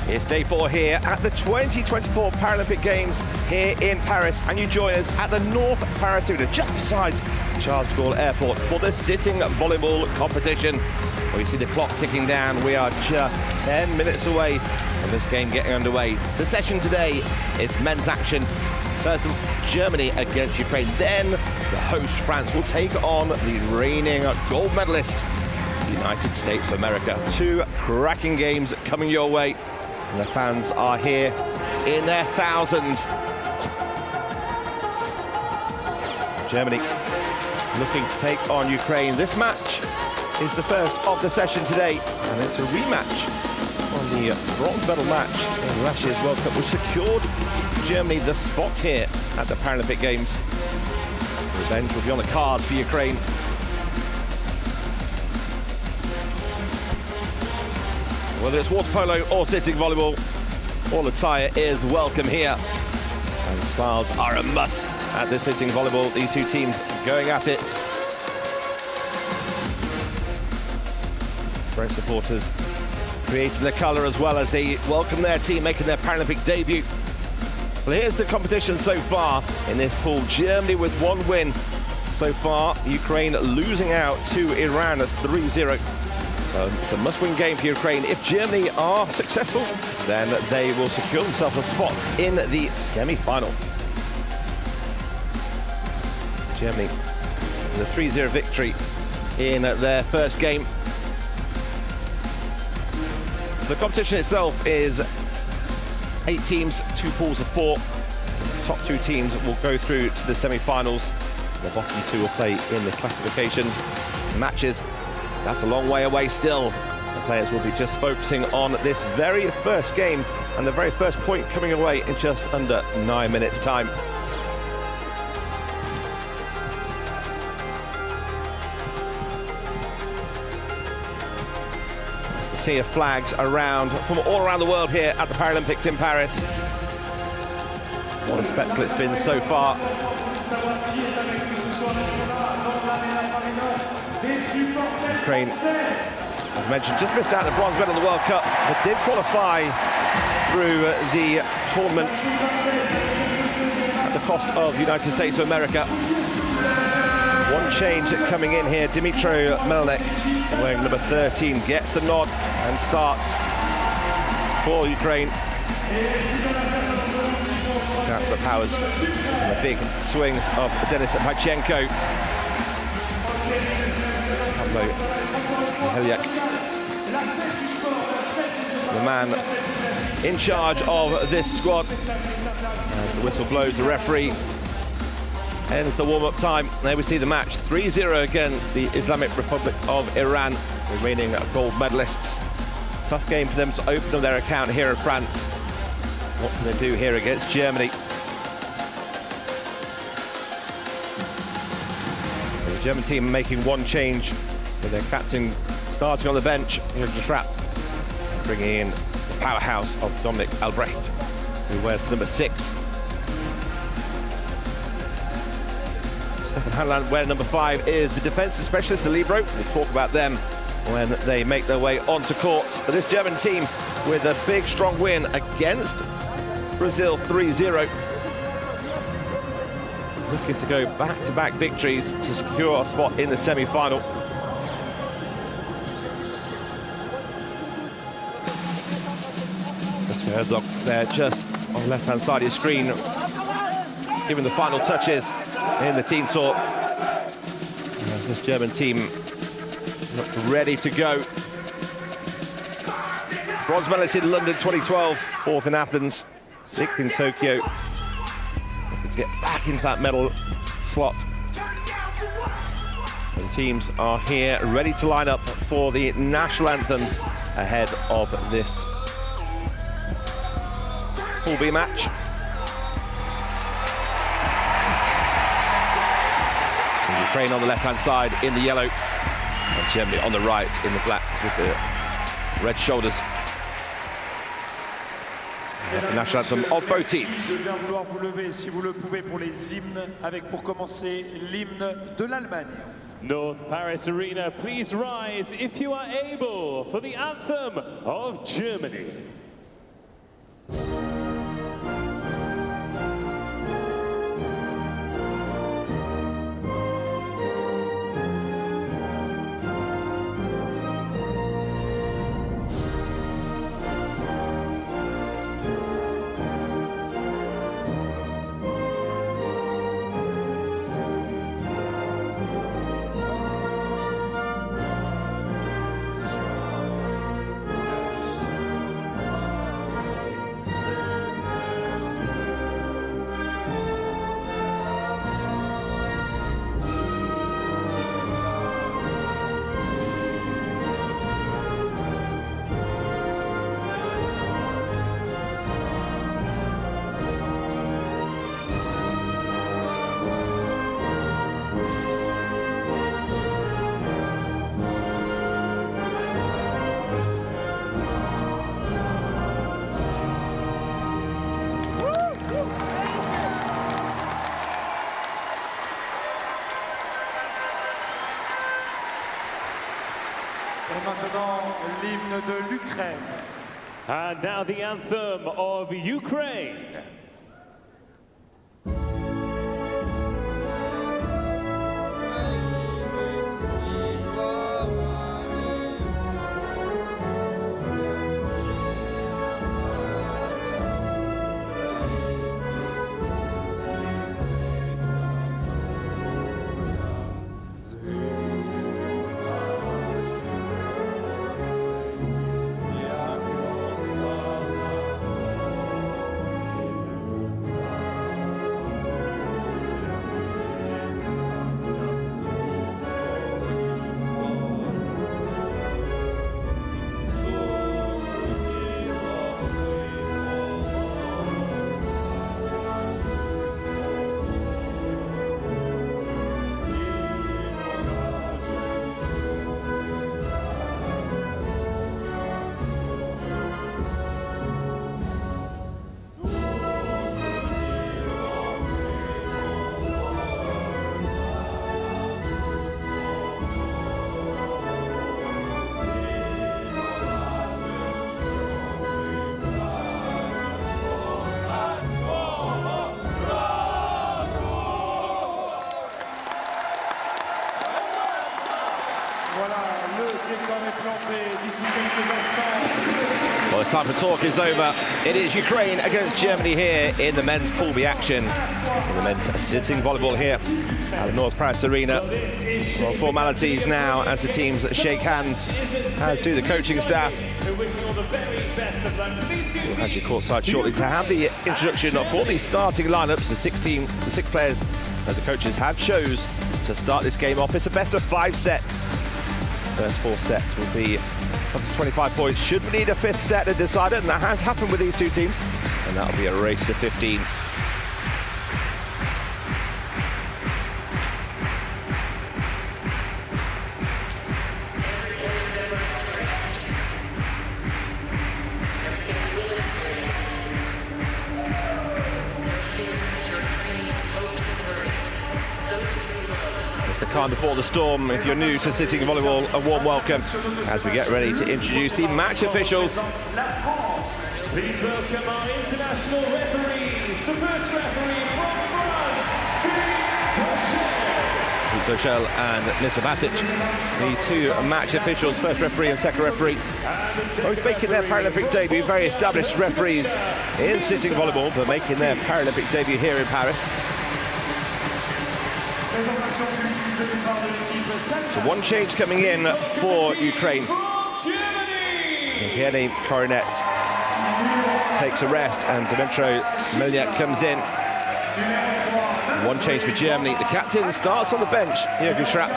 It's day 4 here at the 2024 Paralympic Games here in Paris, and you join us at the North Paris Arena, just beside Charles de Gaulle Airport, for the sitting volleyball competition. Well, you see the clock ticking down. We are just 10 minutes away from this game getting underway. The session today is men's action. First, Germany against Ukraine. Then the host France will take on the reigning gold medalists, United States of America. Two cracking games coming your way. And the fans are here in their thousands. Germany looking to take on Ukraine. This match is the first of the session today, and it's a rematch on the bronze medal match in last year's World Cup, which secured Germany the spot here at the Paralympic Games. Revenge will be on the cards for Ukraine. Whether it's water polo or sitting volleyball, all attire is welcome here. And smiles are a must at the sitting volleyball. These two teams going at it. French supporters creating the colour as well as they welcome their team making their Paralympic debut. Well, here's the competition so far in this pool. Germany with one win so far. Ukraine losing out to Iran at 3-0. So it's a must-win game for Ukraine. If Germany are successful, then they will secure themselves a spot in the semi-final. Germany with a 3-0 victory in their first game. The competition itself is 8 teams, 2 pools of 4. The top 2 teams will go through to the semi-finals. The bottom 2 will play in the classification matches. That's a long way away still. The players will be just focusing on this very first game and the very first point coming away in just under 9 minutes' time. It's a sea of flags around from all around the world here at the Paralympics in Paris. What a spectacle it's been so far. Ukraine, as mentioned, just missed out the bronze medal in the World Cup, but did qualify through the tournament at the cost of the United States of America. One change coming in here, Dmytro Melnik, wearing number 13, gets the nod and starts for Ukraine. Down to the powers and the big swings of Denis Pachenko. The man in charge of this squad. As the whistle blows, the referee ends the warm-up time. There we see the match, 3-0 against the Islamic Republic of Iran, the reigning gold medalists. Tough game for them to open up their account here in France. What can they do here against Germany? The German team making one change, with their captain starting on the bench, here's the trap, bringing in the powerhouse of Dominic Albrecht, who wears number 6. Stefan Hanland wearing number 5 is the defensive specialist, the libero. We'll talk about them when they make their way onto court. But this German team with a big, strong win against Brazil 3-0. Looking to go back-to-back victories to secure a spot in the semi-final. Herzog there just on the left-hand side of your screen, giving the final touches in the team talk. As this German team look ready to go. Bronze medalist in London 2012, 4th in Athens, 6th in Tokyo. Looking to get back into that medal slot. The teams are here ready to line up for the national anthems ahead of this Pool B match. And Ukraine on the left-hand side in the yellow, and Germany on the right in the black with the red shoulders. The national anthem of both teams. North Paris Arena, please rise if you are able for the anthem of Germany. d'Ukraine. And now the anthem of Ukraine. Well, the time for talk is over. It is Ukraine against Germany here in the men's Pool B action. In the men's sitting volleyball here at the North Paris Arena. Well, formalities now as the teams shake hands, as do the coaching staff. We'll have you courtside shortly to have the introduction for the starting lineups, the 6 players that the coaches have chose to start this game off. It's a best of 5 sets. First 4 sets will be up to 25 points. Should we need a 5th set to decide it, and that has happened with these two teams, and that'll be a race to 15. It's the calm before the storm. If you're new to sitting volleyball, a warm welcome as we get ready to introduce the match officials. Please welcome our international referees. The first referee from France, Rochelle and Lisa Batic, the 2 match officials, first referee and second referee, both making their Paralympic debut. Very established referees in sitting volleyball, but making their Paralympic debut here in Paris. So one change coming in for Ukraine. Evgeny Koronet takes a rest and Dmitry Melniak comes in. One change for Germany. The captain starts on the bench, Jürgen Schrapp.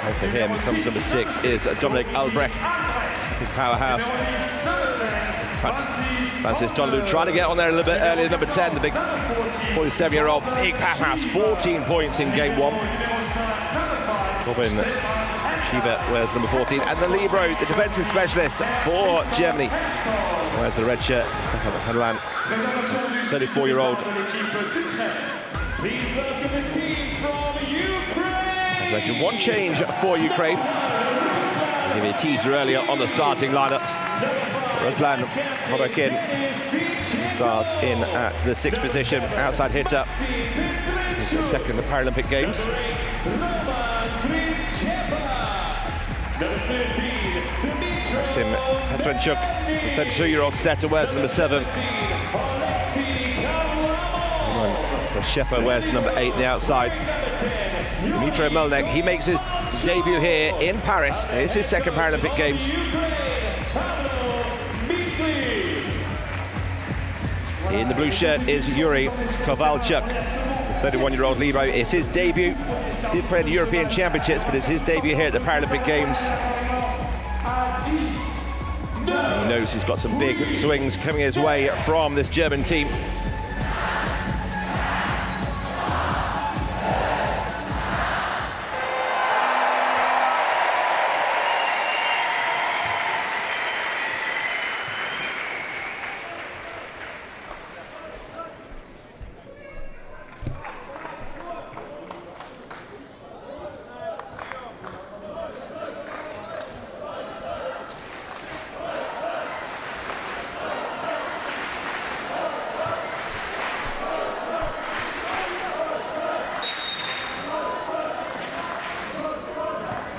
And for him comes number 6 is Dominik Albrecht, big powerhouse. Francis Donalou trying to get on there a little bit earlier. Number 10, the big 47-year-old big powerhouse, 14 points in game 1. Robin Shiva wears number 14, and the libero, the defensive specialist for Germany, wears the red shirt, Stefan Hanlan, 34-year-old. Please welcome the team from Ukraine. As mentioned, one change for Ukraine. I'll give you a teaser earlier on the starting lineups. Ruslan Hodakin starts in at the 6th position, outside hitter. He's the second in the Paralympic Games. Maxim Petrenchuk, the 32-year-old setter, wears number 7. Shepa wears number 8 on the outside. Dmitry Melniak, he makes his debut here in Paris. It's his second Paralympic Games. In the blue shirt is Yuri Kovalchuk, the 31-year-old libero. It's his debut. Did play in the European Championships, but it's his debut here at the Paralympic Games. And he knows he's got some big swings coming his way from this German team.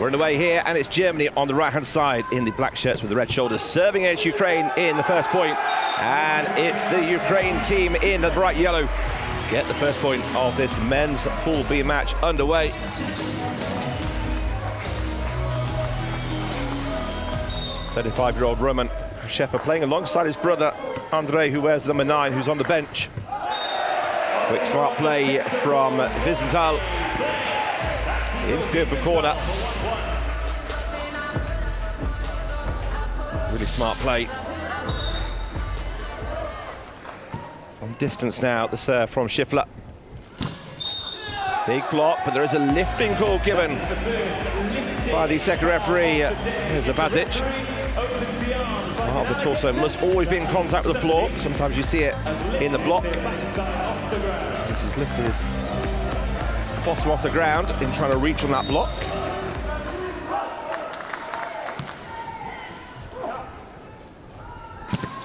We're underway here, and it's Germany on the right-hand side in the black shirts with the red shoulders, serving against Ukraine in the first point. And it's the Ukraine team in the bright yellow get the first point of this men's Pool B match underway. "35-year-old Roman Shepard playing alongside his brother Andrei, who wears number 9, who's on the bench. Quick smart play from Wiesenthal into the open corner. Really smart play. From distance now, the serve from Schiffler. Big block, but there is a lifting call given by the second referee. Here's a Basic. Part of the torso must always be in contact with the floor. Sometimes you see it in the block. This is lifting his bottom off the ground in trying to reach on that block.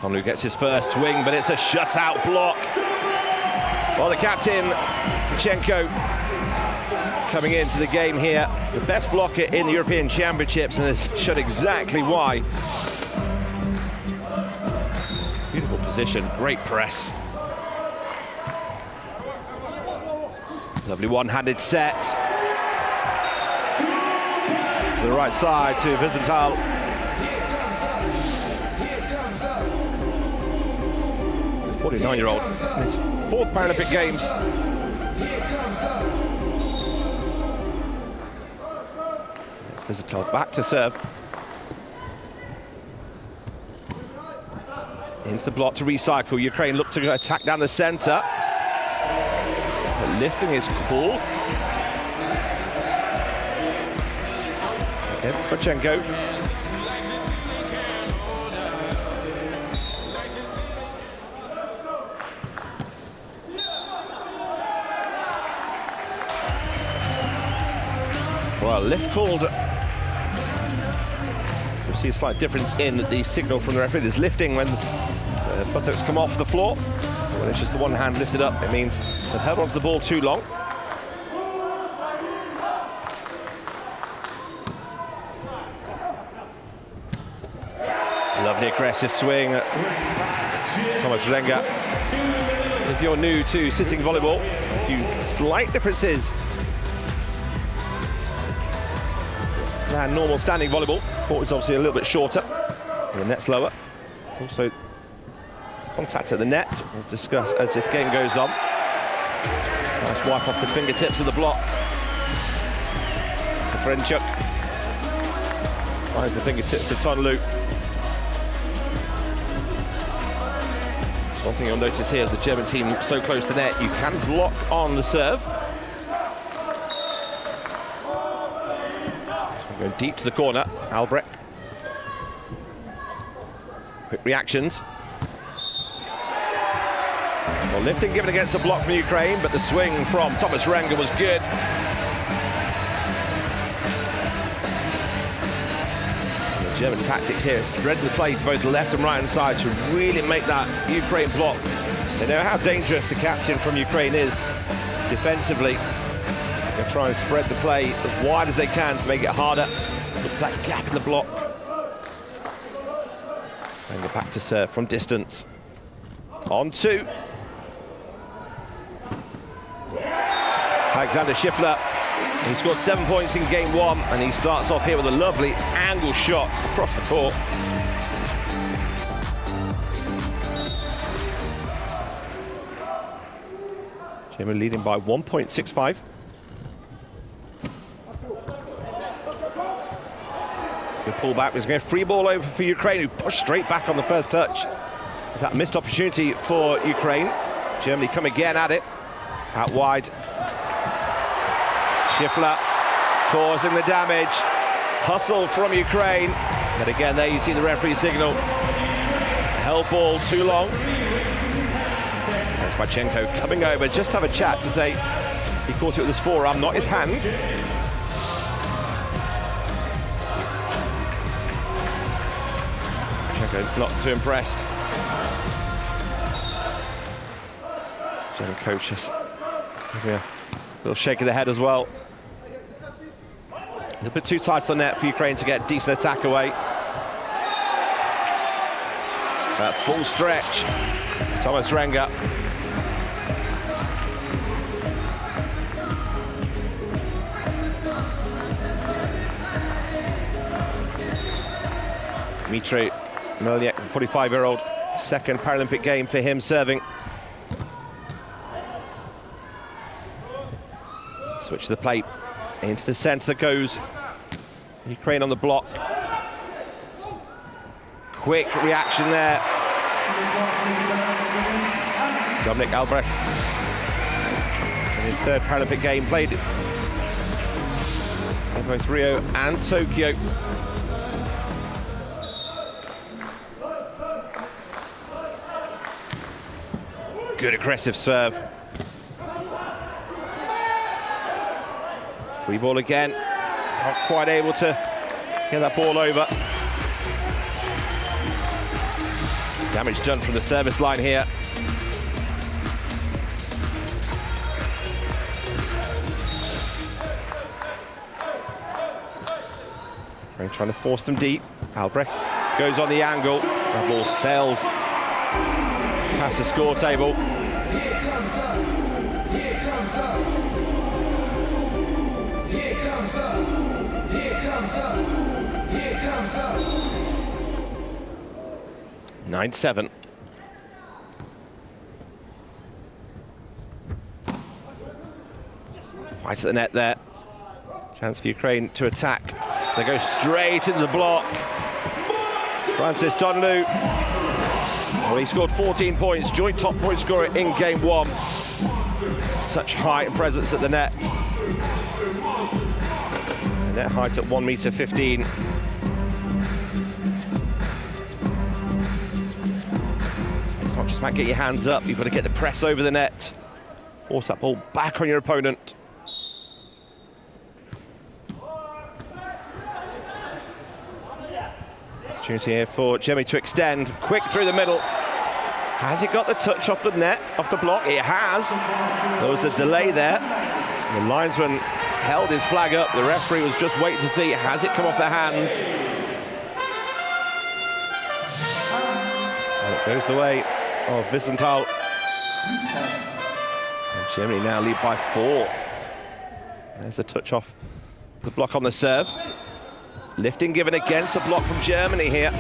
Tomlu gets his first swing, but it's a shutout block. Well, the captain, Chenko, coming into the game here. The best blocker in the European Championships, and has shown exactly why. Beautiful position, great press. Lovely one-handed set. To the right side to Wiesenthal. The 49-year-old, his 4th Paralympic Games. It's Wiesenthal back to serve. Into the block to recycle. Ukraine look to attack down the centre. Lifting is cool. Again, Spachenko. Well, lift called. You'll see a slight difference in the signal from the referee. There's lifting when the buttocks come off the floor. When it's just the one hand lifted up, it means they've held onto the ball too long. Lovely aggressive swing. Thomas Renga. If you're new to sitting volleyball, a few slight differences than normal standing volleyball. Court is obviously a little bit shorter, the net's lower. Also, contact at the net, we'll discuss as this game goes on. Nice wipe off the fingertips of the block. Frenchuk finds the fingertips of Tonlu. One thing you'll notice here is the German team so close to the net, you can block on the serve. So we're going deep to the corner, Albrecht. Quick reactions. Well, lifting given against the block from Ukraine, but the swing from Thomas Renga was good. And the German tactics here is spreading the play to both the left and right hand side to really make that Ukraine block. They know how dangerous the captain from Ukraine is defensively. They'll try and spread the play as wide as they can to make it harder. Look for that gap in the block. Renga back to serve from distance. On 2. Alexander Schiffler, he scored 7 points in game 1, and he starts off here with a lovely angle shot across the court. Germany leading by 1.65. Good pullback. There's going to free ball over for Ukraine, who pushed straight back on the first touch. Is that missed opportunity for Ukraine? Germany come again at it, out wide. Schiffler causing the damage. Hustle from Ukraine. But again, there you see the referee signal. Held ball too long. There's Spachenko coming over, just have a chat to say he caught it with his forearm, not his hand. Spachenko not too impressed. German coach just giving a little shake of the head as well. A bit too tight on the net for Ukraine to get a decent attack away. At full stretch, Thomas Renga. Dmitry Melniak, 45-year-old, second Paralympic game for him serving. Switch to the plate, into the centre that goes. Ukraine on the block. Quick reaction there. Dominic Albrecht, in his third Paralympic game, played in both Rio and Tokyo. Good aggressive serve. Free ball again. Not quite able to get that ball over. Damage done from the service line here. Trying to force them deep. Albrecht goes on the angle. That ball sails past the score table. Here comes up. Here comes up. Here comes up. Here comes up. Here comes up. 9-7. Fight at the net there. Chance for Ukraine to attack. They go straight into the block. Francis Donlou. Well, he scored 14 points, joint top point scorer in game one. Such height and presence at the net. The net height at 1.15 meters. It's not just about get your hands up, you've got to get the press over the net. Force that ball back on your opponent. Opportunity here for Germany to extend. Quick through the middle. Has it got the touch off the net, off the block? It has. There was a delay there. The linesman held his flag up. The referee was just waiting to see, has it come off their hands? And it goes the way of Wiesenthal. And Germany now lead by 4. There's a touch off the block on the serve. Lifting given against the block from Germany here.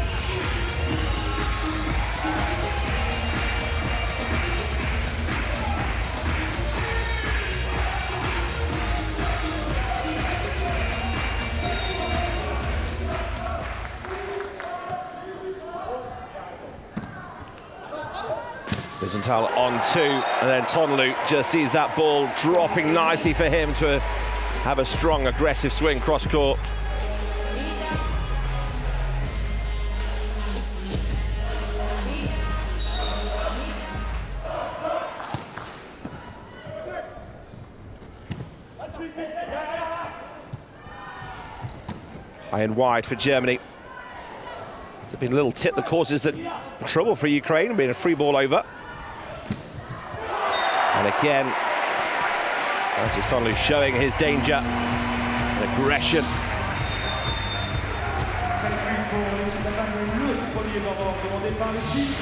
Wiesenthal on 2, and then Tonlu just sees that ball dropping nicely for him to have a strong, aggressive swing cross court. High and wide for Germany. It's been a little tip that causes the trouble for Ukraine, being a free ball over. And again, Francis Tonlu showing his danger and aggression.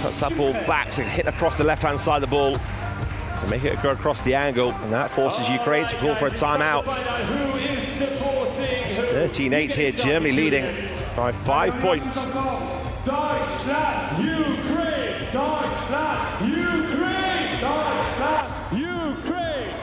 Cuts that ball back to hit across the left-hand side of the ball to make it go across the angle, and that forces Ukraine to call for a timeout. It's 13-8 here, Germany leading by 5 points. Deutschland, Ukraine! Deutschland, Ukraine! Deutschland, Ukraine!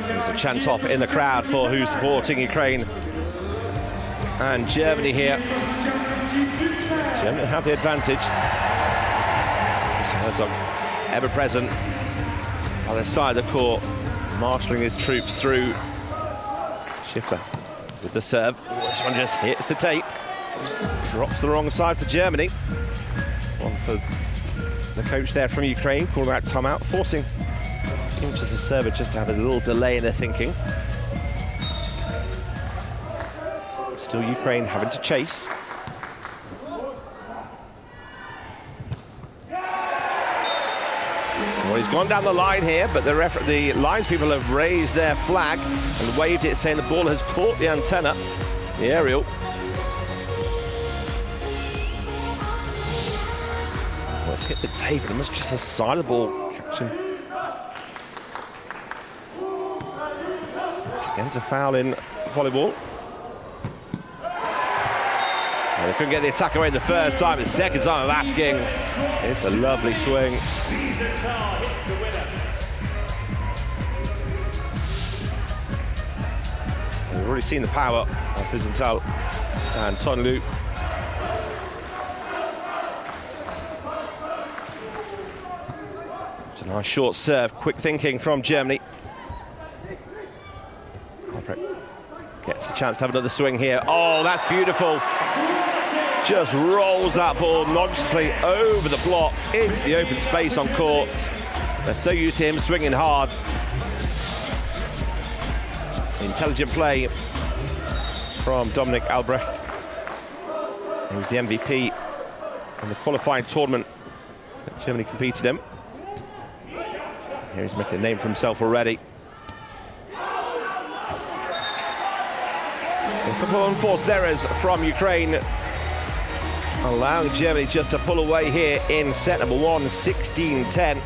There's a chant off in the crowd for who's supporting Ukraine and Germany here. Germany have the advantage. Herzog, ever present on the side of the court, marshalling his troops through. Schiffer with the serve. This one just hits the tape. Drops the wrong side for Germany. One for the coach there from Ukraine, calling out timeout, forcing think just the server just to have a little delay in their thinking. Still Ukraine having to chase. Well, he's gone down the line here, but the lines people have raised their flag and waved it, saying the ball has caught the antenna, the aerial. Well, it's hit the tape, it must just the side of the ball catching. Which again's a foul in volleyball. Well, they couldn't get the attack away the first time, the second time of asking. It's a lovely swing. We've already seen the power of Vizental and Tonlu. It's a nice short serve, quick thinking from Germany. Gets a chance to have another swing here. Oh, that's beautiful. Just rolls that ball nodgiously over the block into the open space on court. They're so used to him swinging hard. Intelligent play from Dominik Albrecht. He was the MVP in the qualifying tournament that Germany competed in. Here he's making a name for himself already. A couple of unforced errors from Ukraine, allowing Germany just to pull away here in set number 1, 16-10.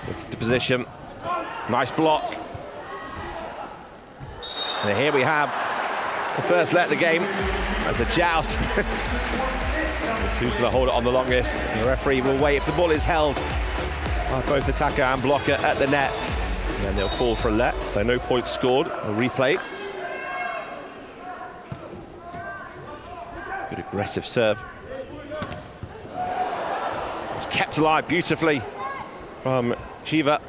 Look at the position. Nice block. And here we have the first let of the game. As a joust. Who's going to hold it on the longest? The referee will wait if the ball is held by both attacker and blocker at the net. And then they'll call for a let, so no points scored. A replay. Good aggressive serve. It's kept alive beautifully from Shiva.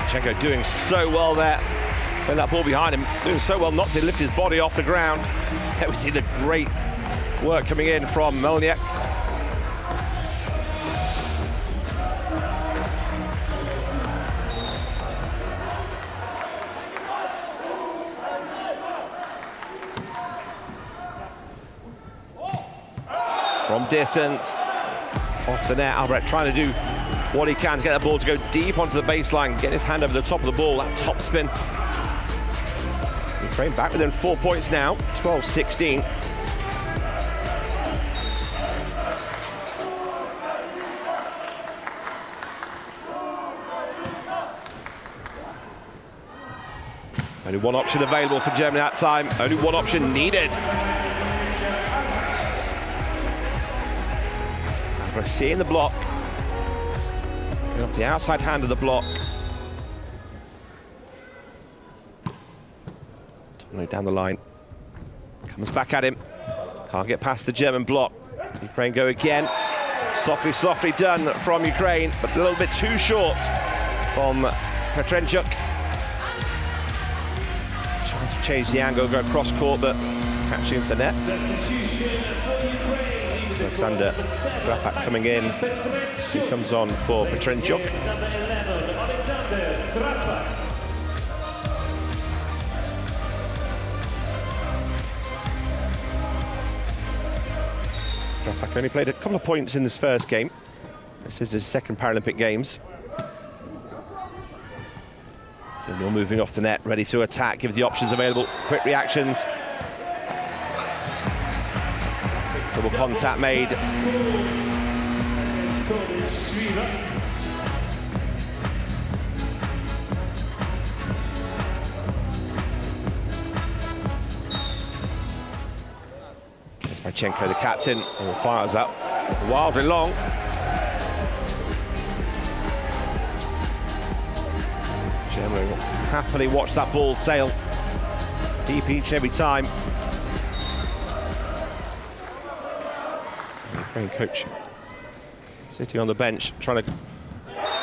Chateau doing so well there. When that ball behind him, doing so well not to lift his body off the ground. There we see the great work coming in from Melniak. From distance, off the net, Albrecht trying to do what he can to get the ball to go deep onto the baseline, get his hand over the top of the ball, that top spin. Ukraine back within 4 points now, 12-16. Only one option available for Germany that time, only one option needed. We're seeing the block. Off the outside hand of the block. Down the line. Comes back at him. Can't get past the German block. Ukraine go again. Softly, softly done from Ukraine, but a little bit too short from Petrenchuk. Trying to change the angle, go across court, but catching into the net. Alexander Drapak coming in. He comes on for Petrenchuk. Drapak only played a couple of points in this first game. This is his second Paralympic Games. You're moving off the net, ready to attack, give the options available, quick reactions. Double contact made. There's Marchenko, the captain, and fires up wildly long. Germany will happily watch that ball sail deep each and every time. Ukraine coach sitting on the bench, trying to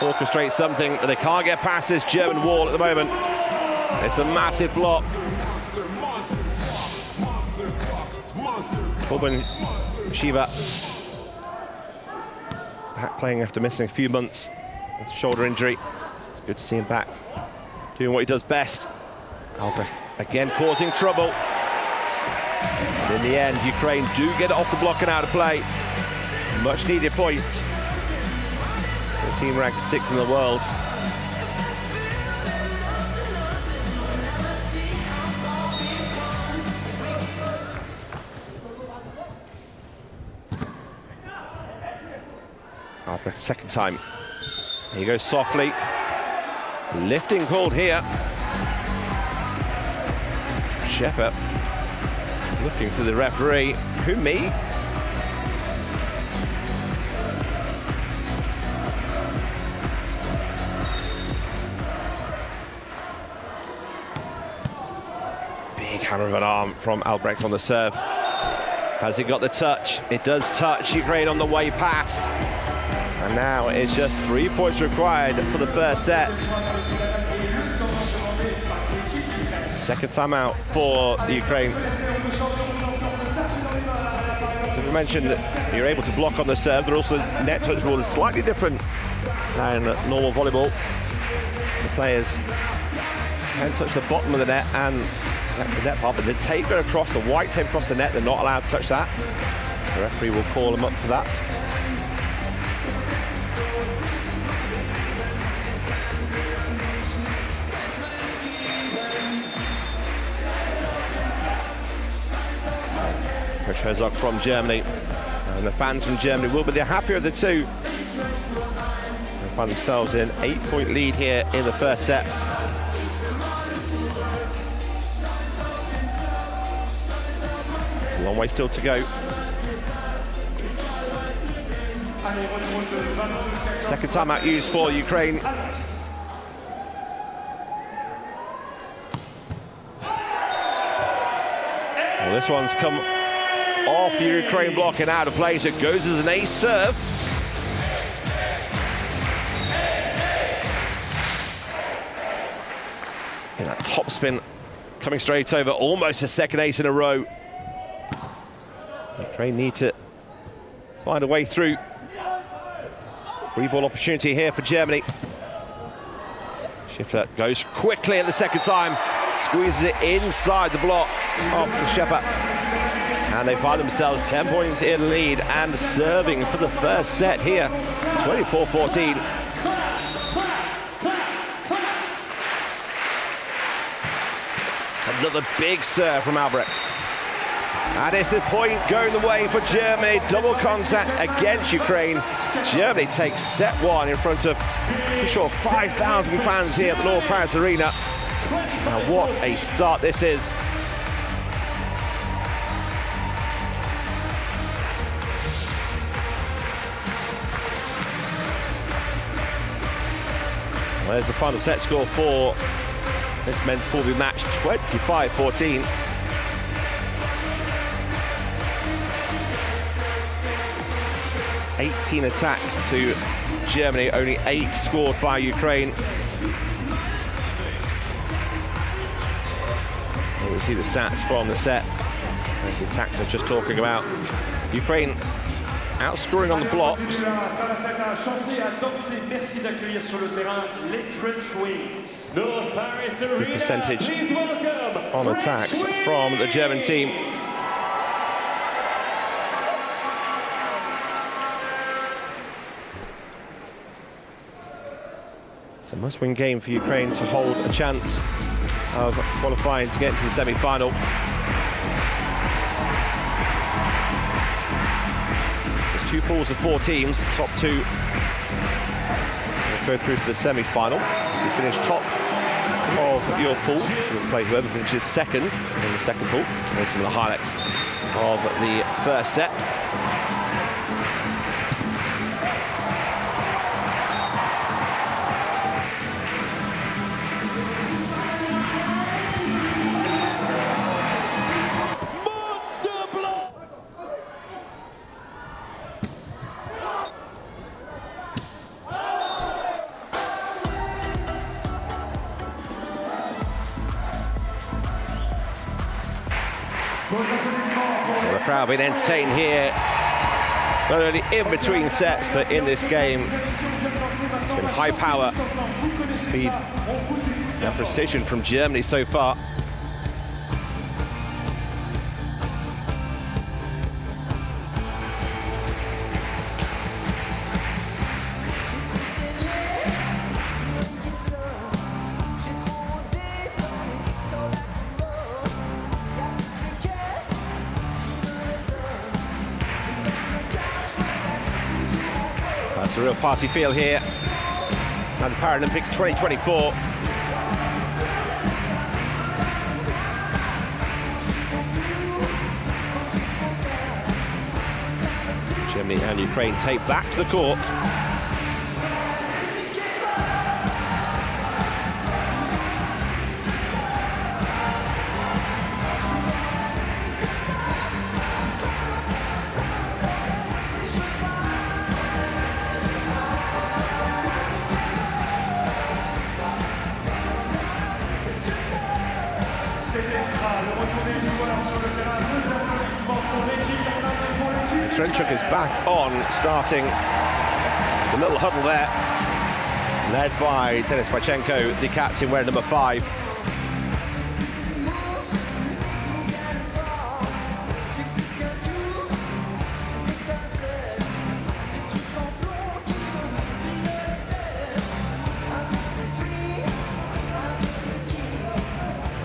orchestrate something, but they can't get past this German wall at the moment. It's a massive block. Robin Shiva back playing after missing a few months with a shoulder injury. It's good to see him back doing what he does best. Albrecht again causing trouble. And in the end, Ukraine do get it off the block and out of play. Much needed point. The team ranked 6th in the world. Albrecht, second time. There he goes softly. Lifting called here. Shepard looking to the referee. Who, me? Big hammer of an arm from Albrecht on the serve. Has he got the touch? It does touch Ukraine on the way past. And now it's just 3 points required for the first set. Second timeout for the Ukraine. So we mentioned that you're able to block on the serve, but also net touch rule is slightly different than normal volleyball. The players can touch the bottom of the net and the net part, but the tape going across, the white tape across the net, they're not allowed to touch that. The referee will call them up for that. Herzog from Germany, and the fans from Germany will be the happier of the two. They find themselves in an 8-point lead here in the first set. A long way still to go. Second timeout used for Ukraine. Well, this one's come off the Ukraine block and out of play, so it goes as an ace serve. And that top spin coming straight over, almost a second ace in a row. Ukraine need to find a way through. Free ball opportunity here for Germany. Schiffler goes quickly at the second time, squeezes it inside the block of Shepard. And they find themselves 10 points in lead and serving for the first set here, 24-14. It's another big serve from Albrecht. And it's the point going the way for Germany. Double contact against Ukraine. Germany takes set one in front of, for sure, 5,000 fans here at the North Paris Arena. Now what a start this is. Well, there's the final set score for this men's pool B match, 25-14. (18 attacks to Germany, only 8 scored by Ukraine. Here we see the stats from the set. There's the attacks I was just talking about. Ukraine outscoring on the blocks. Good percentage on attacks from the German team. It's a must-win game for Ukraine to hold a chance of qualifying to get into the semi-final. There's 2 pools of 4 teams. Top 2 will go through to the semi-final. If you finish top of your pool, you'll play whoever finishes second in the second pool. Here's some of the highlights of the first set. Well, the crowd being entertained here, not only in between sets, but in this game. It's been high power, speed, and precision from Germany so far. It's a real party feel here at the Paralympics 2024. Germany and Ukraine take back to the court. Trenchuk is back on, starting. There's a little huddle there, led by Denis Pachenko, the captain, wearing number 5.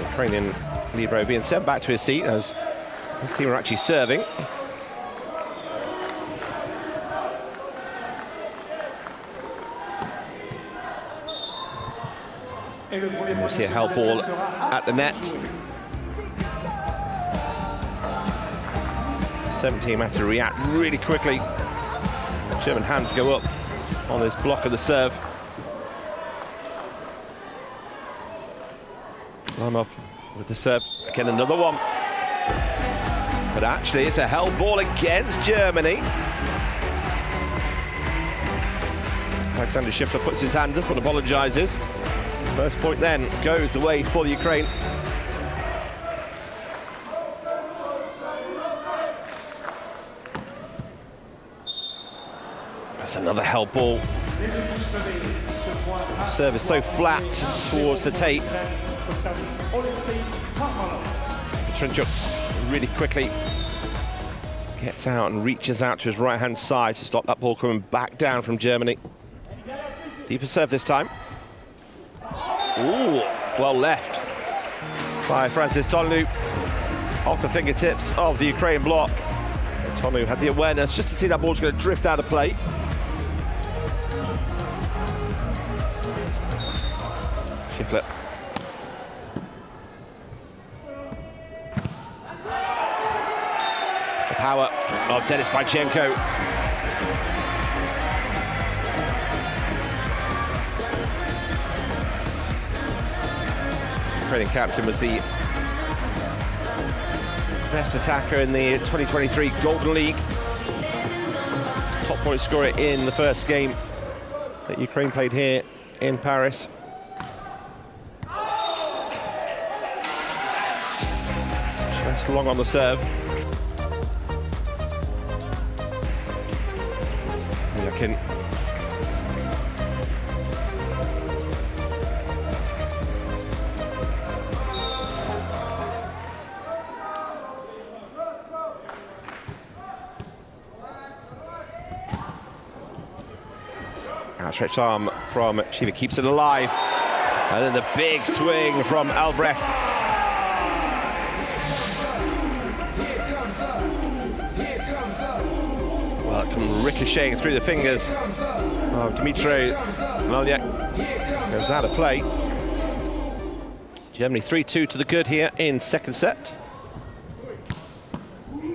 Ukrainian libero being sent back to his seat as his team are actually serving. We see a help ball at the net. 17 have to react really quickly. German hands go up on this block of the serve. Lamov with the serve. Again, another one. But actually, it's a help ball against Germany. Alexander Schiffer puts his hand up and apologises. First point then goes the way for the Ukraine. That's another help ball. Serve is so flat towards the tape. Trenchuk really quickly gets out and reaches out to his right-hand side to stop that ball coming back down from Germany. Deeper serve this time. Ooh, well left by Francis Tonlu, off the fingertips of the Ukraine block. Tonlu had the awareness just to see that ball's going to drift out of play. Schiffer. The power of Denis Pachenko. Ukrainian captain was the best attacker in the 2023 Golden League. Top point scorer in the first game that Ukraine played here in Paris. Just long on the serve. Yakin. Outstretched arm from Shiva keeps it alive. And then the big swing from Albrecht. Well, it comes ricocheting through the fingers of Dmitry Malyak. Goes out of play. Germany 3-2 to the good here in second set.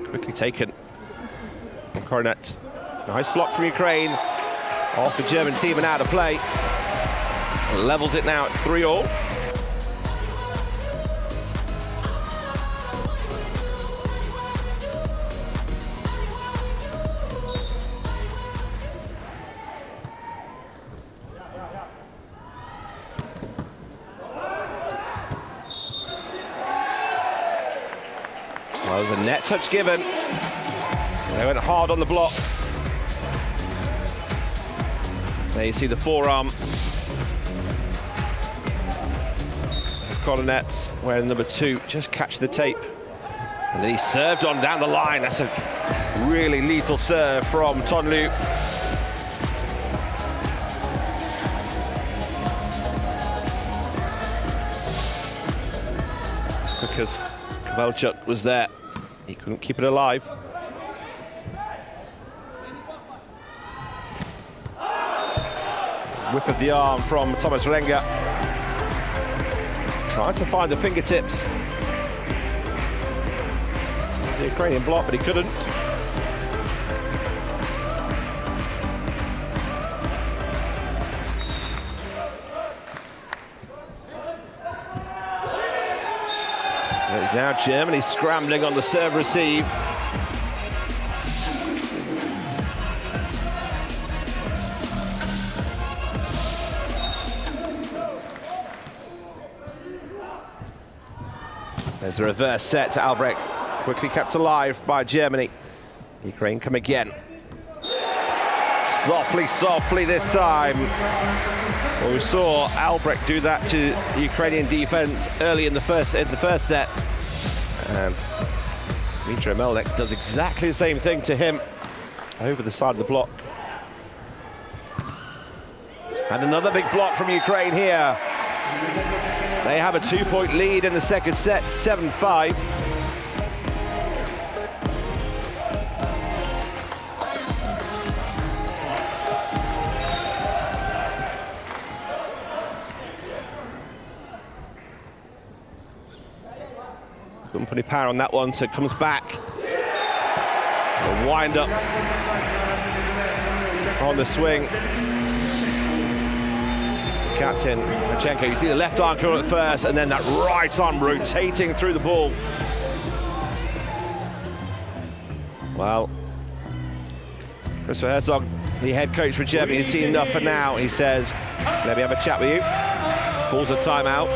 Quickly taken from Coronet. Nice block from Ukraine. Off the German team and out of play. Levels it now at 3-all. Well, there was a net touch given. They went hard on the block. There you see the forearm. Colonets, where number 2 just catch the tape. And then he served on down the line. That's a really lethal serve from Tonlu. As quick as Kovalchuk was there, he couldn't keep it alive. Whip of the arm from Thomas Renga. Tried to find the fingertips. The Ukrainian block, but he couldn't. It's now Germany scrambling on the serve receive. There's a reverse set to Albrecht, quickly kept alive by Germany. Ukraine come again. Softly, softly this time. Well, we saw Albrecht do that to the Ukrainian defense early in the first set. And Dmitry Melnik does exactly the same thing to him over the side of the block. And another big block from Ukraine here. They have a 2-point lead in the second set, 7-5. Couldn't put any power on that one, so it comes back. A wind up on the swing. Captain Zinchenko, you see the left arm curl at first, and then that right arm rotating through the ball. Well, Christopher Herzog, the head coach for Germany, has seen enough for now. He says, let me have a chat with you. Calls a timeout.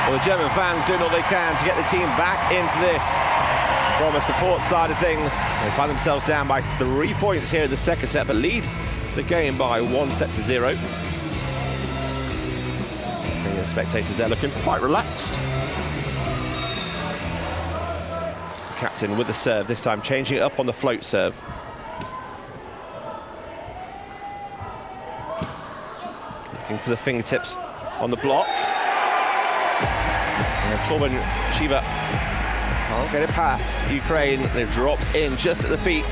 The German fans doing all they can to get the team back into this. From a support side of things, they find themselves down by 3 points here in the second set, but lead the game by 1-0. And the spectators there looking quite relaxed. Captain with the serve, this time changing it up on the float serve. Looking for the fingertips on the block. And Torben Chiva can't get it past Ukraine, and it drops in just at the feet.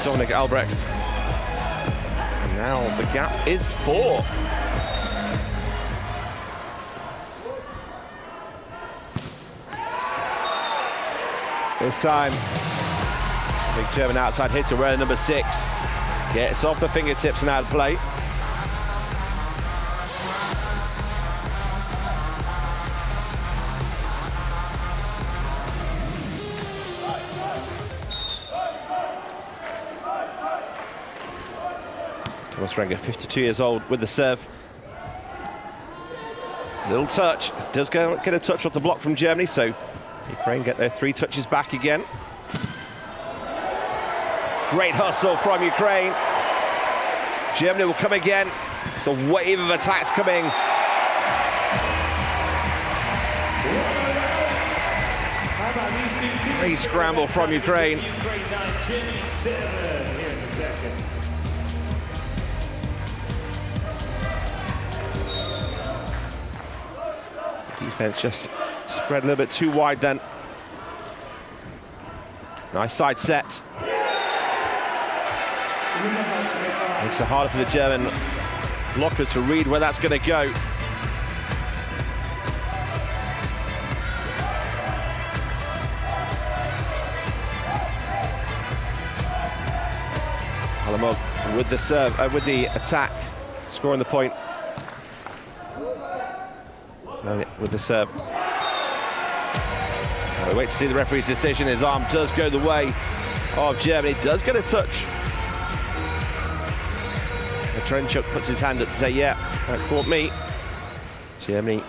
Dominik Albrecht. And now the gap is 4. This time, big German outside hitter wearing number 6. Gets off the fingertips and out of play. Thomas Renga, 52 years old, with the serve. Little touch, does get a touch off the block from Germany, so Ukraine get their 3 touches back again. Great hustle from Ukraine. Germany will come again. It's a wave of attacks coming. Great scramble from Ukraine. Defense just spread a little bit too wide then. Nice side set. Makes it harder for the German blockers to read where that's going to go. Palais with the serve, with the attack, scoring the point. With the serve. We wait to see the referee's decision. His arm does go the way of Germany. Does get a touch. Trenchuk puts his hand up to say, yeah, that caught me. Germany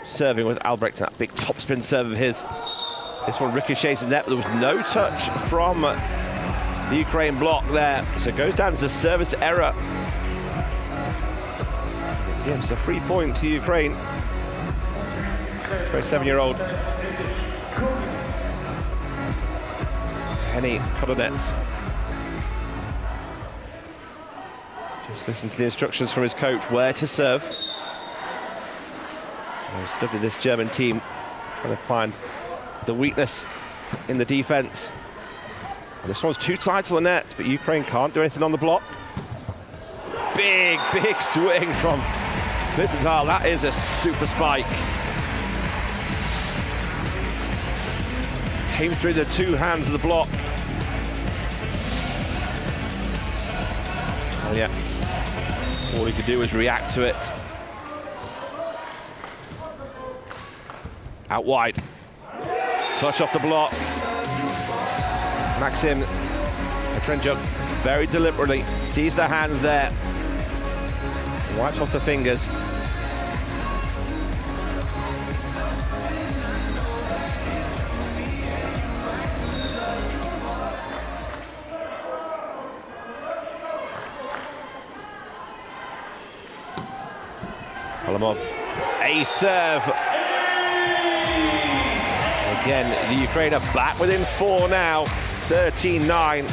serving with Albrecht, that big topspin serve of his. This one ricochets the net, but there was no touch from the Ukraine block there. So it goes down as a service error. Yeah, it's a free point to Ukraine. 27-year-old Henny Kodonets. Just listen to the instructions from his coach where to serve. I've studied this German team, trying to find the weakness in the defense. This one's too tight to the net, but Ukraine can't do anything on the block. Big swing from Wiesenthal. That is a super spike. Came through the two hands of the block. Oh yeah, all he could do was react to it. Out wide. Touch off the block. Maxim Trenchuk very deliberately sees the hands there. Wipes off the fingers. Palais, a serve. Again, the Ukraine are back within 4 now, 13-9.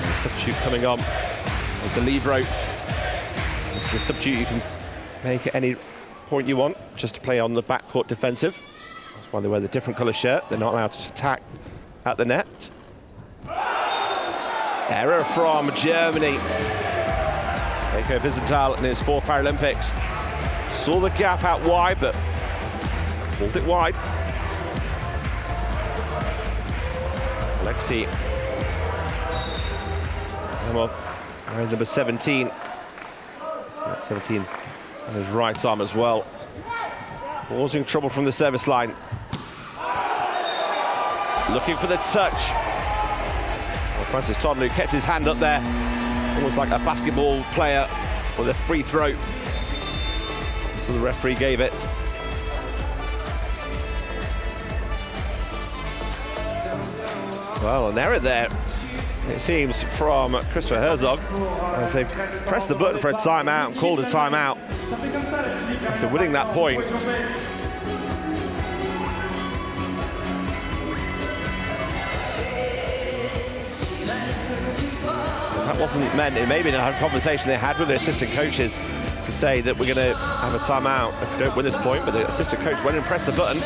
The substitute coming on is the libero. It's the substitute you can make at any point you want, just to play on the backcourt defensive. That's why they wear the different colour shirt. They're not allowed to attack at the net. Error from Germany. Heiko Wiesenthal in his 4th Paralympics. Saw the gap out wide, but pulled it wide. Alexei wearing number 17. So that's 17 on his right arm as well. Causing trouble from the service line. Looking for the touch. Well, Francis Todley kept his hand up there, almost like a basketball player with a free throw. So the referee gave it. Well, an error there, it seems, from Christopher Herzog, as they pressed the button for a timeout and called a timeout after winning that point. That wasn't meant. It may have been a conversation they had with the assistant coaches to say that we're going to have a timeout if we don't win this point, but the assistant coach went and pressed the button.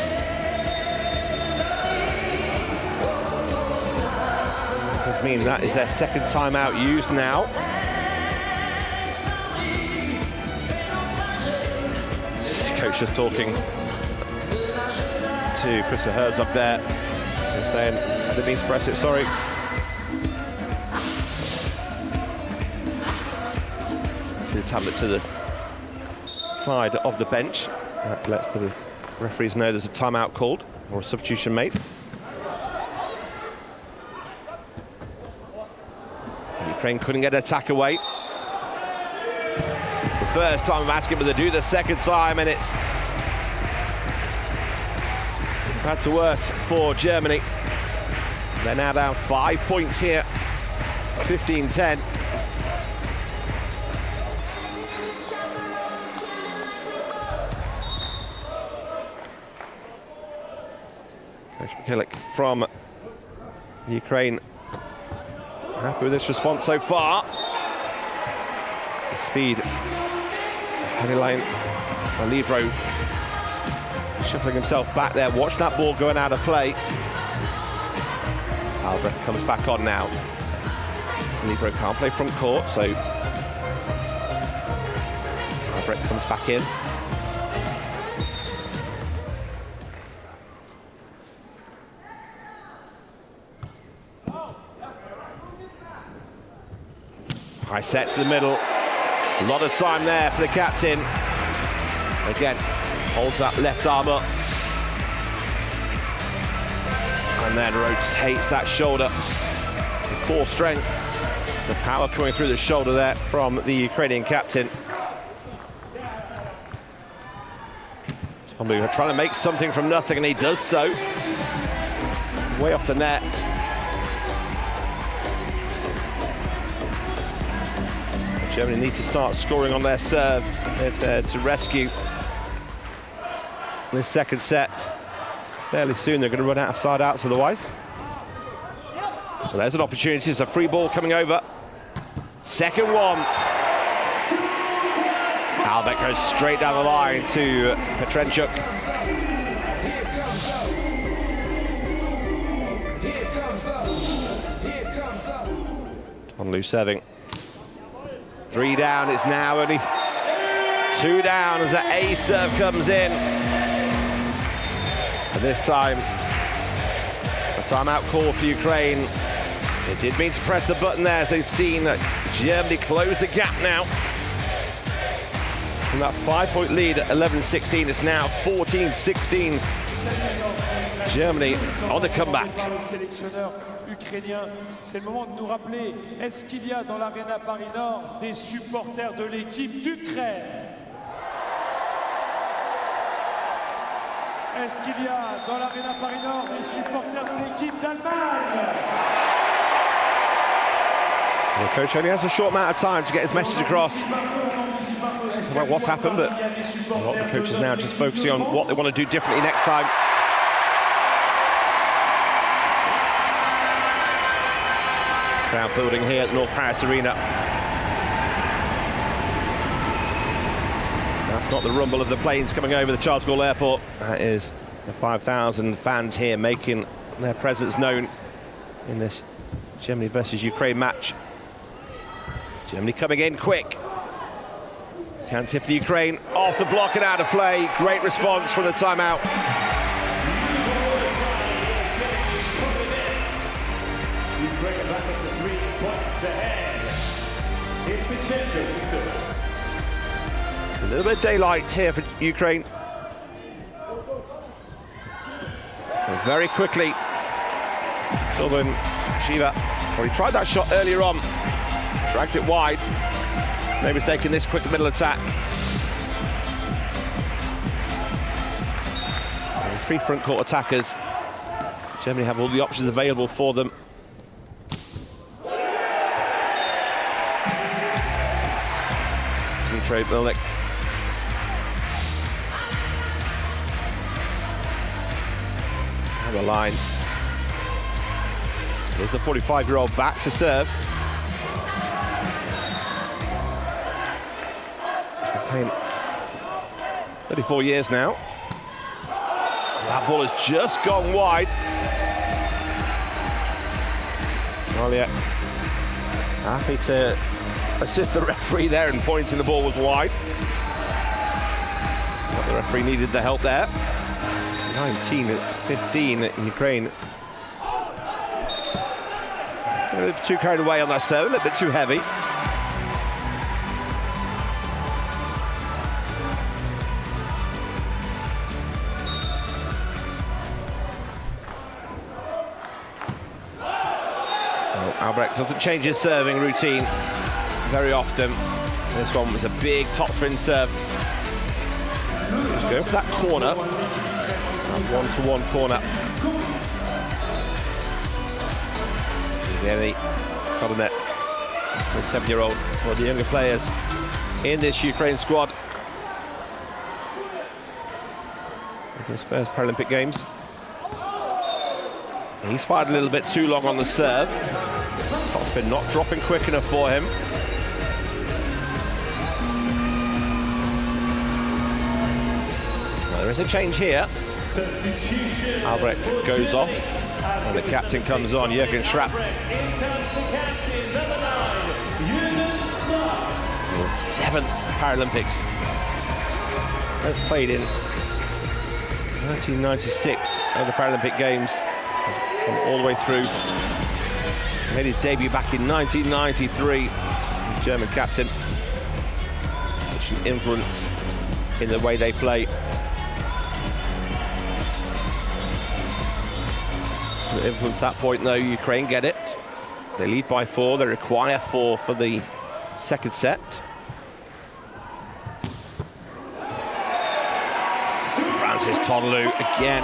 It does mean that is their second timeout used now. The coach just talking to Christopher Herzog there, saying, I didn't mean to press it, sorry. The tablet to the side of the bench. That lets the referees know there's a timeout called or a substitution made. Ukraine couldn't get an attack away. The first time I'm asking, but they do the second time, and it's bad to worse for Germany. They're now down 5 points here, 15-10. Killick from Ukraine. Happy with this response so far. The speed. Heavy line. Libero shuffling himself back there. Watch that ball going out of play. Albrecht comes back on now. Libero can't play front court, so Albrecht comes back in. Nice set to the middle. A lot of time there for the captain. Again, holds that left arm up. And then rotates that shoulder. The core strength. The power coming through the shoulder there from the Ukrainian captain. Tomu trying to make something from nothing, and he does so. Way off the net. Germany need to start scoring on their serve if they're to rescue this second set. Fairly soon they're going to run out of side outs otherwise. Well, there's an opportunity. It's a free ball coming over. Second one. Albert goes straight down the line to Petrenchuk. Tonlu serving. 3 down, it's now only 2 down as that A serve comes in. And this time, a timeout call for Ukraine. They did mean to press the button there, as they've seen that Germany close the gap now. From that 5-point lead at 11-16, it's now 14-16. Germany on the comeback. Ukrainien, c'est le moment de nous rappeler, est-ce qu'il y a dans l'Arena Paris Nord des supporters de l'équipe d'Ukraine? Est-ce qu'il y a dans l'Arena Paris Nord des supporters de l'équipe d'Allemagne? The coach only has a short amount of time to get his message across about what's happened, but a lot of the coaches now just focusing on what they want to do differently next time. Crowd building here at North Paris Arena. That's not the rumble of the planes coming over the Charles de Gaulle Airport. That is the 5,000 fans here making their presence known in this Germany versus Ukraine match. Germany coming in quick. Chance here for the Ukraine. Off the block and out of play. Great response from the timeout. A little bit of daylight here for Ukraine. And very quickly, Sylvan Shiva, well, he tried that shot earlier on, dragged it wide. No mistake in this quick middle attack. And 3 front court attackers. Germany have all the options available for them. Trade Milnik. And the line. There's the 45-year-old back to serve. He's been playing 34 years now. That ball has just gone wide. Well, yeah, happy to assist the referee there and pointing the ball was wide. But the referee needed the help there. 19-15 in Ukraine. A little bit too carried away on that serve, a little bit too heavy. Well, Albrecht doesn't change his serving routine very often. This one was a big topspin serve. He's going for that corner. That one-to-one corner. Evgeny Kodonets, the 7-year-old, one of the younger players in this Ukraine squad. In his first Paralympic Games. He's fired a little bit too long on the serve. Topspin not dropping quick enough for him. There is a change here. Albrecht goes off, and the captain comes on, Jürgen Schrapp. 7th Paralympics. That's played in 1996 at the Paralympic Games, come all the way through. Made his debut back in 1993. German captain. Such an influence in the way they play. To influence that point though, Ukraine get it. They lead by 4, they require 4 for the second set. Francis Tonlou again.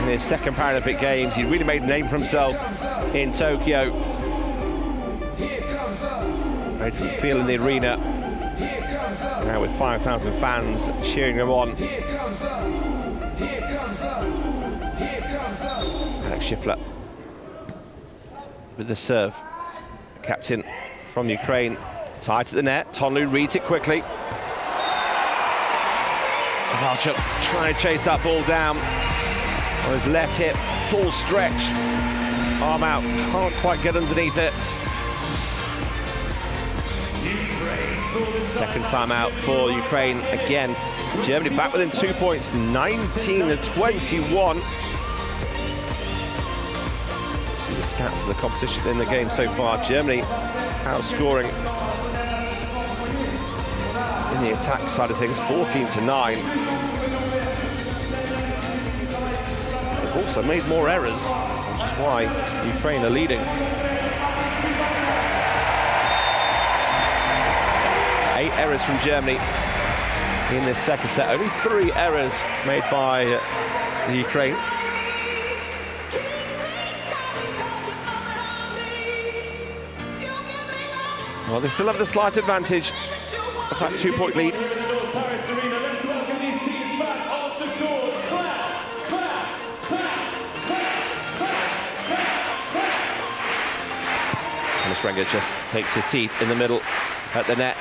In his second Paralympic Games, he really made a name for himself in Tokyo. Very different feel in the arena. Now with 5,000 fans cheering him on. Alex Schifler with the serve. Captain from Ukraine, tied to the net. Tonlou reads it quickly. Kovalchuk trying to chase that ball down. On his left hip, full stretch. Arm out, can't quite get underneath it. Second time out for Ukraine again. Germany back within 2 points, 19-21. See the stats of the competition in the game so far. Germany outscoring in the attack side of things, 14-9. They've also made more errors, which is why Ukraine are leading. 8 errors from Germany in this second set. Only 3 errors made by the Ukraine. Well, they still have the slight advantage of that 2-point lead. Thomas Renger just takes his seat in the middle at the net.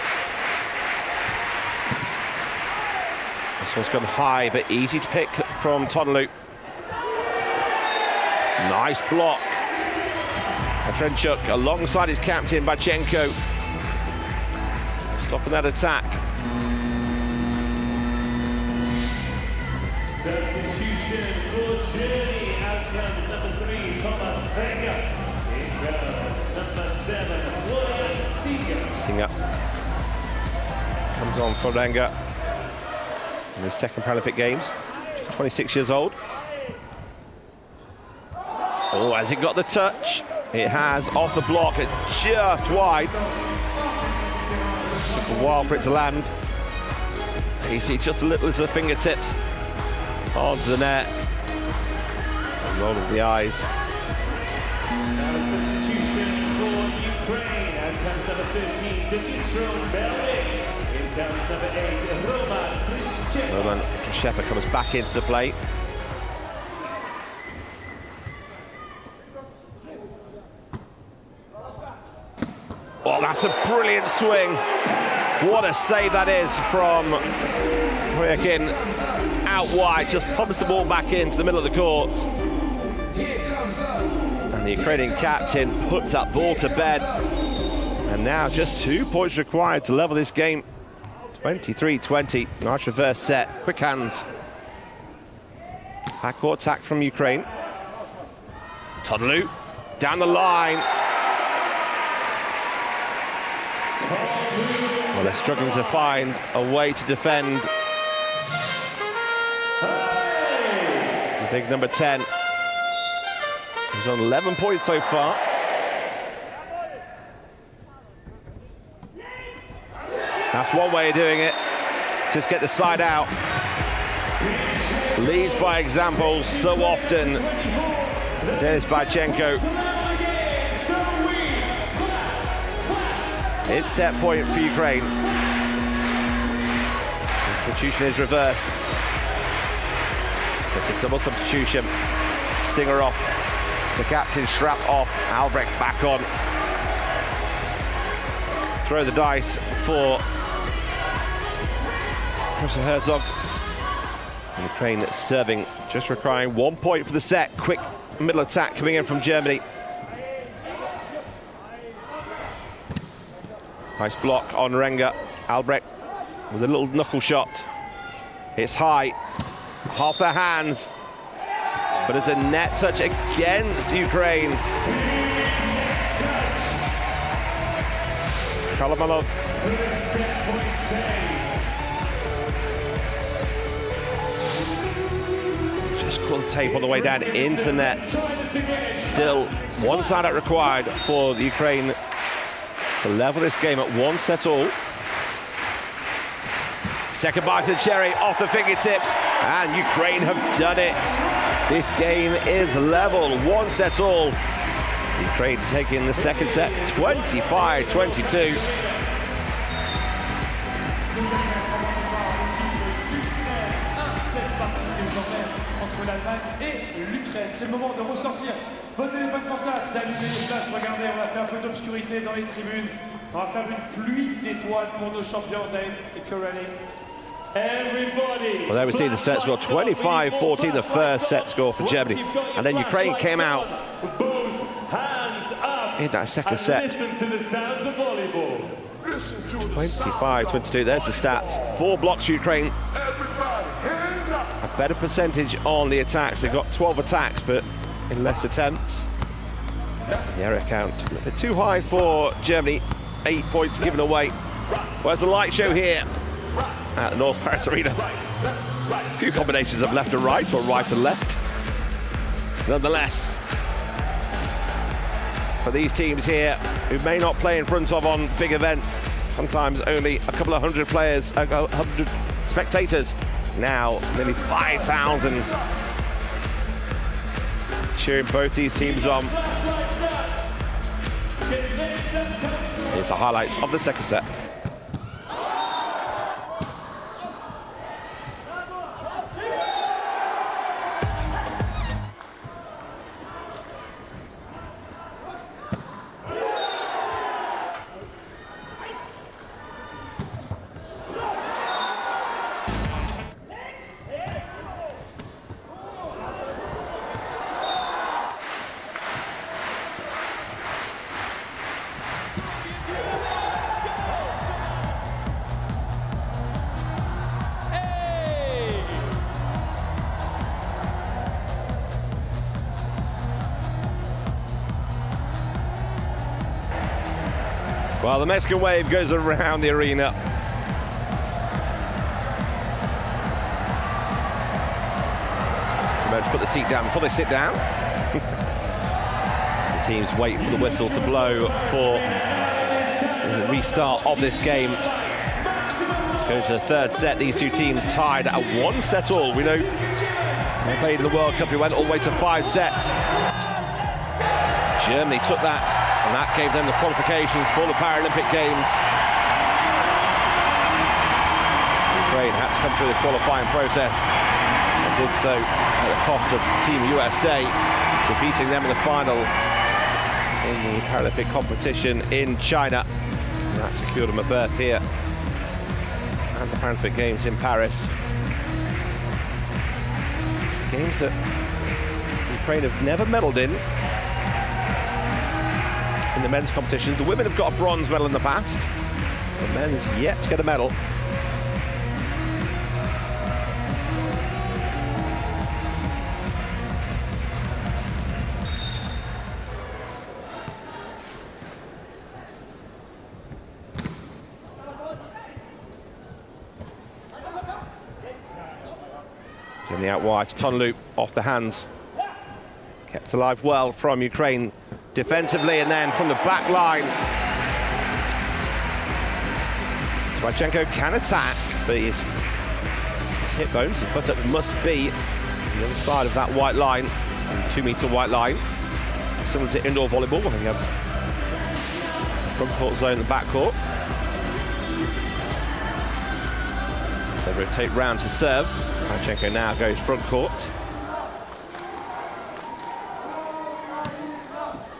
This one's gone high, but easy to pick from Tonlou. Nice block. Petrenchuk alongside his captain, Bachenko. Stopping that attack. Substitution for Germany. Out comes number 3, Thomas Renger. In goes number 7, Florian Singer. Singer comes on for Renger in his second Paralympic Games. Just 26 years old. Oh, has it got the touch? It has, off the block, and just wide. Took a while for it to land. You see just a little to the fingertips onto the net. And roll of the eyes. Substitution for Ukraine. Out comes number 13, Dmitro Palais. In comes number 8, Roman Prishchepa comes back into the play. Oh, that's a brilliant swing. What a save that is from Hoyakin. Out wide, just pumps the ball back into the middle of the court. And the Ukrainian captain puts that ball to bed. And now just 2 points required to level this game. 23-20, nice reverse set, quick hands. Backcourt attack from Ukraine. Tonlou down the line. Well, they're struggling to find a way to defend. The big number 10. He's on 11 points so far. That's one way of doing it. Just get the side out. Leads by example so often. Denis Bachenko. It's set point for Ukraine. The substitution is reversed. It's a double substitution. Singer off. The captain strap off. Albrecht back on. Throw the dice for Professor Herzog. Ukraine serving, just requiring 1 point for the set. Quick middle attack coming in from Germany. Nice block on Renger. Albrecht with a little knuckle shot. It's high, half their hands, but it's a net touch against Ukraine. Kolomalov. Just caught the tape on the way down into the net. Still, one side out required for the Ukraine to level this game at 1-all. Second bite to the cherry, off the fingertips, and Ukraine have done it. This game is level, 1-all. Ukraine taking the second set, 25-22. C'est le moment de ressortir votre téléphone portable, d'allumer les flashs. Regardez, on va faire un peu d'obscurité dans les tribunes. On va faire une pluie d'étoiles pour nos champions. Dave, if you're ready. Well, there we see the set score, 25-14, the first set score for Germany. And then Ukraine came out in that second set. 25-22, there's the stats. 4 blocks for Ukraine. A better percentage on the attacks. They've got 12 attacks, but in less attempts. The error count, they're too high for Germany. 8 points given away. Where's the light show here at the North Paris Arena? A few combinations of left to right or right to left. Nonetheless, for these teams here who may not play in front of on big events, sometimes only a couple of hundred players, 100 spectators, now nearly 5,000 cheering both these teams on. Here's the highlights of the second set. Well, the Mexican wave goes around the arena. Remember to put the seat down before they sit down. The teams wait for the whistle to blow for the restart of this game. Let's go to the third set. These two teams tied at 1-all. We know they played in the World Cup, we went all the way to 5 sets. Germany took that, and that gave them the qualifications for the Paralympic Games. Ukraine had to come through the qualifying process and did so at the cost of Team USA, defeating them in the final in the Paralympic competition in China. And that secured them a berth here at the Paralympic Games in Paris. It's the games that Ukraine have never medalled in the men's competitions. The women have got a bronze medal in the past. The men's yet to get a medal. Germany out wide, Tonlu off the hands. Kept alive well from Ukraine defensively, and then from the back line. Swyachenko can attack, but his hip bones, his buttock must be on the other side of that white line, 2-meter white line. Similar to indoor volleyball, where you have front court zone and the back court. They rotate round to serve. Swyachenko now goes front court.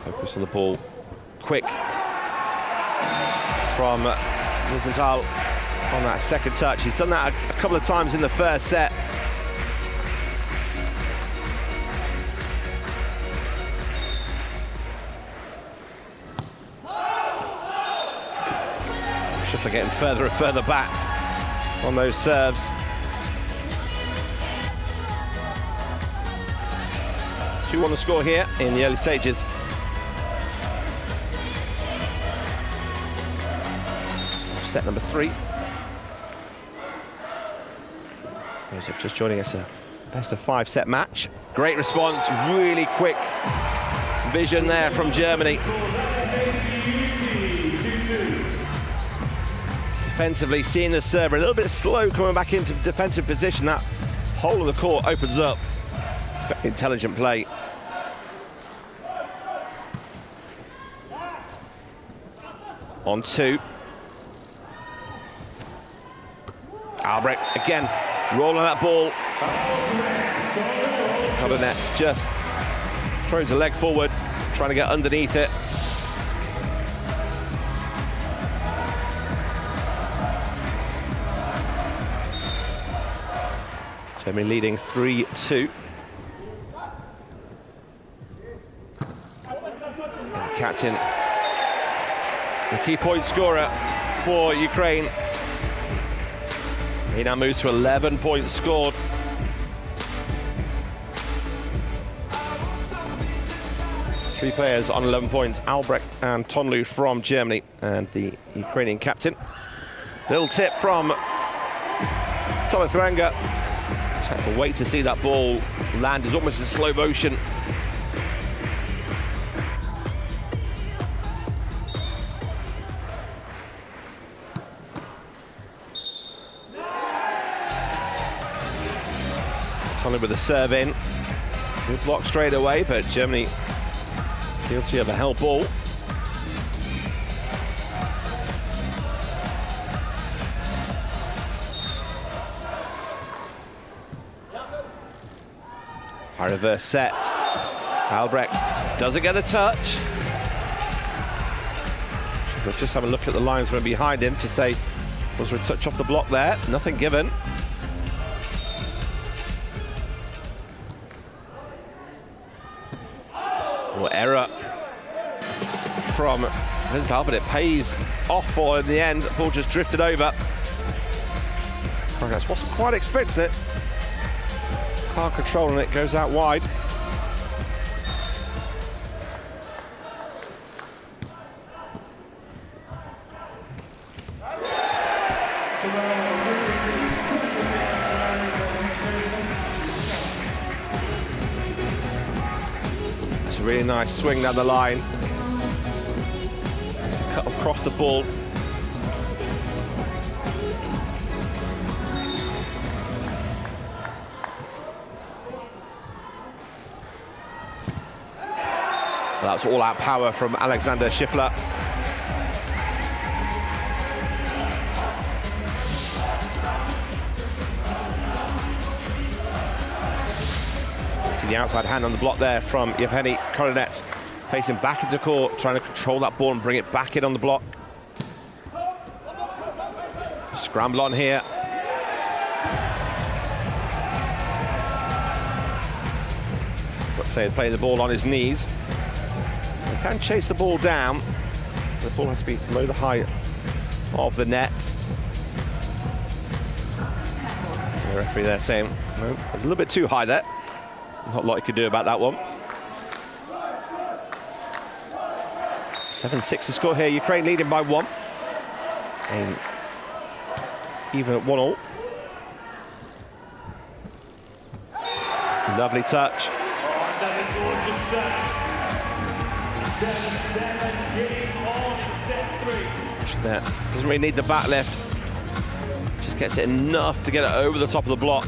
Focus on the ball, quick from Wiesenthal on that second touch. He's done that a couple of times in the first set. Shuttler getting further and further back on those serves. 2-1 the score here in the early stages. set number 3. Those are just joining us, a best of 5 set match. Great response, really quick vision there from Germany. Defensively, seeing the server a little bit slow coming back into defensive position. That whole of the court opens up. Very intelligent play. On 2. Albrecht again, rolling that ball. Coronet's just throws a leg forward, trying to get underneath it. Germany leading 3-2. Captain, the key point scorer for Ukraine. He now moves to 11 points scored. Three players on 11 points, Albrecht and Tonlu from Germany, and the Ukrainian captain. Little tip from Thomas Ranga. Have to wait to see that ball land. Is almost in slow motion. Tonlu with the serve in. Good block straight away, but Germany guilty of a held ball. High reverse set. Albrecht doesn't get the touch. We'll just have a look at the linesman behind him to say, was there a touch off the block there? Nothing given. Well, error from Versailles, but it pays off for in the end. The ball just drifted over. Progress wasn't quite expecting it. Can't control and it goes out wide. It's a really nice swing down the line. It's to cut across the ball. That's all-out power from Alexander Schiffler. See the outside hand on the block there from Yevgeny Koronet, facing back into court, trying to control that ball and bring it back in on the block. Scramble on here. Let's say playing the ball on his knees. He can chase the ball down. The ball has to be below the height of the net. The referee there saying, no, it's a little bit too high there. Not a lot he could do about that one. 7-6 to score here. Ukraine leading by 1. And even at 1-1. Lovely touch. There. Doesn't really need the back lift. Just gets it enough to get it over the top of the block.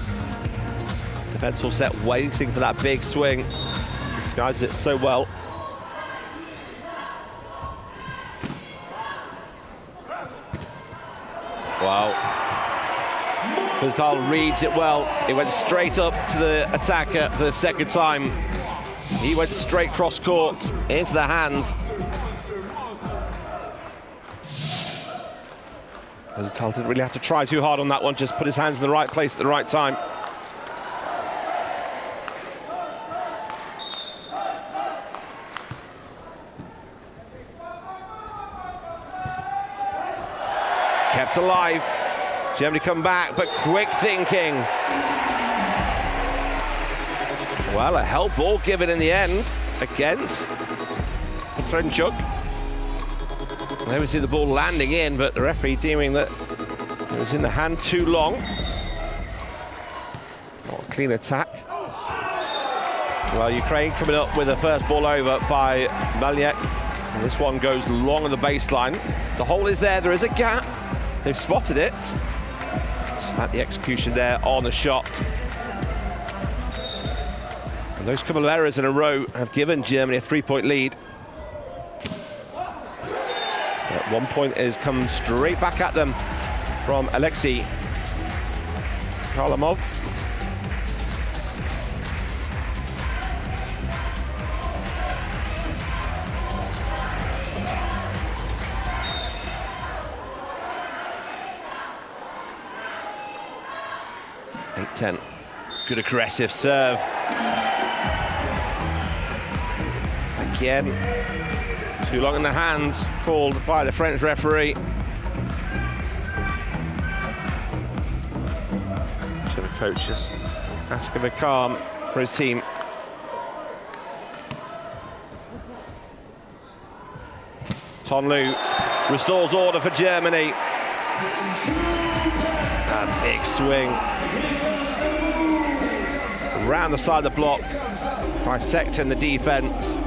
Defense all set, waiting for that big swing. Disguises it so well. Wow. Versailles reads it well. He went straight up to the attacker for the second time. He went straight cross court into the hands. Versailles didn't really have to try too hard on that one, just put his hands in the right place at the right time. Kept alive. Germany come back, but quick thinking. Well, a held ball given in the end against Petrenchuk. There we see the ball landing in, but the referee deeming that it was in the hand too long. Not a clean attack. Well, Ukraine coming up with the first ball over by Malniak. And this one goes long on the baseline. The hole is there, there is a gap. They've spotted it. Just at the execution there on the shot. And those couple of errors in a row have given Germany a 3-point lead. At 1 point has come straight back at them from Alexei Karlamov. Good aggressive serve. Again, too long in the hands, called by the French referee. Should the coach just ask him to calm for his team. Tonlu restores order for Germany. A big swing. Around the side of the block, dissecting the defense.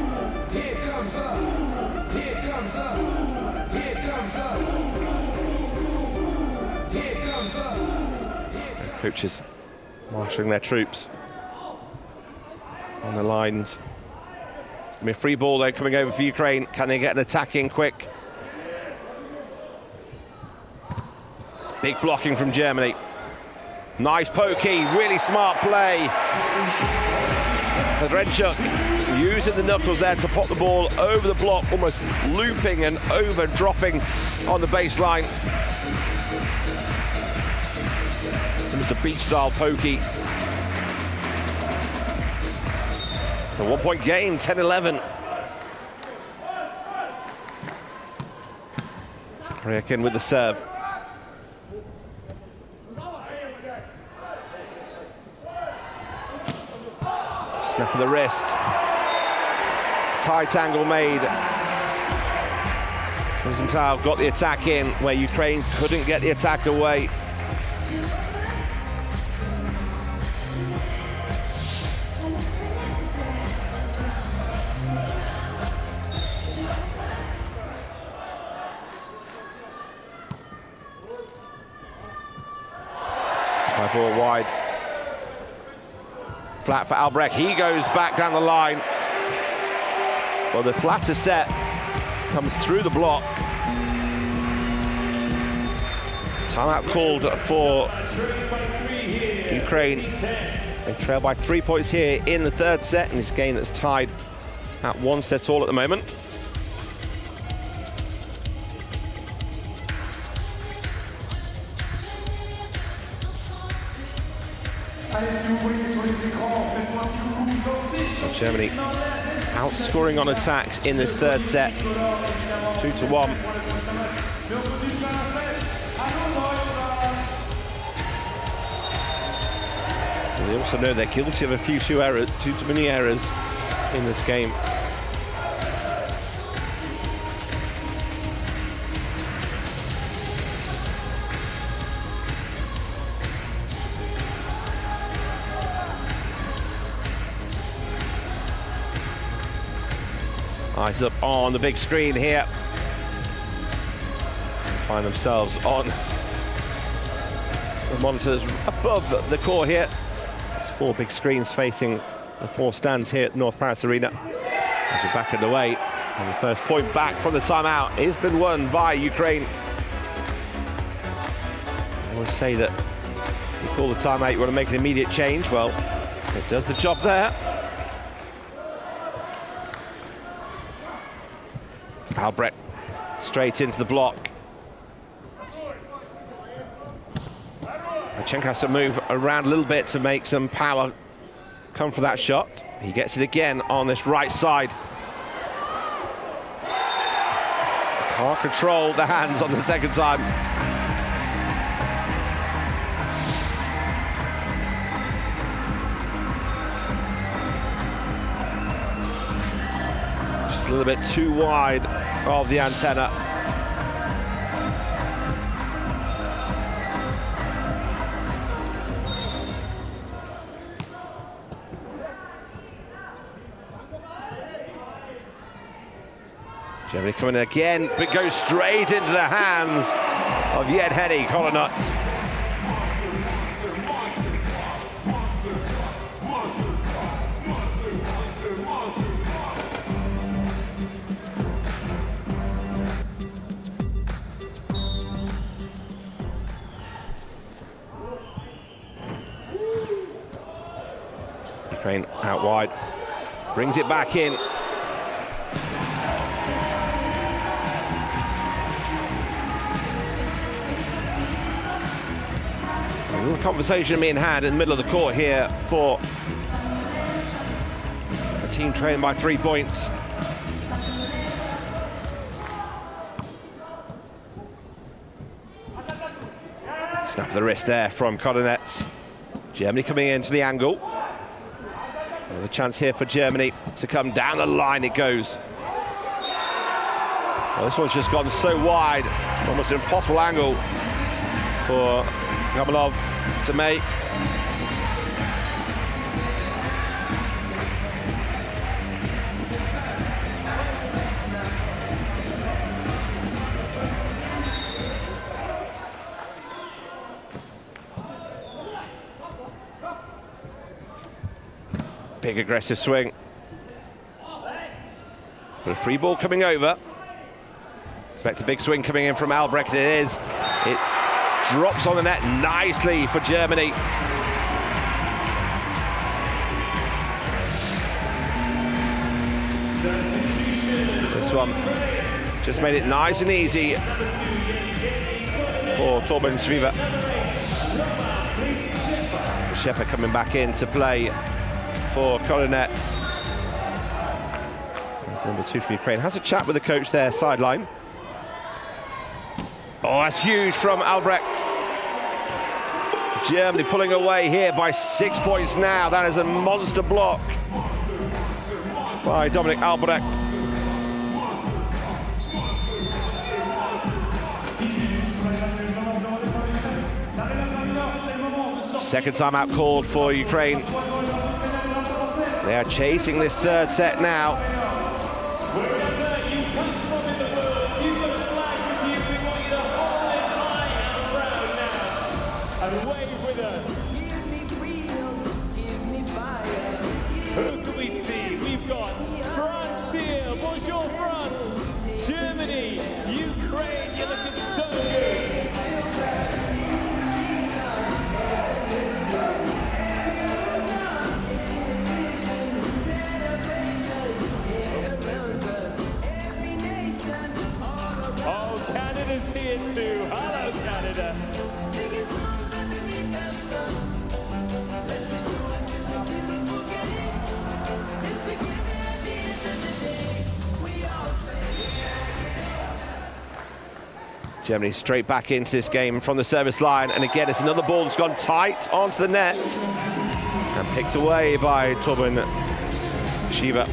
Coaches marshalling their troops on the lines. It's gonna be a free ball though coming over for Ukraine. Can they get an attack in quick? It's big blocking from Germany. Nice pokey, really smart play. Pedrenchuk using the knuckles there to pop the ball over the block, almost looping and over dropping on the baseline. It was a beach-style pokey. It's a 1 point game, 10-11. Ryakin with the serve. Snap of the wrist. Tight angle made. Rosenthal got the attack in where Ukraine couldn't get the attack away. High ball wide. Flat for Albrecht, he goes back down the line. Well, the flatter set comes through the block. Timeout called for Ukraine. They trail by 3 points here in the third set in this game that's tied at 1-all at the moment. Germany outscoring on attacks in this third set, 2-1. And they also know they're guilty of a few too many errors in this game. Eyes up on the big screen here. Find themselves on the monitors above the court here. 4 big screens facing the 4 stands here at North Paris Arena. As we're back in the way, and the first point back from the timeout has been won by Ukraine. I always say that you call the timeout, you want to make an immediate change. Well, it does the job there. Albrecht straight into the block. Marchenko has to move around a little bit to make some power come for that shot. He gets it again on this right side. Can't control the hands on the second time. Just a little bit too wide of the antenna. Germany coming in again, but goes straight into the hands of Yevgeny Kolonets. Ukraine out wide, brings it back in. A little conversation being had in the middle of the court here for a team trained by 3 points. Snap of the wrist there from Kolonets. Germany coming into the angle. Another chance here for Germany to come down the line. It goes. Well, this one's just gone so wide, almost an impossible angle for Gamalov to make. Big aggressive swing. But a free ball coming over. Expect a big swing coming in from Albrecht. It is. It drops on the net nicely for Germany. This one just made it nice and easy for Torben Schwieber. Schäfer coming back in to play for Kolonets. Number 2 for Ukraine. Has a chat with the coach there, sideline. Oh, that's huge from Albrecht. Germany pulling away here by 6 points now. That is a monster block by Dominik Albrecht. Second time out called for Ukraine. They are chasing this third set now. Wherever you come from in the world, you've got a flag with you. We want you to hold it high and proud now. And wave with us. Give me freedom, give me fire. Who can we see? We've got France here. Bonjour, France. Germany, Ukraine. You're looking so good. Oh, Canada's here too. Hello, Canada. Singing songs underneath the sun. Let's rejoice in the beautiful game. And together at the end of the day, we all say, Germany straight back into this game from the service line, and again it's another ball that's gone tight onto the net and picked away by Torben Schwieber.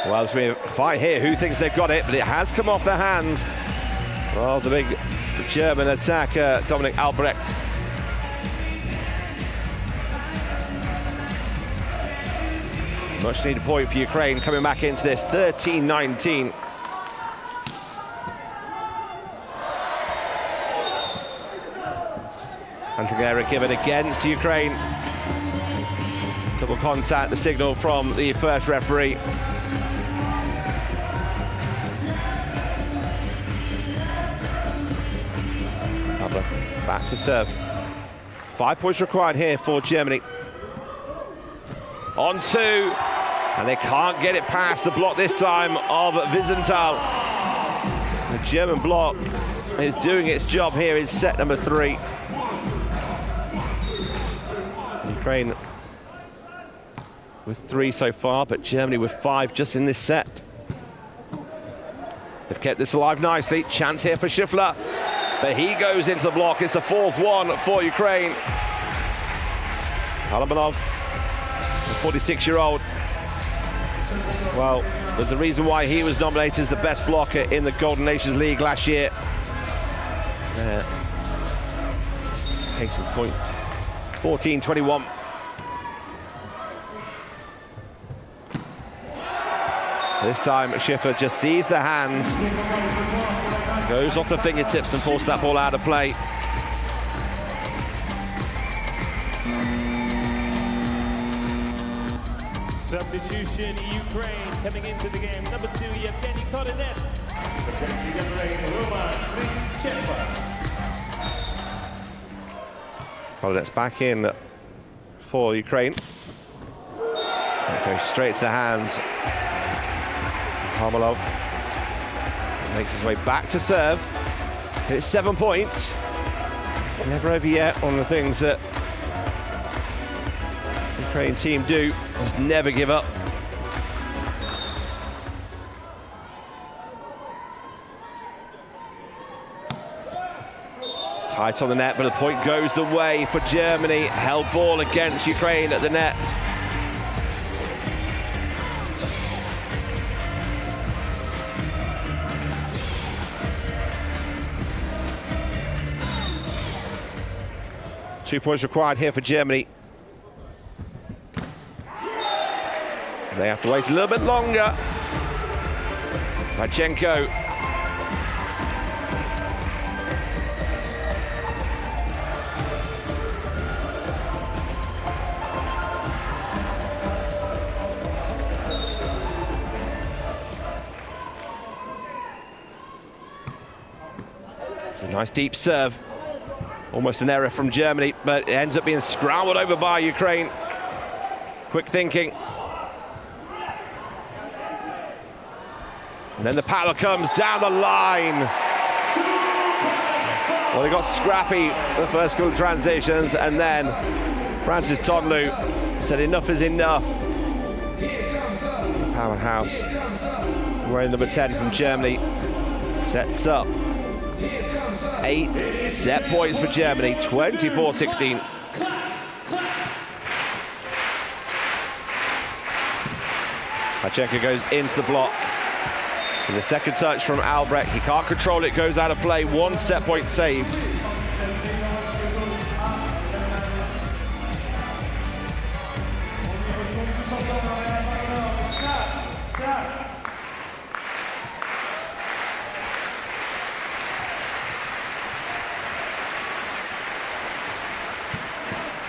Well, there's been a fight here. Who thinks they've got it? But it has come off their hands. Well, the big German attacker, Dominik Albrecht. Much needed point for Ukraine coming back into this, 13-19. Anti-error given against Ukraine. Double contact, the signal from the first referee. Back to serve. 5 points required here for Germany. On 2, and they can't get it past the block this time of Wiesenthal. The German block is doing its job here in set number 3. Ukraine with 3 so far, but Germany with 5 just in this set. They've kept this alive nicely. Chance here for Schiffler. But he goes into the block. It's the 4th one for Ukraine. Halabanov, the 46-year-old. Well, there's a reason why he was nominated as the best blocker in the Golden Nations League last year. Pacing point, 14-21. This time, Schiffer just sees the hands, goes off the fingertips and forces that ball out of play. Substitution, Ukraine coming into the game. Number 2, Yevgeny Kolinets. Protecting number 8, Roman Kolinets back in for Ukraine. It goes straight to the hands. Parmalov makes his way back to serve. It's 7 points. Never over yet. One of the things that the Ukraine team do is never give up. Tight on the net, but the point goes the way for Germany. Held ball against Ukraine at the net. Two points required here for Germany. They have to wait a little bit longer. Radchenko. It's a nice deep serve. Almost an error from Germany, but it ends up being scrambled over by Ukraine. Quick thinking. And then the power comes down the line. Well, they got scrappy the first couple of transitions, and then Francis Todlou said enough is enough. Powerhouse, wearing number 10 from Germany, sets up 8 set points for Germany, 24-16. Radchenko goes into the block. And the second touch from Albrecht, he can't control it, goes out of play. 1 set point saved.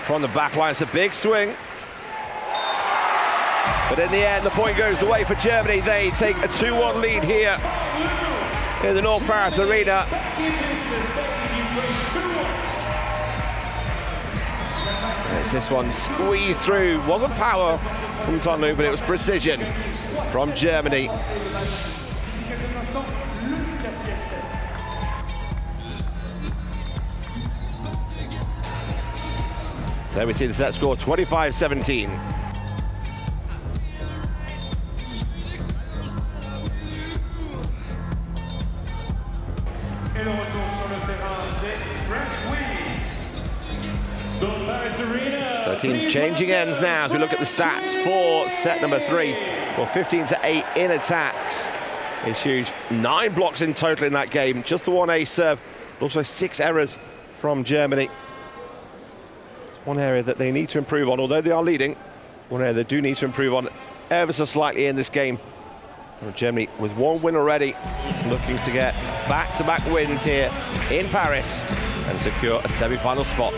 From the back line, it's a big swing. But in the end, the point goes the way for Germany. They take a 2-1 lead here in the North Paris Arena. It's this one squeezed through. Wasn't power from Todlou, but it was precision from Germany. So we see the set score 25-17. Et le retour sur le terrain des French Wings. So teams changing ends now as we look at the stats for set number 3. Well, 15-8 in attacks. It's huge. 9 blocks in total in that game. Just the 1 ace serve, but also 6 errors from Germany. One area that they need to improve on, although they are leading. One area they do need to improve on ever so slightly in this game. Germany with 1 win already, looking to get back-to-back wins here in Paris and secure a semi-final spot.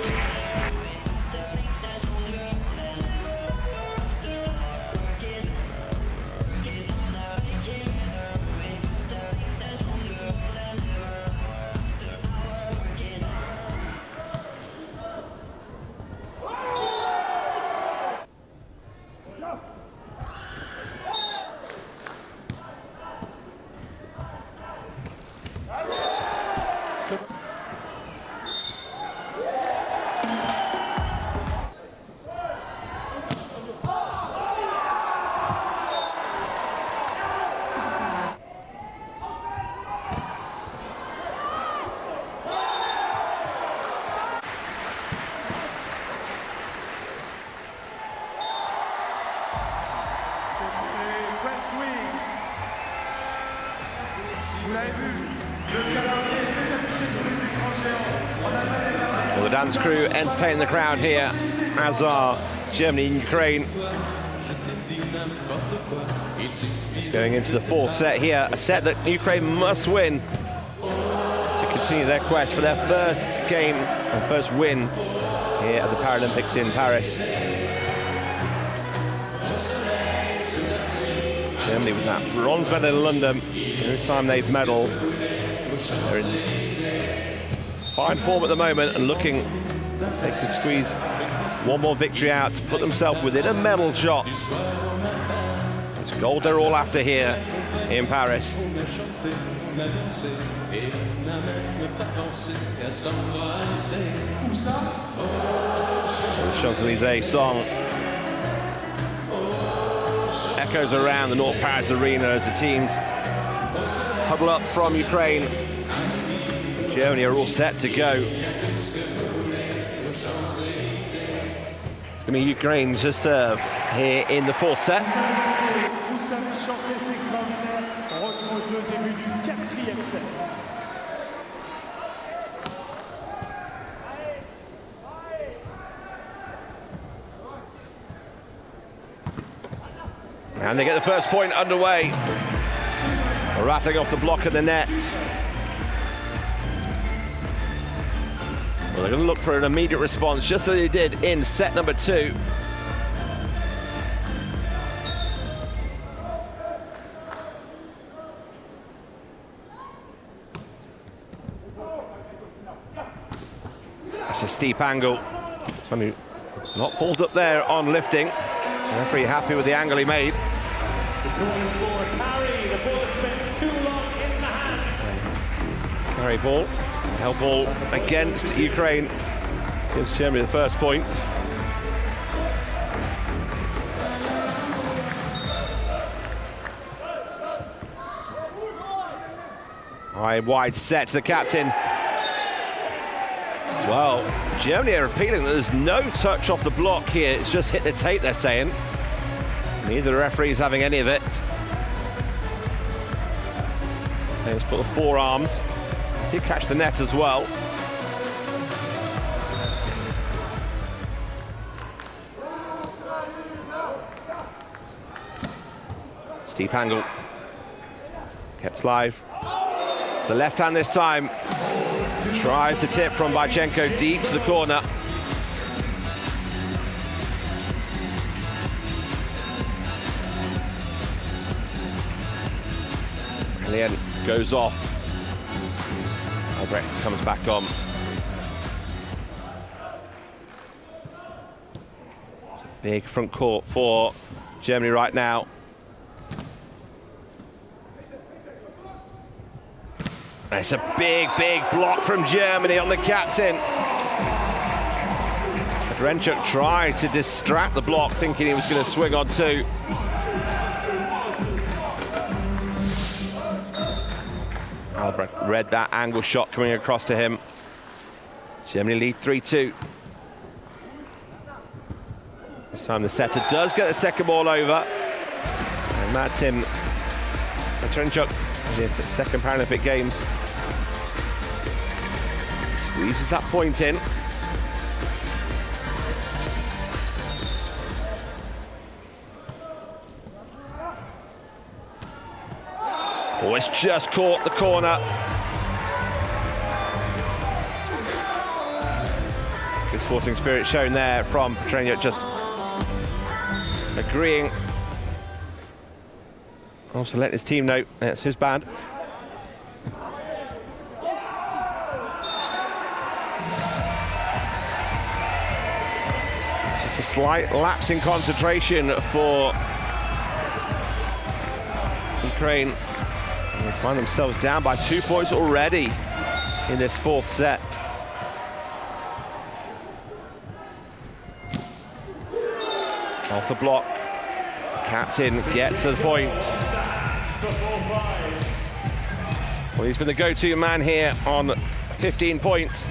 Les French Wings. Vous l'avez vu, le calendrier s'est affiché sur les écrans géants. En Allemagne et Paris. Well, the dance crew entertaining the crowd here, as are Germany and Ukraine. It's going into the fourth set here, a set that Ukraine must win to continue their quest for their first game and first win here at the Paralympics in Paris. Germany with that bronze medal in London, every time they've medalled. They're in fine form at the moment and looking like they could squeeze one more victory out to put themselves within a medal shot. It's gold they're all after here in Paris. The Champs-Élysées song echoes around the North Paris arena as the teams huddle up from Ukraine. Germany are all set to go. It's going to be Ukraine to serve here in the fourth set. And they get the first point underway. Rattling off the block of the net. Well, they're going to look for an immediate response, just as they did in set number 2. That's a steep angle. Tony not pulled up there on lifting. The referee happy with the angle he made. The corner for Carey. The ball spent too long in the hand. Carey ball. Held ball against Ukraine. Gives Germany the first point. High wide set to the captain. Well, Germany are appealing that there's no touch off the block here. It's just hit the tape, they're saying. Neither referee's having any of it. Let's put the forearms. Did catch the net as well. Steep angle. Kept live. The left hand this time. Tries the tip from Bychenko deep to the corner. And the end goes off. Albrecht comes back on. It's a big front court for Germany right now. It's a big, big block from Germany on the captain. Drenchuk tried to distract the block, thinking he was going to swing on 2. Albrecht read that angle shot coming across to him. Germany lead 3-2. This time the setter does get the second ball over. And Martin Drenchuk, in his second Paralympic Games, squeezes that point in. Oh, it's just caught the corner. Good sporting spirit shown there from Petrenko, just agreeing. Also let his team know that's his bad. Just a slight lapse in concentration for Ukraine. And they find themselves down by 2 points already in this fourth set. Off the block. Captain gets to the point. Well, he's been the go-to man here on 15 points.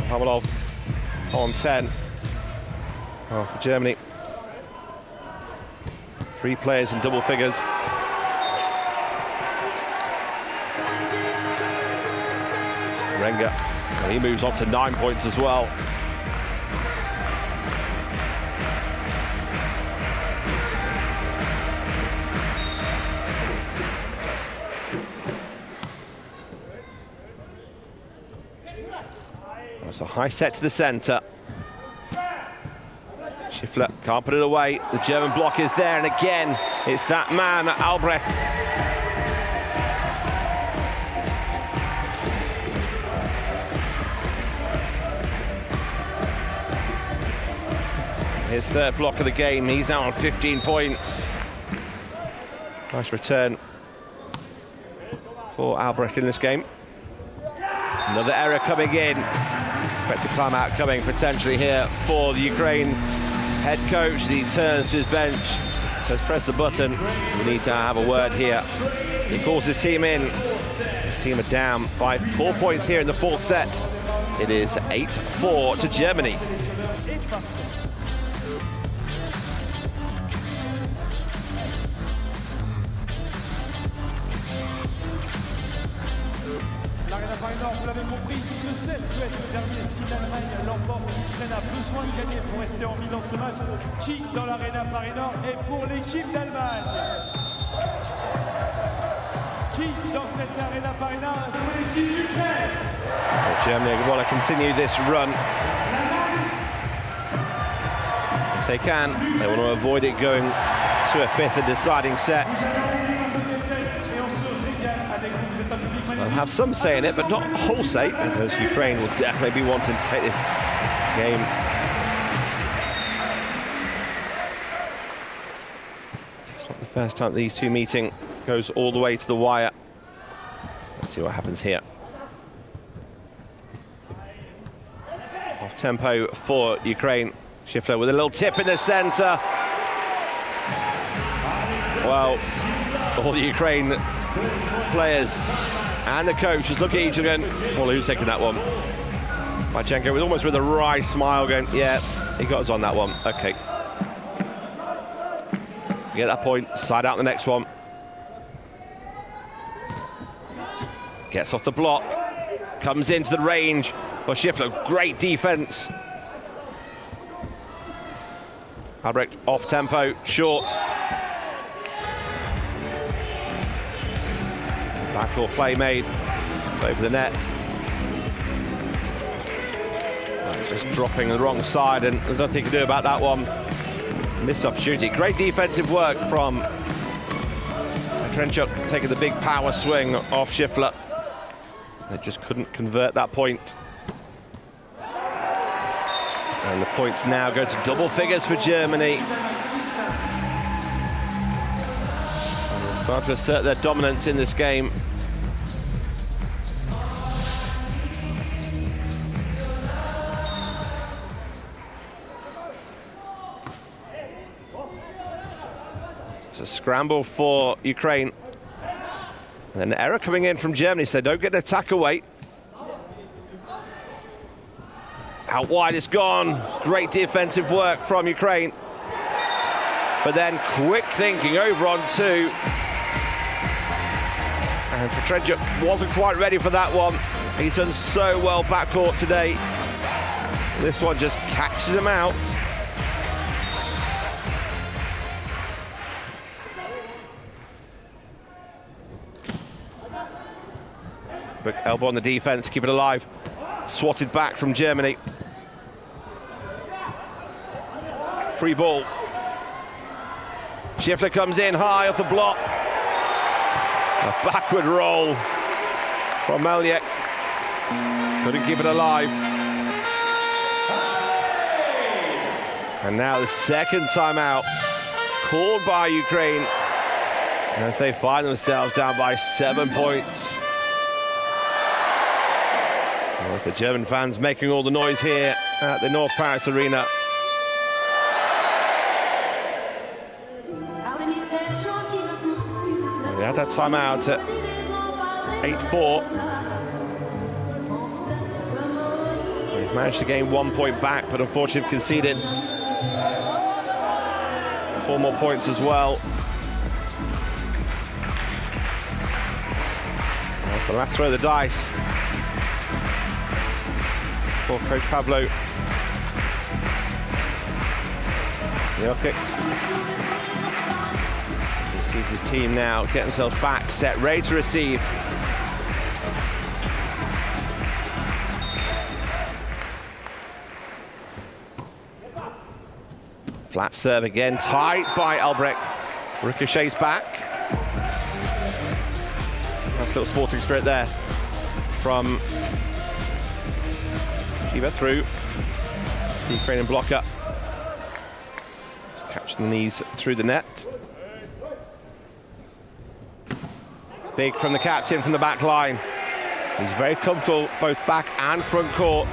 Havelov on 10. Oh, for Germany. 3 players in double figures. Renga, he moves on to 9 points as well. That's a high set to the centre. Schiffler can't put it away. The German block is there, and again, it's that man, Albrecht. His third block of the game. He's now on 15 points. Nice return for Albrecht in this game. Another error coming in. Expected timeout coming potentially here for the Ukraine head coach. He turns to his bench, says press the button. We need to have a word here. He calls his team in. His team are down by 4 points here in the 4th set. It is 8-4 to Germany. Vous l'avez compris, ce set peut être le dernier si l'Allemagne l'emporte. L'Ukraine a besoin de gagner pour rester en vie dans ce match. Qui dans l'Arena Paris Nord est pour l'équipe d'Allemagne? Qui dans cette Arena Paris Nord est pour l'équipe d'Ukraine? Germany want to continue this run. If they can, they want to avoid it going to a 5th and deciding set. They'll have some say in it, but not whole say, because Ukraine will definitely be wanting to take this game. It's not the first time these two meeting goes all the way to the wire. Let's see what happens here. Off tempo for Ukraine. Schiffler with a little tip in the centre. Well, all the Ukraine players and the coach just look at each other and, well, who's taking that one? Marchenko with almost with a wry smile going, yeah, he got us on that one. Okay. Forget that point, side out the next one. Gets off the block, comes into the range. Well, Schiffler, great defense. Albrecht off tempo, short. Backdoor play made. It's over the net. Just dropping the wrong side, and there's nothing to do about that one. Missed opportunity. Great defensive work from Trenchuk, taking the big power swing off Schiffler. They just couldn't convert that point. And the points now go to double figures for Germany. And they'll start to assert their dominance in this game. It's a scramble for Ukraine. And an error coming in from Germany, so they don't get an attack away. Out wide it's gone. Great defensive work from Ukraine. But then quick thinking over on 2. And Petrenchuk wasn't quite ready for that one. He's done so well backcourt today. This one just catches him out. Quick elbow on the defense, keep it alive. Swatted back from Germany. Free ball. Schiffler comes in high off the block. A backward roll from Meliek. Couldn't keep it alive. And now the second timeout called by Ukraine as they find themselves down by 7 points. Well, it's the German fans making all the noise here at the North Paris Arena. They had that timeout at 8-4. They've managed to gain 1 point back, but unfortunately conceded 4 more points as well. That's the last throw of the dice for Coach Pablo. Jokic. He sees his team now get themselves back, set, ready to receive. Flat serve again, tight by Albrecht. Ricochets back. Nice little sporting spirit there from Shiva through. The Ukrainian blocker. Just catching the knees through the net. Big from the captain from the back line. He's very comfortable both back and front court.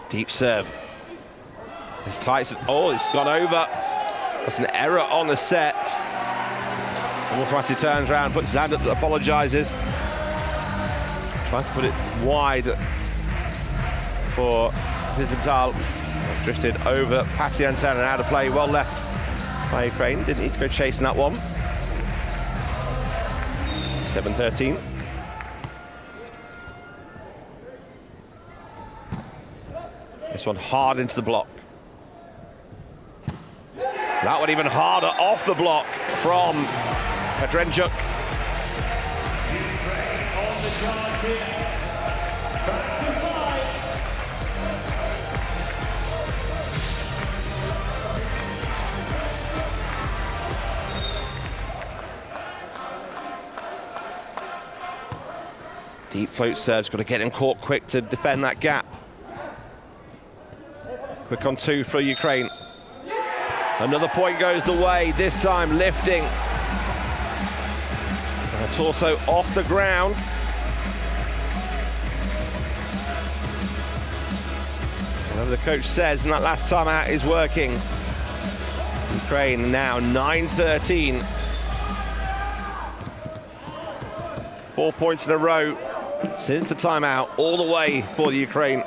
Deep serve. It's tight. Oh, it's gone over. That's an error on the set. Automatically turns around, puts his hand up, apologises. Trying to put it wide for Vizental. Drifted over past the antenna and out of play. Well left by Ukraine. Didn't need to go chasing that one. 7-13. This one hard into the block. That one even harder off the block from Petrenchuk. On the charge here. Back to 5. Deep float serve's got to get him caught quick to defend that gap. Quick on 2 for Ukraine. Another point goes the way, this time lifting. And a torso off the ground. Whatever the coach says, and that last time out is working. Ukraine now 9-13. 4 points in a row since the timeout, all the way for the Ukraine.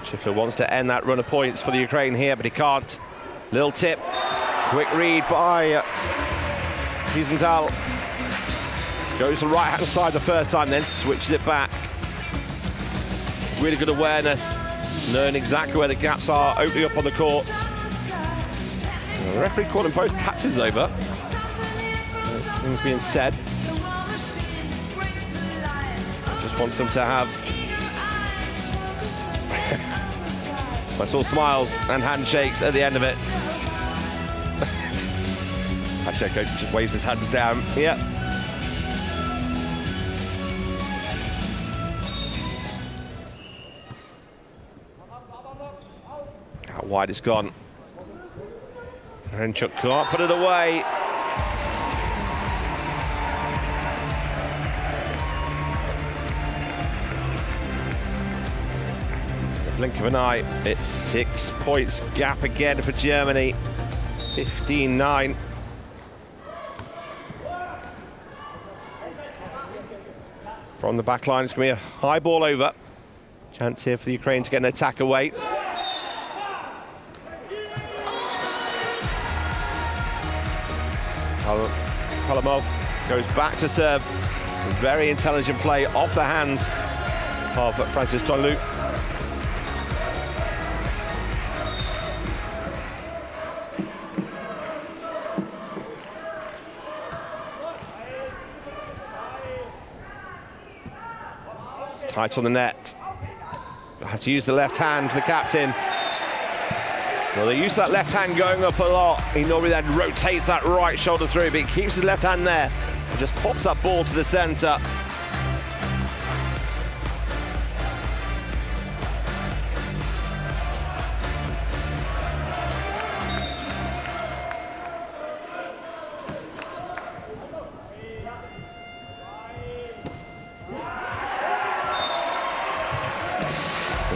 Schiffer wants to end that run of points for the Ukraine here, but he can't. Little tip, quick read by Vizental. Goes to the right-hand side the first time, then switches it back. Really good awareness, knowing exactly where the gaps are, opening up on the court. The referee calling both captains over. There's things being said. Just wants them to have I saw smiles and handshakes at the end of it. Actually, coach just waves his hands down. Yep. How wide it's gone. Renchuk can't put it away. Blink of an eye, it's 6 points gap again for Germany. 15-9. From the back line, it's going to be a high ball over. Chance here for the Ukraine to get an attack away. Palamov goes back to serve. A very intelligent play off the hands of Francis Tonlu. Tight on the net. Has to use the left hand, the captain. Well, they use that left hand going up a lot. He normally then rotates that right shoulder through, but he keeps his left hand there and just pops that ball to the centre.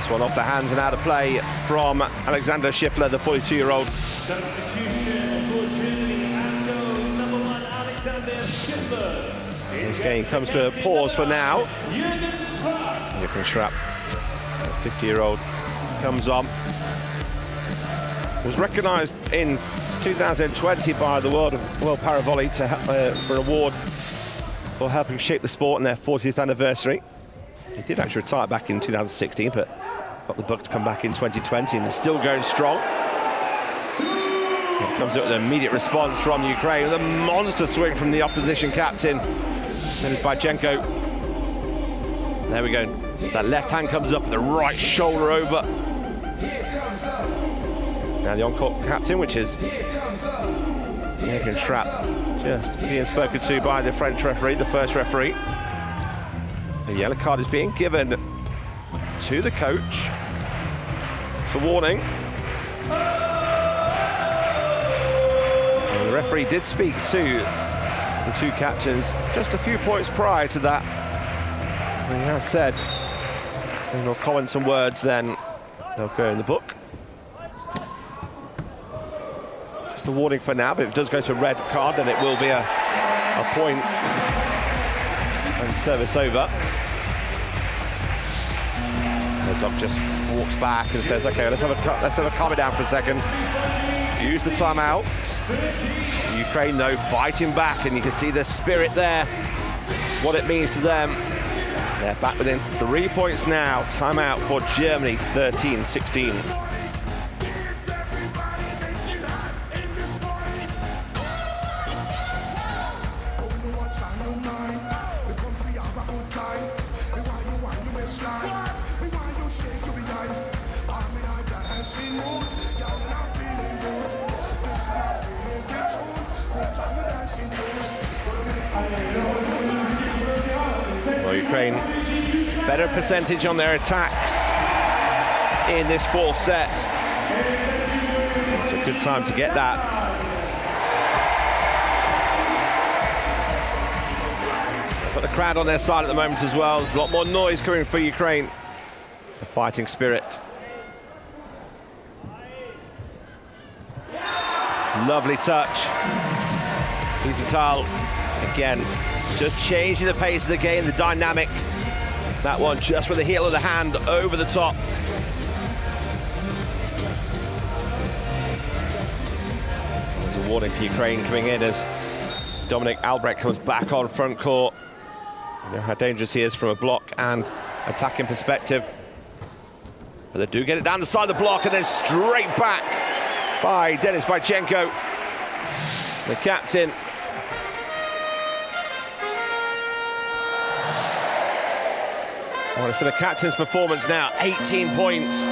This one off the hands and out of play from Alexander Schiffler, the 42-year-old. Substitution for Germany and goes number 1, Alexander Schiffler. This game comes to a pause for now. Jürgen Schrapp, 50-year-old, comes on. Was recognised in 2020 by the World Paravolley for an award for helping shape the sport in their 40th anniversary. He did actually retire back in 2016, but got the bug to come back in 2020 and is still going strong. It comes up with an immediate response from Ukraine with a monster swing from the opposition captain. Then it's Bychenko. There we go. That left hand comes up, the right shoulder over. Now the on-court captain, which is Jürgen Schrapp, just being spoken to by the French referee, the first referee. A yellow card is being given to the coach. It's a warning. And the referee did speak to the two captains just a few points prior to that. And he has said, and we'll comment some words, then they'll go in the book. Just a warning for now, but if it does go to red card, then it will be a point and service over. Herzog just walks back and says, "Okay, let's have a calm it down for a second. Use the timeout." Ukraine, though, fighting back, and you can see the spirit there. What it means to them. They're back within 3 points now. Timeout for Germany, 13-16. Well, Ukraine, better percentage on their attacks in this fourth set. It's a good time to get that. Got the crowd on their side at the moment as well. There's a lot more noise coming for Ukraine. The fighting spirit. Lovely touch. Tal again, just changing the pace of the game, the dynamic. That one just with the heel of the hand over the top. There's a warning for Ukraine coming in as Dominik Albrecht comes back on front court. You know how dangerous he is from a block and attacking perspective. But they do get it down the side of the block and then straight back by Denis Bychenko, the captain. Well, it's been a captain's performance now. 18 points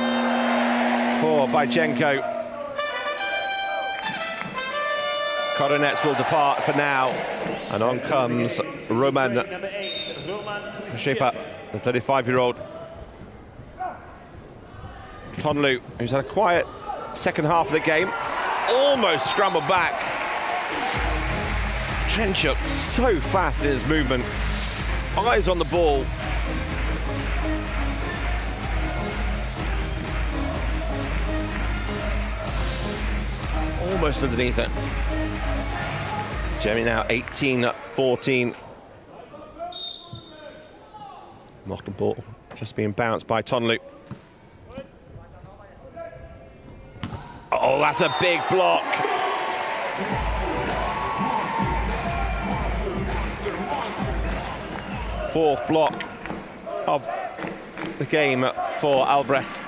for Bychenko. Koronets will depart for now. And on comes Roman Shepa, the 35-year-old. Tonlu, who's had a quiet second half of the game, almost scrambled back. Trenchuk so fast in his movement. Eyes on the ball. Almost underneath it. Germany now 18-14. Knocking ball just being bounced by Tonlu. Oh, that's a big block. Fourth block of the game for Albrecht.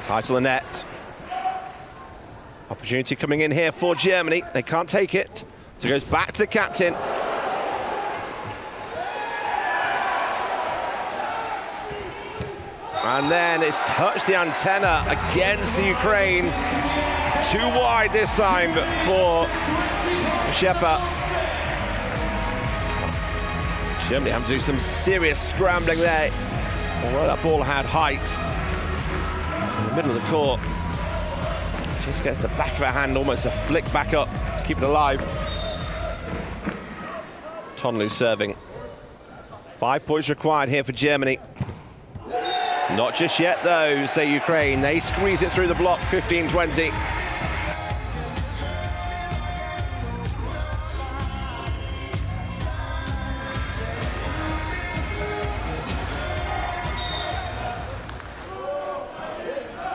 Tight to the net. Opportunity coming in here for Germany. They can't take it. So it goes back to the captain. And then it's touched the antenna against the Ukraine. Too wide this time for Shepa. Germany having to do some serious scrambling there. Although that ball had height. In the middle of the court, just gets the back of her hand, almost a flick back up to keep it alive. Tonlu serving 5 points required here for Germany. Not just yet, though, say Ukraine. They squeeze it through the block, 15-20.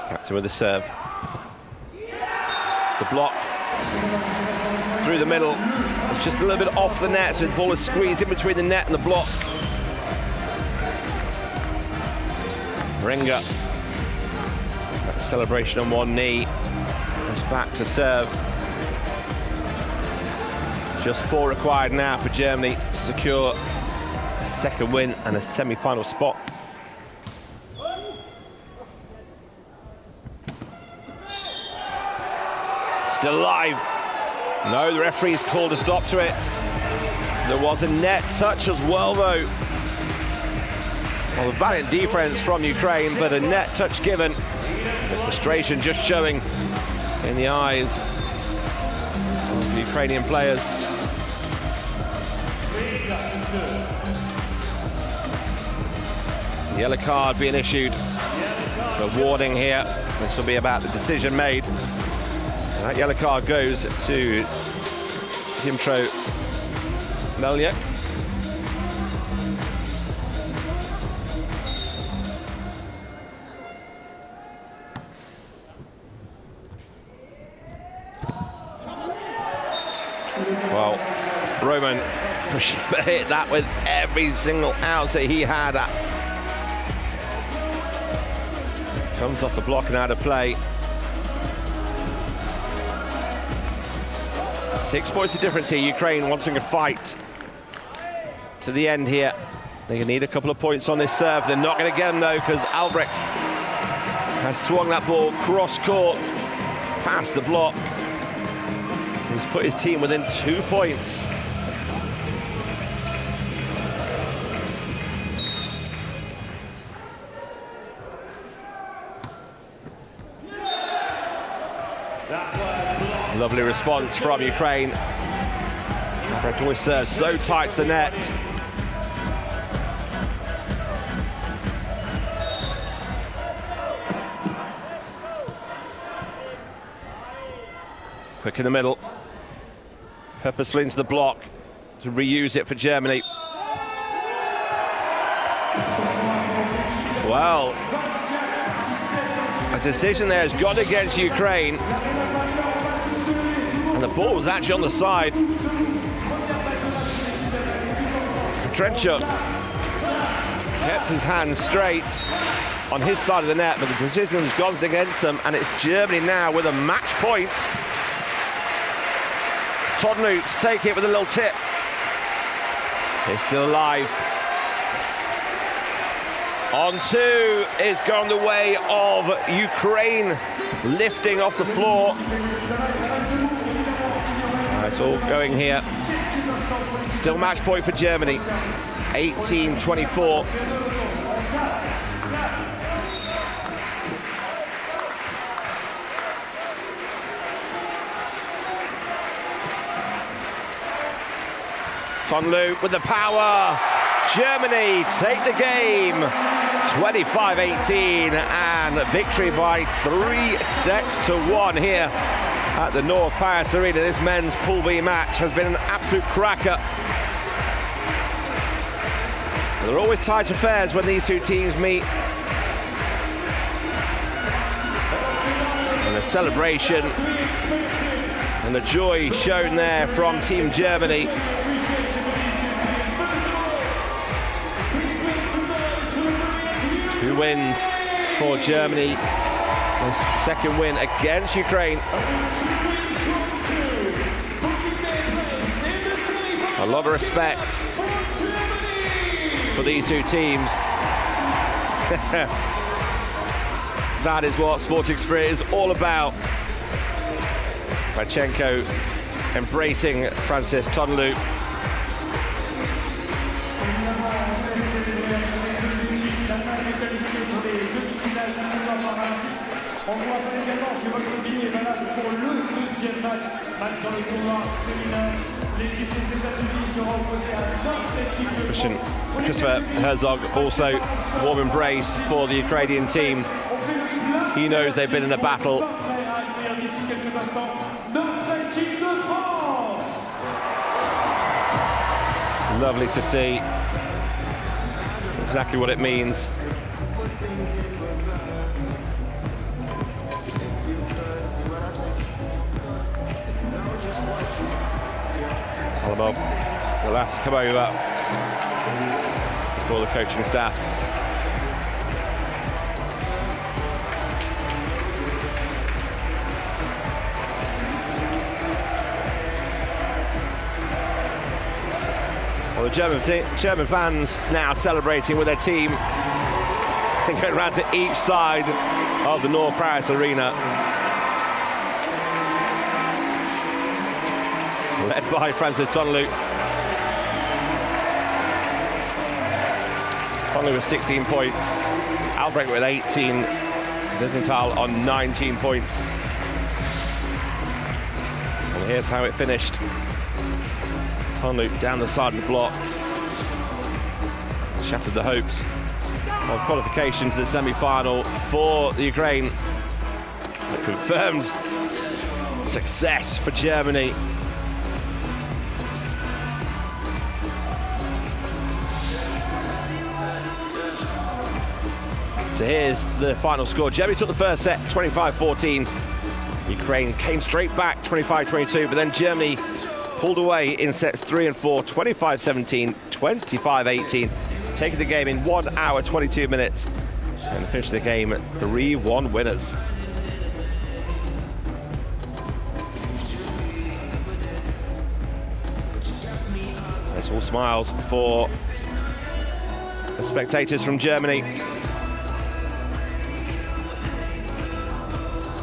Captain with the serve. The block through the middle. It's just a little bit off the net, so the ball is squeezed in between the net and the block. Ringer. Celebration on one knee. Goes back to serve. Just 4 required now for Germany to secure a second win and a semi-final spot. Still alive. No, the referee's called a stop to it. There was a net touch as well, though. Well, a valiant defense from Ukraine, but a net touch given. The frustration just showing in the eyes of the Ukrainian players. Yellow card being issued. So warning here. This will be about the decision made. And that yellow card goes to Dmytro Melniak. Well, Roman hit that with every single ounce that he had. Comes off the block and out of play. 6 points of difference here. Ukraine wanting a fight to the end here. They need a couple of points on this serve. They're not going to get them, though, because Albrecht has swung that ball cross-court past the block. He's put his team within 2 points. Lovely response from Ukraine. Albrecht always serves so tight to the net. Quick in the middle. Purposefully into the block to reuse it for Germany. Well, a decision there has gone against Ukraine. And the ball was actually on the side. Trenchuk kept his hands straight on his side of the net, but the decision's gone against him, and it's Germany now with a match point. Todnu to take it with a little tip. He's still alive. On 2 is gone the way of Ukraine, lifting off the floor. It's all going here. Still match point for Germany. 18-24. Tonlu with the power. Germany take the game. 25-18 and victory by 3-1 here at the North Paris Arena. This men's Pool B match has been an absolute cracker. There are always tight affairs when these two teams meet. And the celebration and the joy shown there from Team Germany. Two wins for Germany. The second win against Ukraine. A lot of respect for these two teams. That is what Sporting Spirit is all about. Pachenko embracing Francis Tonlu. On vous rappelle également que votre billet est valable pour le deuxième match dans le tournoi féminin L'équipe des États-Unis sera opposée à notre équipe de Christopher Herzog also warm embrace for the Ukrainian team. He knows they've been in a battle. D'ici quelques instants, notre équipe de France. Lovely to see exactly what it means. Alamov will ask to come over for the coaching staff. Well, the German fans now celebrating with their team. Going around to each side of the North Paris Arena. Led by Francis Tonlu. Tonlu with 16 points. Albrecht with 18. Wiesenthal on 19 points. And here's how it finished. Tonlu down the side of the block. Shattered the hopes of qualification to the semi-final for the Ukraine. It confirmed success for Germany. So here's the final score. Germany took the first set, 25-14. Ukraine came straight back, 25-22, but then Germany pulled away in sets 3 and 4, 25-17, 25-18, taking the game in 1 hour, 22 minutes, and finished the game 3-1 winners. It's all smiles for the spectators from Germany.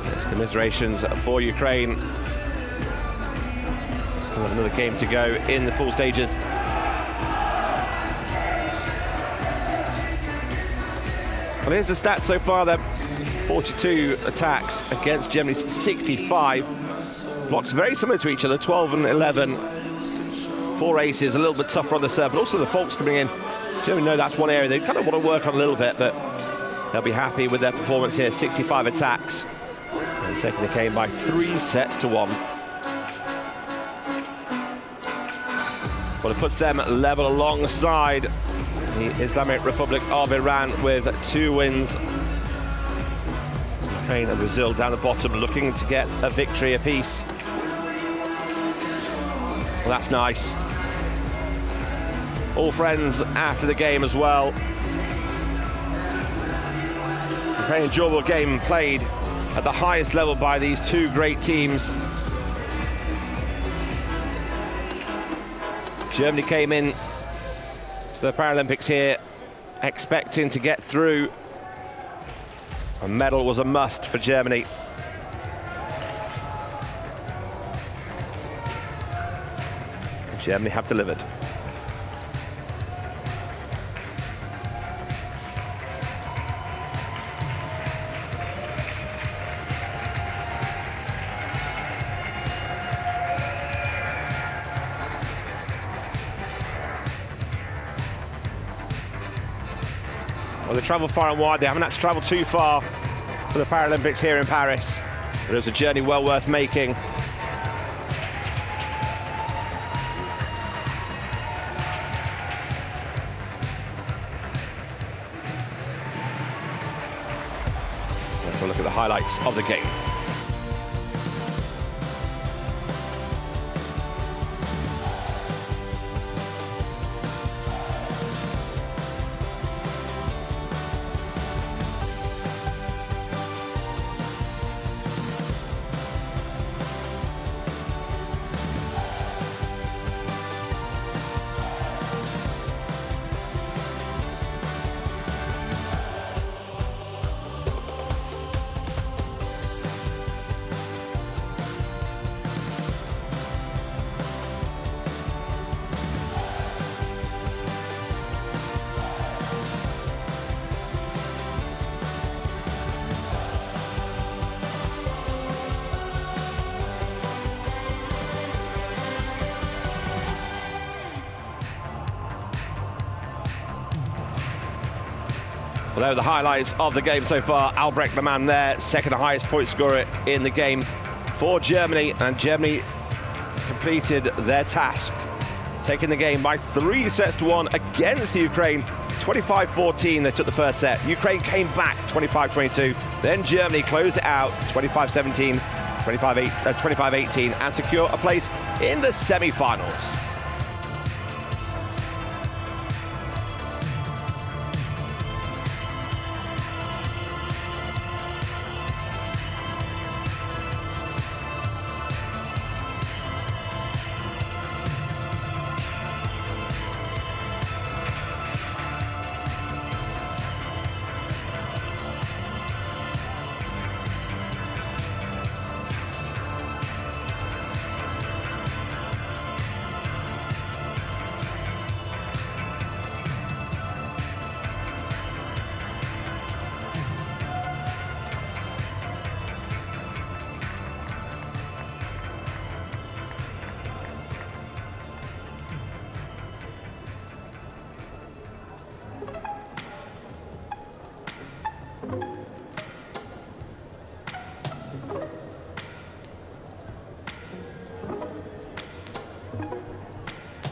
There's commiserations for Ukraine. Still have another game to go in the pool stages. Well, here's the stats so far then. 42 attacks against Germany's 65. Blocks very similar to each other, 12 and 11. 4 aces, a little bit tougher on the serve, but also the faults coming in. Germany know that's one area they kind of want to work on a little bit, but they'll be happy with their performance here. 65 attacks and taking the game by 3 sets to 1. Well, it puts them level alongside the Islamic Republic of Iran with 2 wins. Ukraine and Brazil down the bottom looking to get a victory apiece. Well, that's nice. All friends after the game as well. A very enjoyable game played at the highest level by these 2 great teams. Germany came in to the Paralympics here expecting to get through. A medal was a must for Germany. Germany have delivered. Well, they travel far and wide. They haven't had to travel too far for the Paralympics here in Paris, but it was a journey well worth making. Let's have a look at the highlights of the game. Well, the highlights of the game so far. Albrecht, the man there, second highest point scorer in the game for Germany, and Germany completed their task, taking the game by 3-1 against the Ukraine. 25-14, they took the first set. Ukraine came back 25-22. Then Germany closed it out 25-17, 25-18, and secure a place in the semi-finals.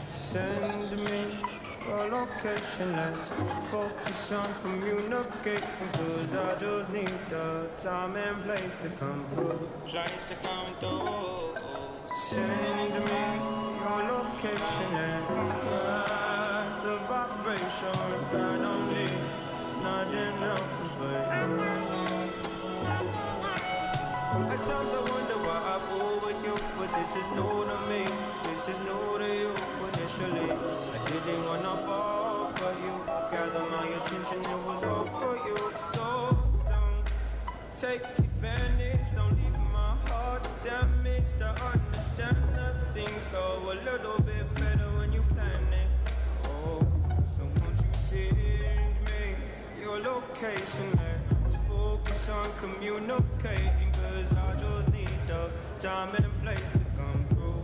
Send me your location, let's focus on communicating, cause I just need the time and place to come through. Send me your location, let's ride the vibrations. I don't need nothing else but you. At times I wonder why I fool with you, but this is new to me, this is new to you. Initially, I didn't wanna fall, but you gathered my attention, it was all for you. So don't take advantage, don't leave my heart damaged. I understand that things go a little bit better when you plan it. Oh, so won't you send me your location? Let's focus on communicating, cause I just need the time and place to come through.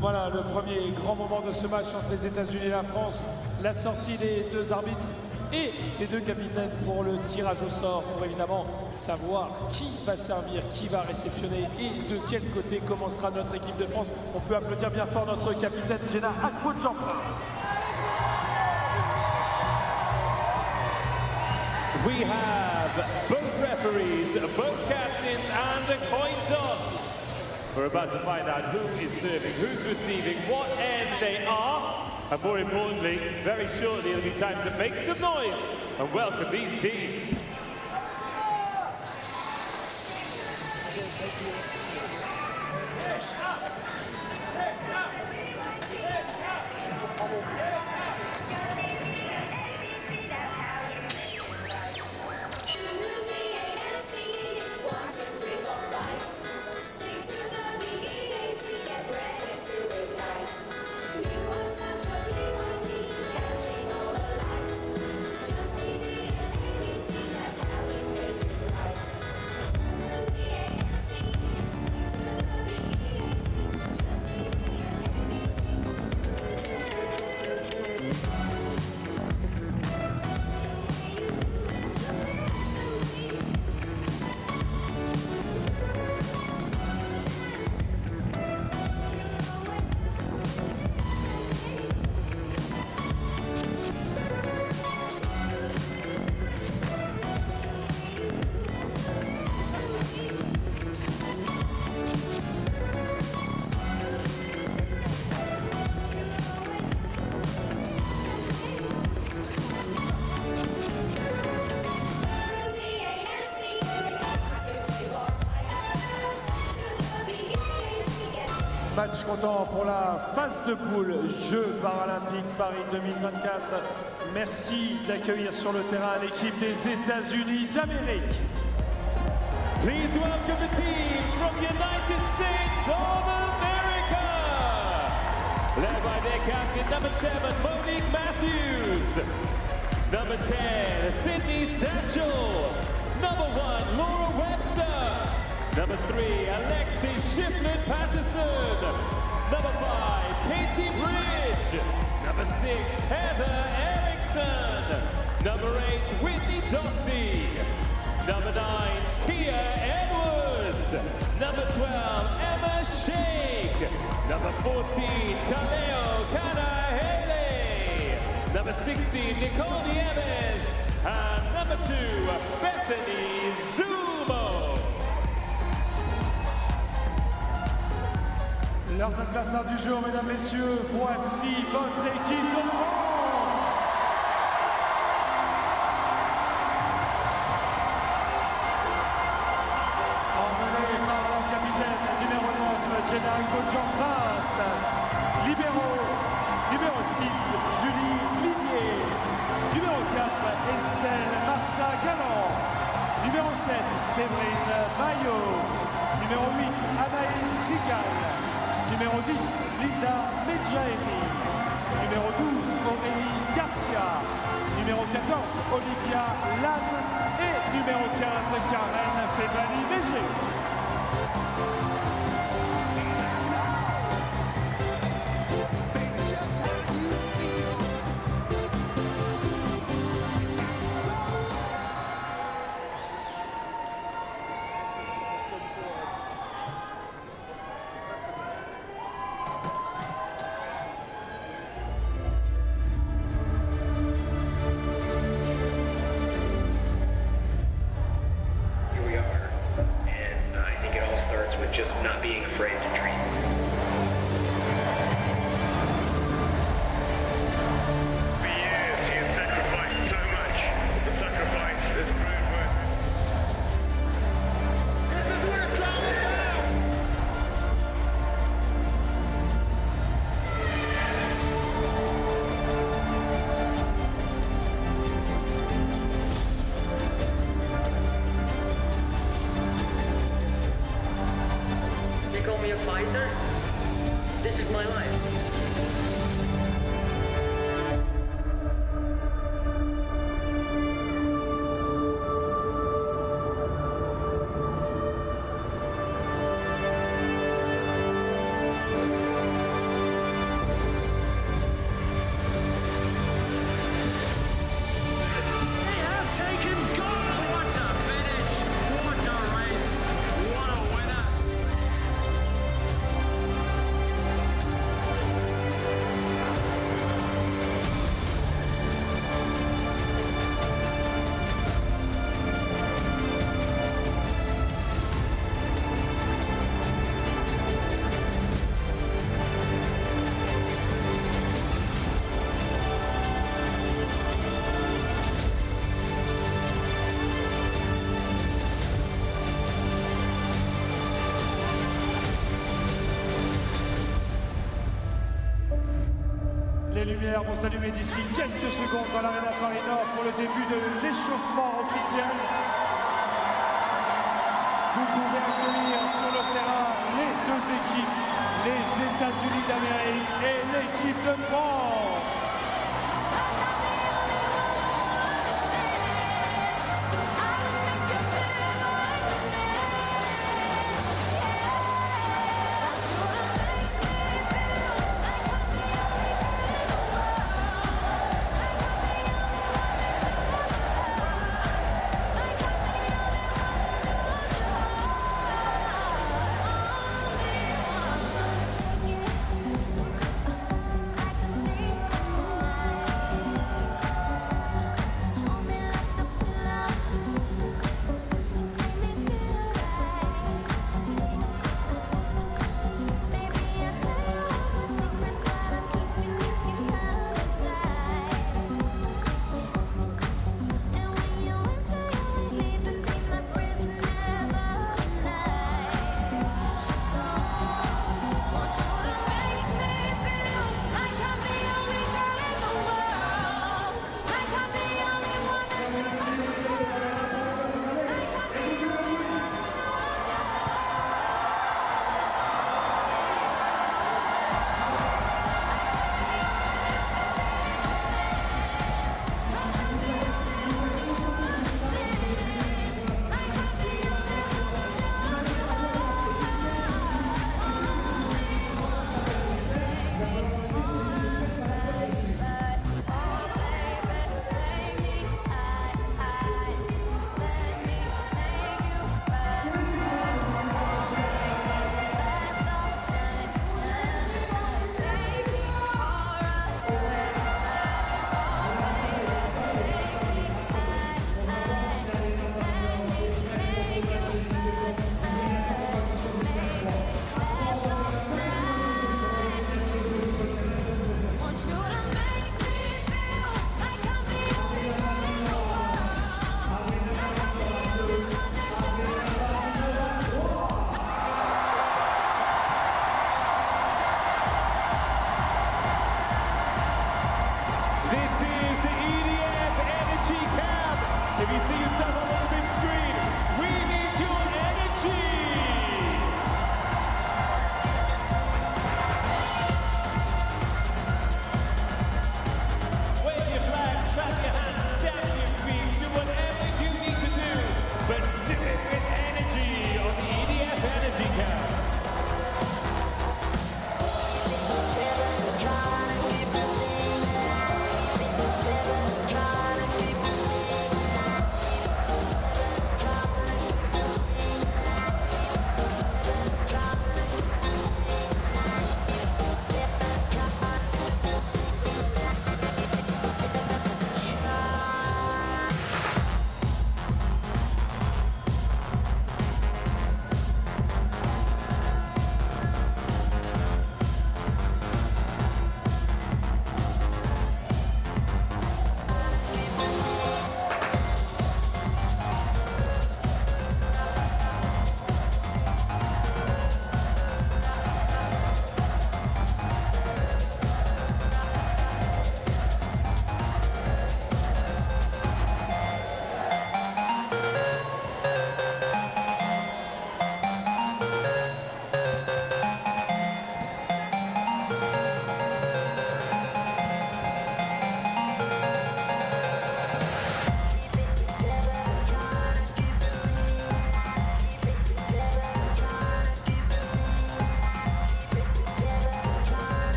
Voilà le premier grand moment de ce match entre les États-Unis et la France. La sortie des deux arbitres et des deux capitaines pour le tirage au sort, pour évidemment savoir qui va servir, qui va réceptionner et de quel côté commencera notre équipe de France. On peut applaudir bien fort notre capitaine Jenna Akpo-Jean-Prince. We have both referees, both captains and the coin toss. We're about to find out who is serving, who's receiving, what end they are, and more importantly, very shortly it'll be time to make some noise and welcome these teams. Match comptant pour la phase de poule Jeux Paralympiques Paris 2024. Merci d'accueillir sur le terrain l'équipe des États-Unis d'Amérique. Please welcome the team from the United States of America. Led by their captain, number 7, Monique Matthews. Number 10, Sydney Satchel. Number 1, Laura Webster. Number 3, Alexis Shipman-Patterson. Number 5, Katie Bridge. Number 6, Heather Erickson. Number 8, Whitney Dostie. Number 9, Tia Edwards. Number 12, Emma Shake. Number 14, Kaleo Kanahele. Number 16, Nicole Nieves. And number 2, Bethany Zumo. Leurs adversaires du jour, mesdames, messieurs, voici votre équipe de France. Emmenée par leur capitaine numéro 9, Jenna Akpo-Jean-Prince. Numéro 6, Julie Lignier. Numéro 4, Estelle Marsa-Galland. Numéro 7, Séverine Maillot. Numéro 8, Anaïs Rigal. Numéro 10, Linda Medjaeri. Numéro 12, Aurélie Garcia. Numéro 14, Olivia Lannes. Et numéro 15, Karen Stéphanie Léger. just not being afraid to dream. For years, he has sacrificed so much. The sacrifice has proved worth it. This is where it's all about! They call me a fighter. This is my life. lumières vont s'allumer d'ici quelques secondes dans l'Arena Paris Nord pour le début de l'échauffement officiel. Vous pouvez accueillir sur le terrain les deux équipes, les États-Unis d'Amérique et l'équipe de France.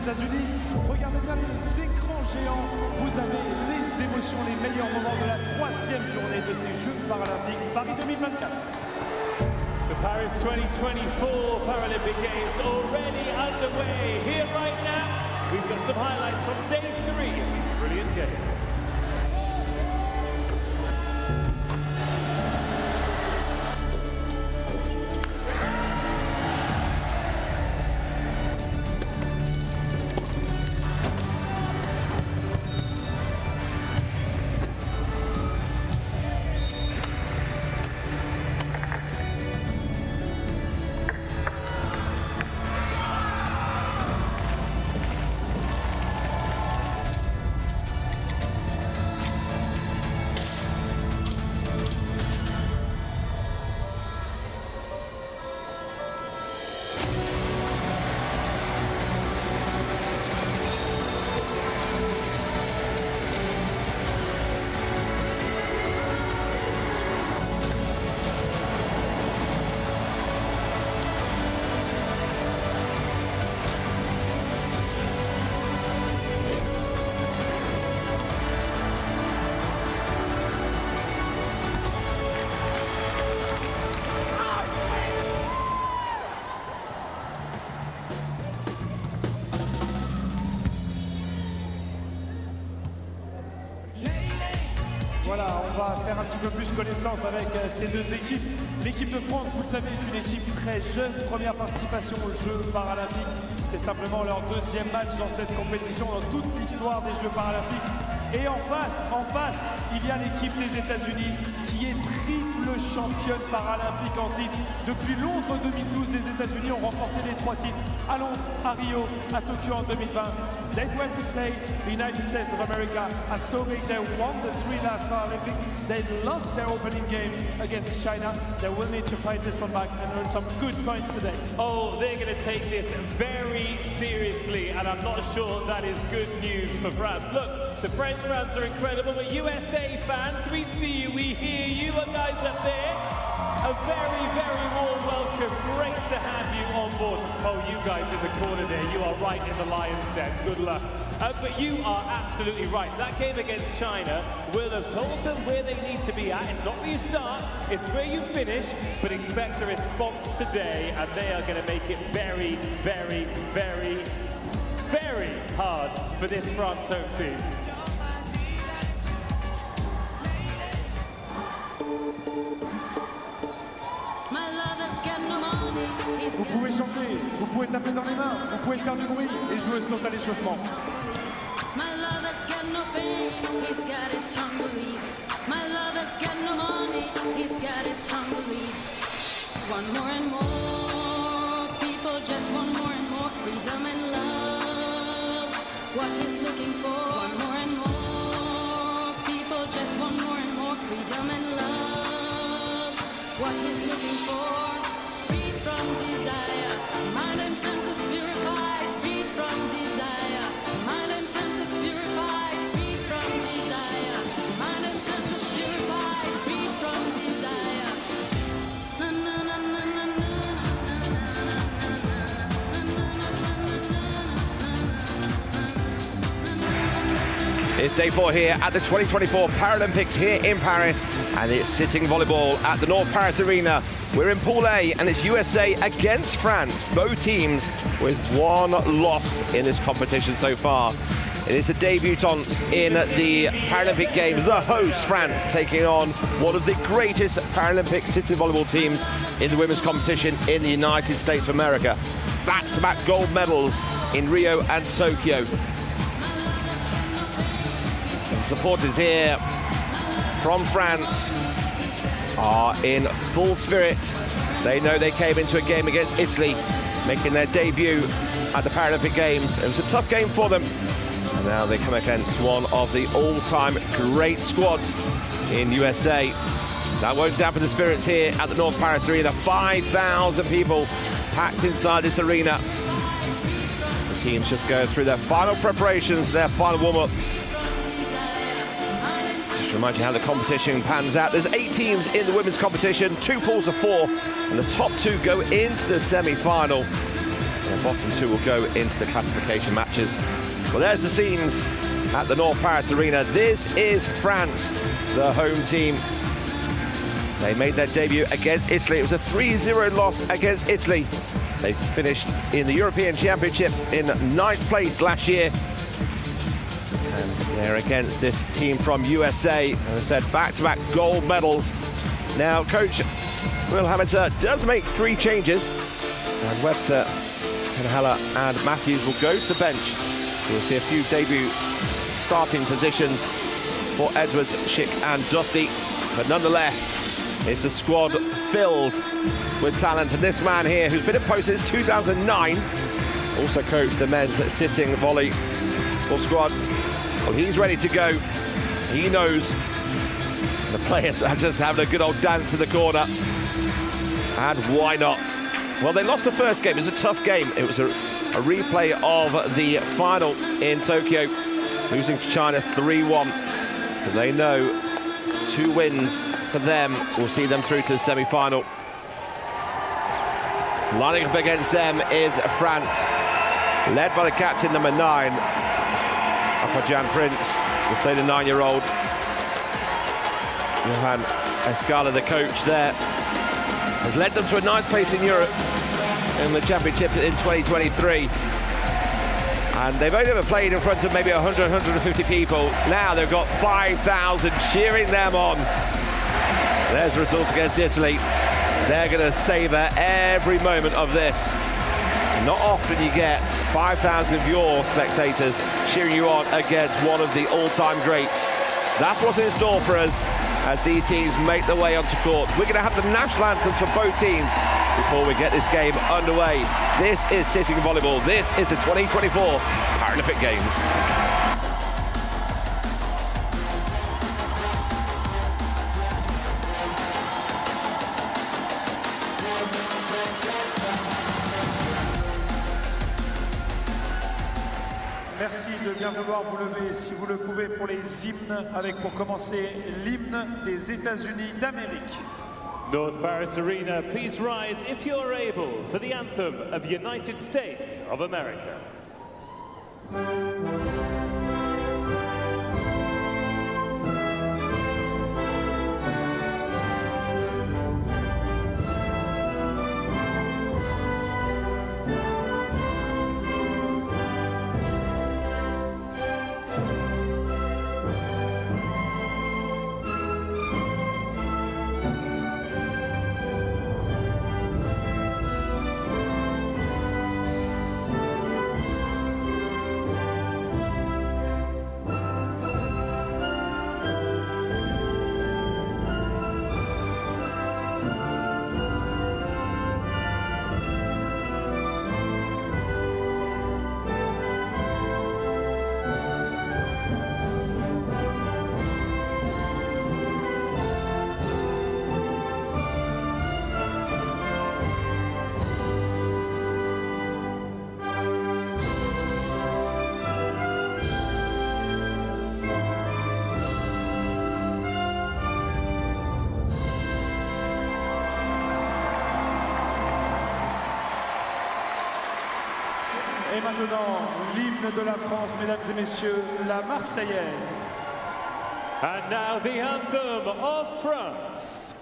États-Unis. Regardez bien les écrans géants. Vous avez les émotions, les meilleurs moments de la 3e journée de ces Jeux Paralympiques Paris 2024. The Paris 2024 Paralympic Games already underway. Here right now, we've got some highlights from day 3 of these brilliant games. voilà, on va faire un petit peu plus connaissance avec ces deux équipes. L'équipe de France, vous le savez, est une équipe très jeune, première participation aux Jeux paralympiques. C'est simplement leur deuxième match dans cette compétition, dans toute l'histoire des Jeux paralympiques. Et en face, il y a l'équipe des États-Unis qui est triple championne paralympique en titre. Depuis Londres 2012, les États-Unis ont remporté les 3 titres à Londres, à Rio, à Tokyo en 2020. They went to say the United States of America are so big they won the 3 last Paralympics. They lost their opening game against China. They will need to fight this one back and earn some good points today. Oh, they're going to take this very seriously, and I'm not sure that is good news for France. Look, the French fans are incredible, but USA fans, we see you, we hear you, and guys up there, a very, very warm welcome. Great to have you on board. Oh, you guys in the corner there, you are right in the lion's den. Good luck. But you are absolutely right. That game against China will have told them where they need to be at. It's not where you start, it's where you finish, but expect a response today, and they are going to make it very, very, very, very hard for this France home team. Vous pouvez chanter, vous pouvez taper dans les mains, vous pouvez faire du bruit et jouer saute à l'échauffement. My lover's got no fame, he's got his strong beliefs. My lover's got no money, he's got his strong beliefs. One more and more, people just want more and more freedom and love. What he's looking for, one more and more, people just want more and more freedom and love. What he's looking for. From desire, mind and senses purified, freed from desire, mind and senses purified, freed from desire, mind and senses purified, freed from desire. Na na na na na na It's day 4 here at the 2024 Paralympics here in Paris, and it's sitting volleyball at the North Paris Arena. We're in Pool A, and it's USA against France, both teams with 1 loss in this competition so far. It is the debutants in the Paralympic Games, the host France, taking on one of the greatest Paralympic sitting volleyball teams in the women's competition in the United States of America. Back-to-back gold medals in Rio and Tokyo. Supporters here from France are in full spirit. They know they came into a game against Italy, making their debut at the Paralympic Games. It was a tough game for them. And now they come against one of the all-time great squads in USA. That won't dampen the spirits here at the North Paris Arena. 5,000 people packed inside this arena. The teams just go through their final preparations, their final warm-up. Remind you how the competition pans out. There's 8 teams in the women's competition, 2 pools of 4, and the top 2 go into the semi-final. The bottom 2 will go into the classification matches. Well, there's the scenes at the North Paris Arena. This is France, the home team. They made their debut against Italy. It was a 3-0 loss against Italy. They finished in the European Championships in 9th place last year. And they're against this team from USA. As I said, back-to-back gold medals. Now, Coach Will Hamilton does make 3 changes. And Webster, Penhella and Matthews will go to the bench. So we'll see a few debut starting positions for Edwards, Schick and Dusty. But nonetheless, it's a squad filled with talent. And this man here, who's been in post since 2009, also coached the men's sitting volleyball squad. Well, he's ready to go. He knows the players are just having a good old dance in the corner. And why not? Well, they lost the first game. It was a tough game. It was a replay of the final in Tokyo, losing to China 3-1. But they know 2 wins for them will see them through to the semi-final. Lining up against them is France, led by the captain, number 9. Jan Prince, the 39-year-old. Johan Escala, the coach there, has led them to a 9th place in Europe in the championship in 2023. And they've only ever played in front of maybe 100, 150 people. Now they've got 5,000 cheering them on. There's the result against Italy. They're going to savour every moment of this. Not often you get 5,000 of your spectators cheering you on against one of the all-time greats. That's what's in store for us as these teams make their way onto court. We're going to have the national anthems for both teams before we get this game underway. This is sitting volleyball. This is the 2024 Paralympic Games. Merci de bien vouloir vous lever si vous le pouvez pour les hymnes, avec pour commencer l'hymne des États-Unis d'Amérique. North Paris Arena, please rise if you're able for the anthem of United States of America. Et maintenant, l'hymne de la France, mesdames et messieurs, la Marseillaise. And now the anthem of France.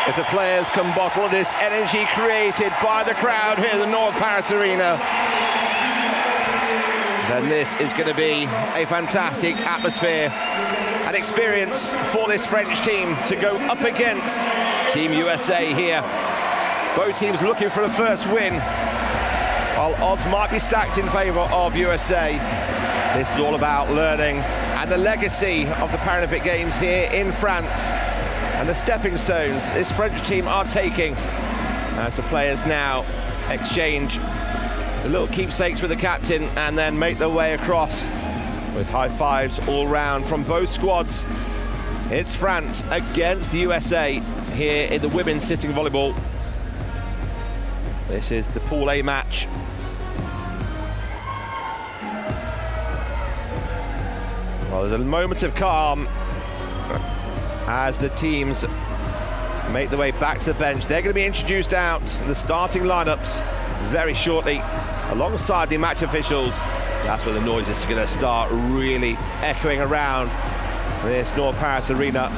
If the players can bottle this energy created by the crowd here at the North Paris Arena, then this is going to be a fantastic atmosphere and experience for this French team to go up against Team USA here. Both teams looking for the first win, while odds might be stacked in favour of USA. This is all about learning and the legacy of the Paralympic Games here in France, and the stepping stones this French team are taking as the players now exchange the little keepsakes with the captain and then make their way across with high fives all round from both squads. It's France against the USA here in the women's sitting volleyball. This is the Pool A match. Well, there's a moment of calm as the teams make their way back to the bench. They're going to be introduced out the starting lineups very shortly alongside the match officials. That's where the noise is going to start really echoing around this North Paris Arena.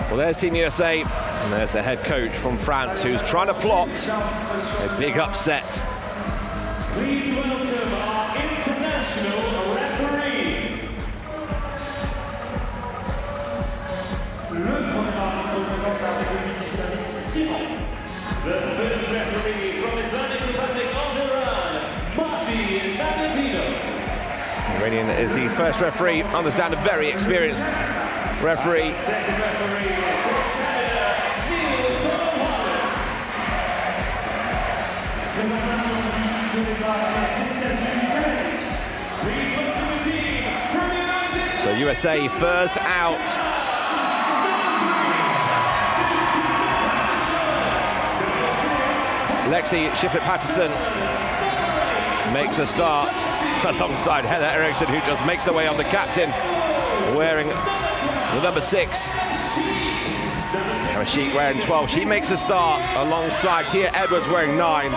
Well, there's Team USA And there's the head coach from France who's trying to plot a big upset. Please welcome our international referees. The first referee from Islamic Republic of Iran, Iranian is the first referee, understand a very experienced referee. second referee from Canada, Please welcome the team from the United States. So USA first out. Lexi Schiffer-Patterson makes a start alongside Heather Eriksson, who just makes her way on the captain, wearing the number 6. Sheik wearing 12. She makes a start alongside Tia Edwards wearing 9.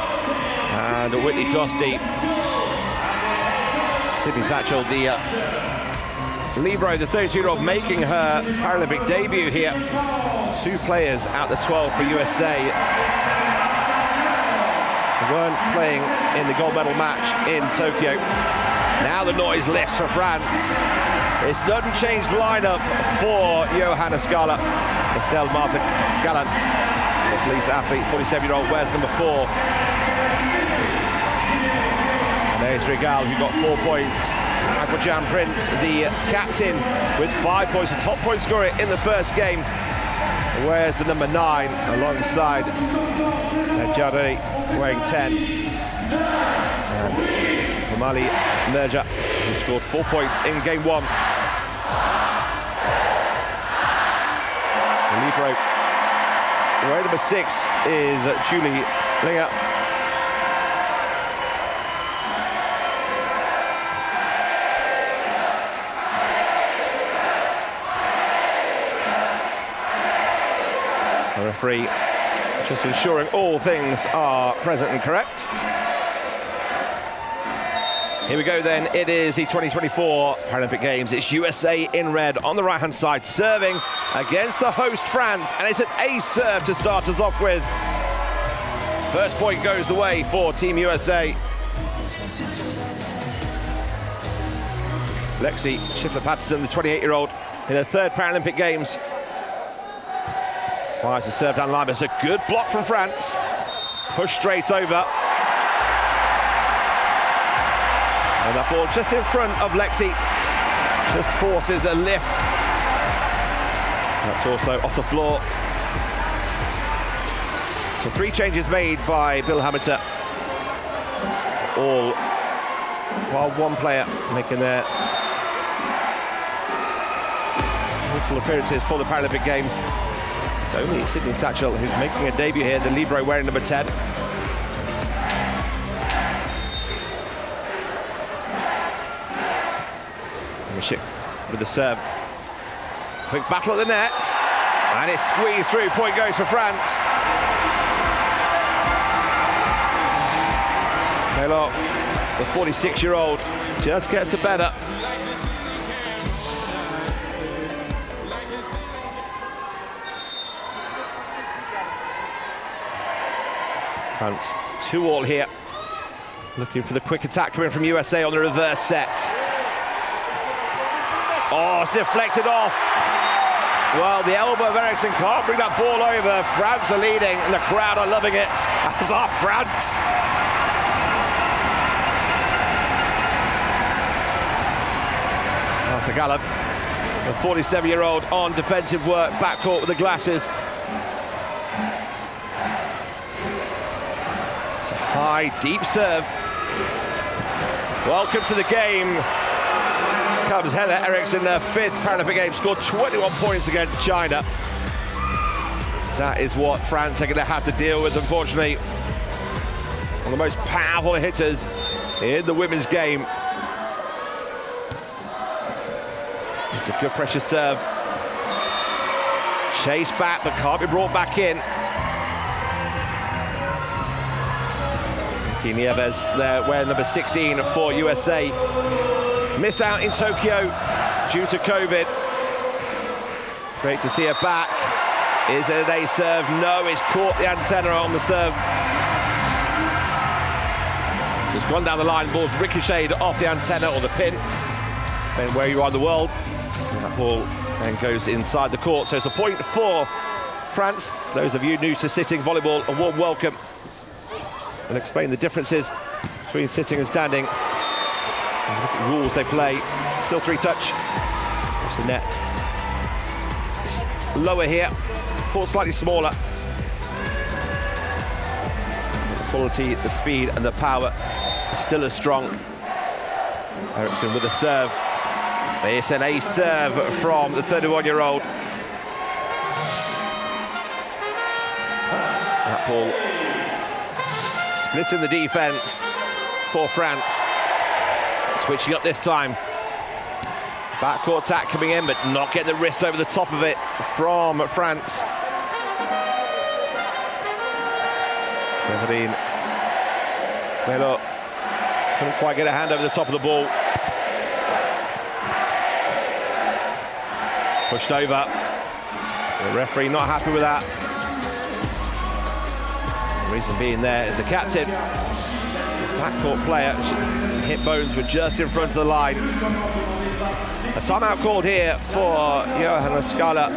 And Whitney Dostie. Sydney Satchel, the libero, the 32-year-old, making her Paralympic debut here. 2 players out the 12 for USA. Weren't playing in the gold medal match in Tokyo. Now the noise lifts for France. It's an unchanged lineup for Johanna Scala. Estelle Martin-Gallant, the police athlete, 47-year-old, wears number 4. And there's Regal, who got 4 points. Aquajan Prince, the captain, with 5 points, the top point scorer in the first game, wears the number 9 alongside Jade wearing 10. And Romali Nerja, who scored 4 points in game 1. The libero, wearing number 6, is Julie Linger. The referee just ensuring all things are present and correct. Here we go then. It is the 2024 Paralympic Games. It's USA in red on the right-hand side, serving against the host France, and it's an ace serve to start us off with. First point goes the way for Team USA. Lexi Schiffer-Patterson, the 28-year-old, in her 3rd Paralympic Games. Fires a serve down the line, but it's a good block from France. Push straight over. And that ball just in front of Lexi. Just forces a lift. That's also off the floor. So 3 changes made by Bill Hamilton. All while 1 player making their multiple appearances for the Paralympic Games. It's only Sydney Satchel who's making a debut here, the libero wearing number 10. With the serve. Quick battle at the net. And it's squeezed through. Point goes for France. Taylor, the 46-year-old, just gets the better. France 2-all here. Looking for the quick attack coming from USA on the reverse set. Oh, it's deflected off. Well, the elbow of Eriksson can't bring that ball over. France are leading, and the crowd are loving it. As are France. That's a gallop. The 47-year-old on defensive work, backcourt with the glasses. It's a high, deep serve. Welcome to the game. Comes Heather Eriksson, their 5th Paralympic Games, scored 21 points against China. That is what France are going to have to deal with, unfortunately. One of the most powerful hitters in the women's game. It's a good pressure serve. Chased back, but can't be brought back in. Vicky Nieves there, wearing number 16 for USA. Missed out in Tokyo due to COVID. Great to see her back. Is it an ace serve? No, it's caught the antenna on the serve. It's gone down the line, ball's ricocheted off the antenna or the pin, depending where you are in the world. And that ball then goes inside the court. So it's a point for France. Those of you new to sitting volleyball, a warm welcome. And explain the differences between sitting and standing. And the different rules they play. Still 3-touch. It's the net. It's lower here. Court slightly smaller. The quality, the speed and the power is still as strong. Eriksson with a serve. It's an ace serve from the 31-year-old. That ball splitting the defense for France. Switching up this time. Backcourt attack coming in, but not getting the wrist over the top of it from France. 17. Melo couldn't quite get a hand over the top of the ball. Pushed over. The referee not happy with that. The reason being there is the captain. His backcourt player, hip bones were just in front of the line. A timeout called here for Johan Scala,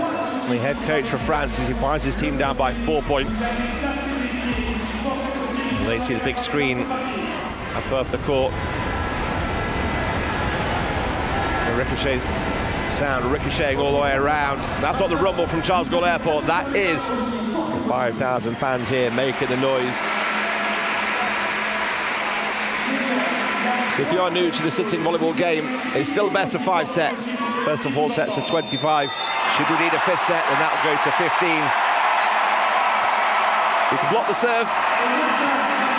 the head coach for France, as he finds his team down by 4 points. And they see the big screen above the court. The ricochet sound ricocheting all the way around. That's not the rumble from Charles de Gaulle Airport. That is 5,000 fans here making the noise. So if you are new to the sitting volleyball game, it's still best of 5 sets. First of 4 sets of 25. Should we need a 5th set, then that will go to 15. You can block the serve,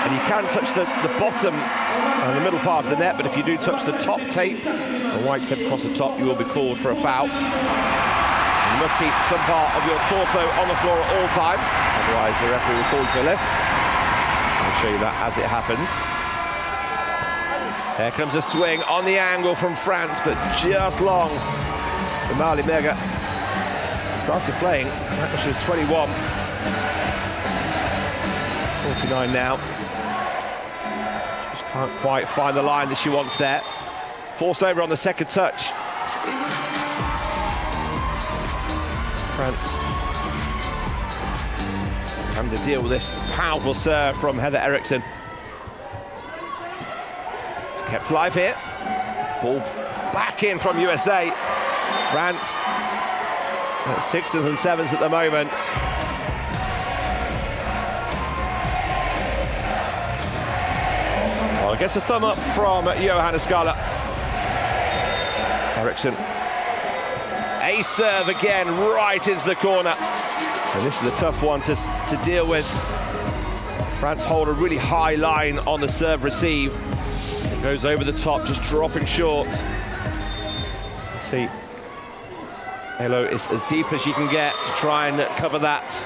and you can touch the bottom and the middle part of the net, but if you do touch the top tape, the white tape across the top, you will be called for a foul. You must keep some part of your torso on the floor at all times, otherwise the referee will call you for a lift. I'll show you that as it happens. Here comes a swing on the angle from France, but just long. Mali Mega started playing, she was 21. 49 now. Just can't quite find the line that she wants there. Forced over on the second touch. France having to deal with this powerful serve from Heather Eriksson. It's kept alive here. Ball back in from USA. France at 6s and 7s at the moment. Well, gets a thumb up from Johan Scala. Eriksson. Ace serve again, right into the corner. And this is the tough one to deal with. France hold a really high line on the serve receive. It goes over the top, just dropping short. Let's see. Elo is as deep as you can get to try and cover that.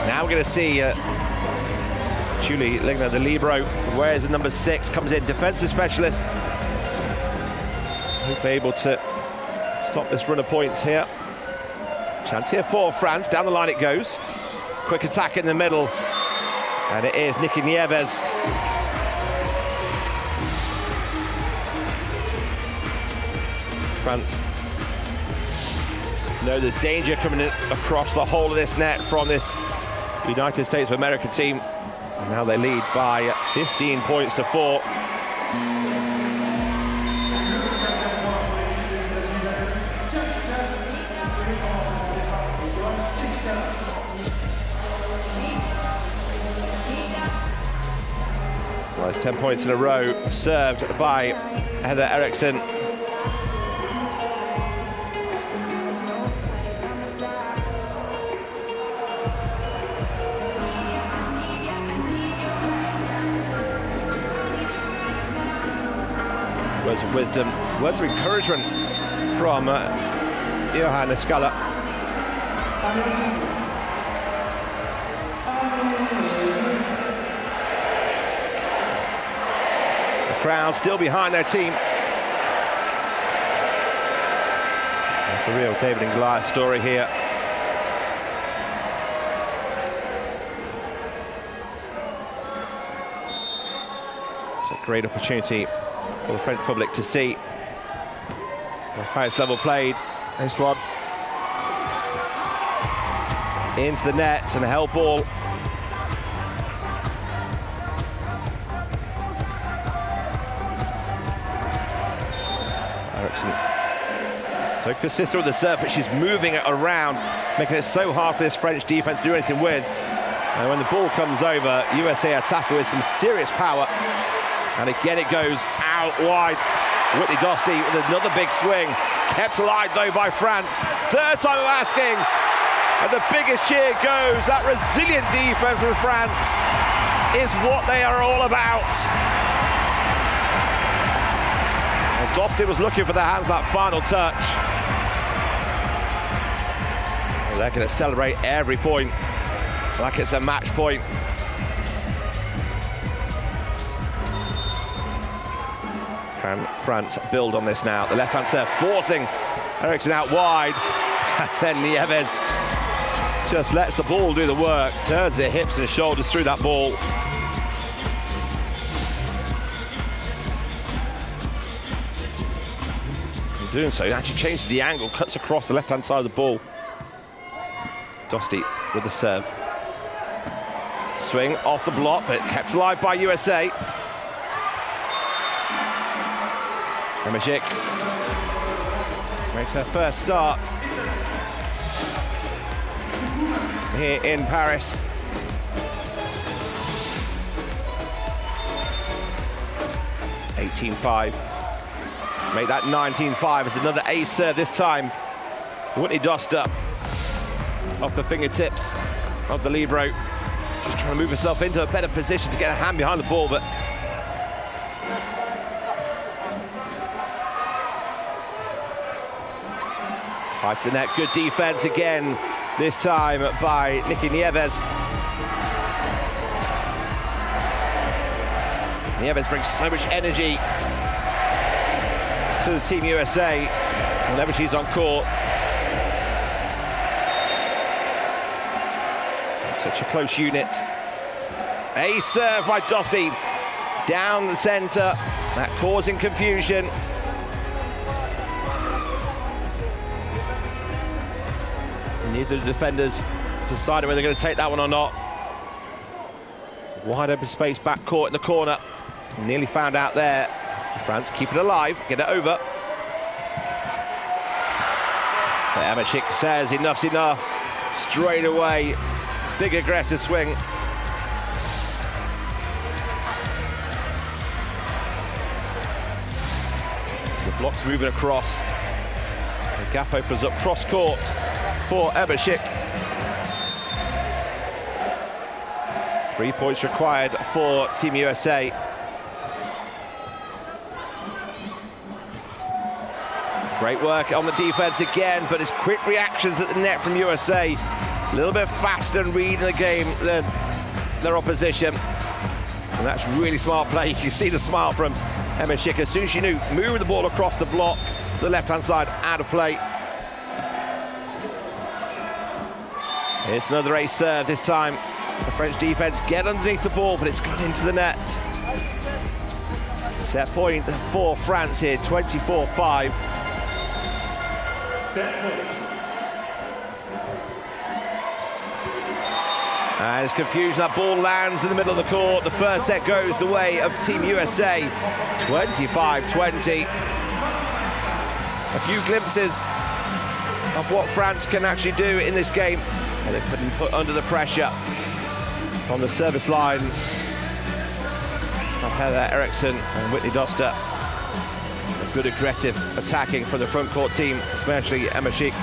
Now we're going to see Julie Ligner, the libero, wears the number 6, comes in, defensive specialist. Hopefully able to stop this run of points here. Chance here for France, down the line it goes. Quick attack in the middle, and it is Nikki Nieves. France know there's danger coming in across the whole of this net from this United States of America team. And now they lead by 15 points to 4. Well, it's 10 points in a row, served by Heather Eriksson. Words of wisdom, words of encouragement from Johan Scala. The crowd still behind their team. It's a real David and Goliath story here. It's a great opportunity for the French public to see the highest level played. This one into the net and a held ball. Eriksson so consistent with the serve, but she's moving it around, making it so hard for this French defense to do anything with. And when the ball comes over, USA attack with some serious power. And again it goes out wide. Whitney Dostie with another big swing. Kept alive though by France. Third time of asking. And the biggest cheer goes. That resilient defense from France is what they are all about. Well, Dostie was looking for the hands, that final touch. Well, they're going to celebrate every point like it's a match point. Can France build on this now? The left-hand serve forcing Eriksson out wide. And then Nieves just lets the ball do the work, turns her hips and shoulders through that ball. In doing so, he actually changes the angle, cuts across the left-hand side of the ball. Dostie with the serve. Swing off the block, but kept alive by USA. Hamashik makes her first start here in Paris. (18-5). Make that 19-5 as another ace serve this time. Whitney Dostie off the fingertips of the libero. Just trying to move herself into a better position to get a hand behind the ball, but tight to the net. Good defense again, this time by Nikki Nieves. Nieves brings so much energy to the Team USA whenever she's on court. Such a close unit. A serve by Dostie down the centre, that causing confusion. Neither of the defenders decided whether they're going to take that one or not. It's a wide open space back court in the corner. Nearly found out there. France keep it alive, get it over. But Hamashik says enough's enough. Straight away, big aggressive swing. As the block's moving across, the gap opens up cross court for Hamashik. 3 points required for Team USA. Great work on the defense again, but it's quick reactions at the net from USA. A little bit faster in reading the game than their opposition. And that's really smart play. You can see the smile from Hamashik as soon as she knew, moving the ball across the block, the left-hand side, out of play. It's another ace serve this time. The French defense get underneath the ball, but it's gone into the net. Set point for France here, 24-5. And there's confusion, that ball lands in the middle of the court. The first set goes the way of Team USA, 25-20. A few glimpses of what France can actually do in this game. And they've been put under the pressure on the service line of Heather Eriksson and Whitney Dostie. A good aggressive attacking from the front court team, especially Hamashik.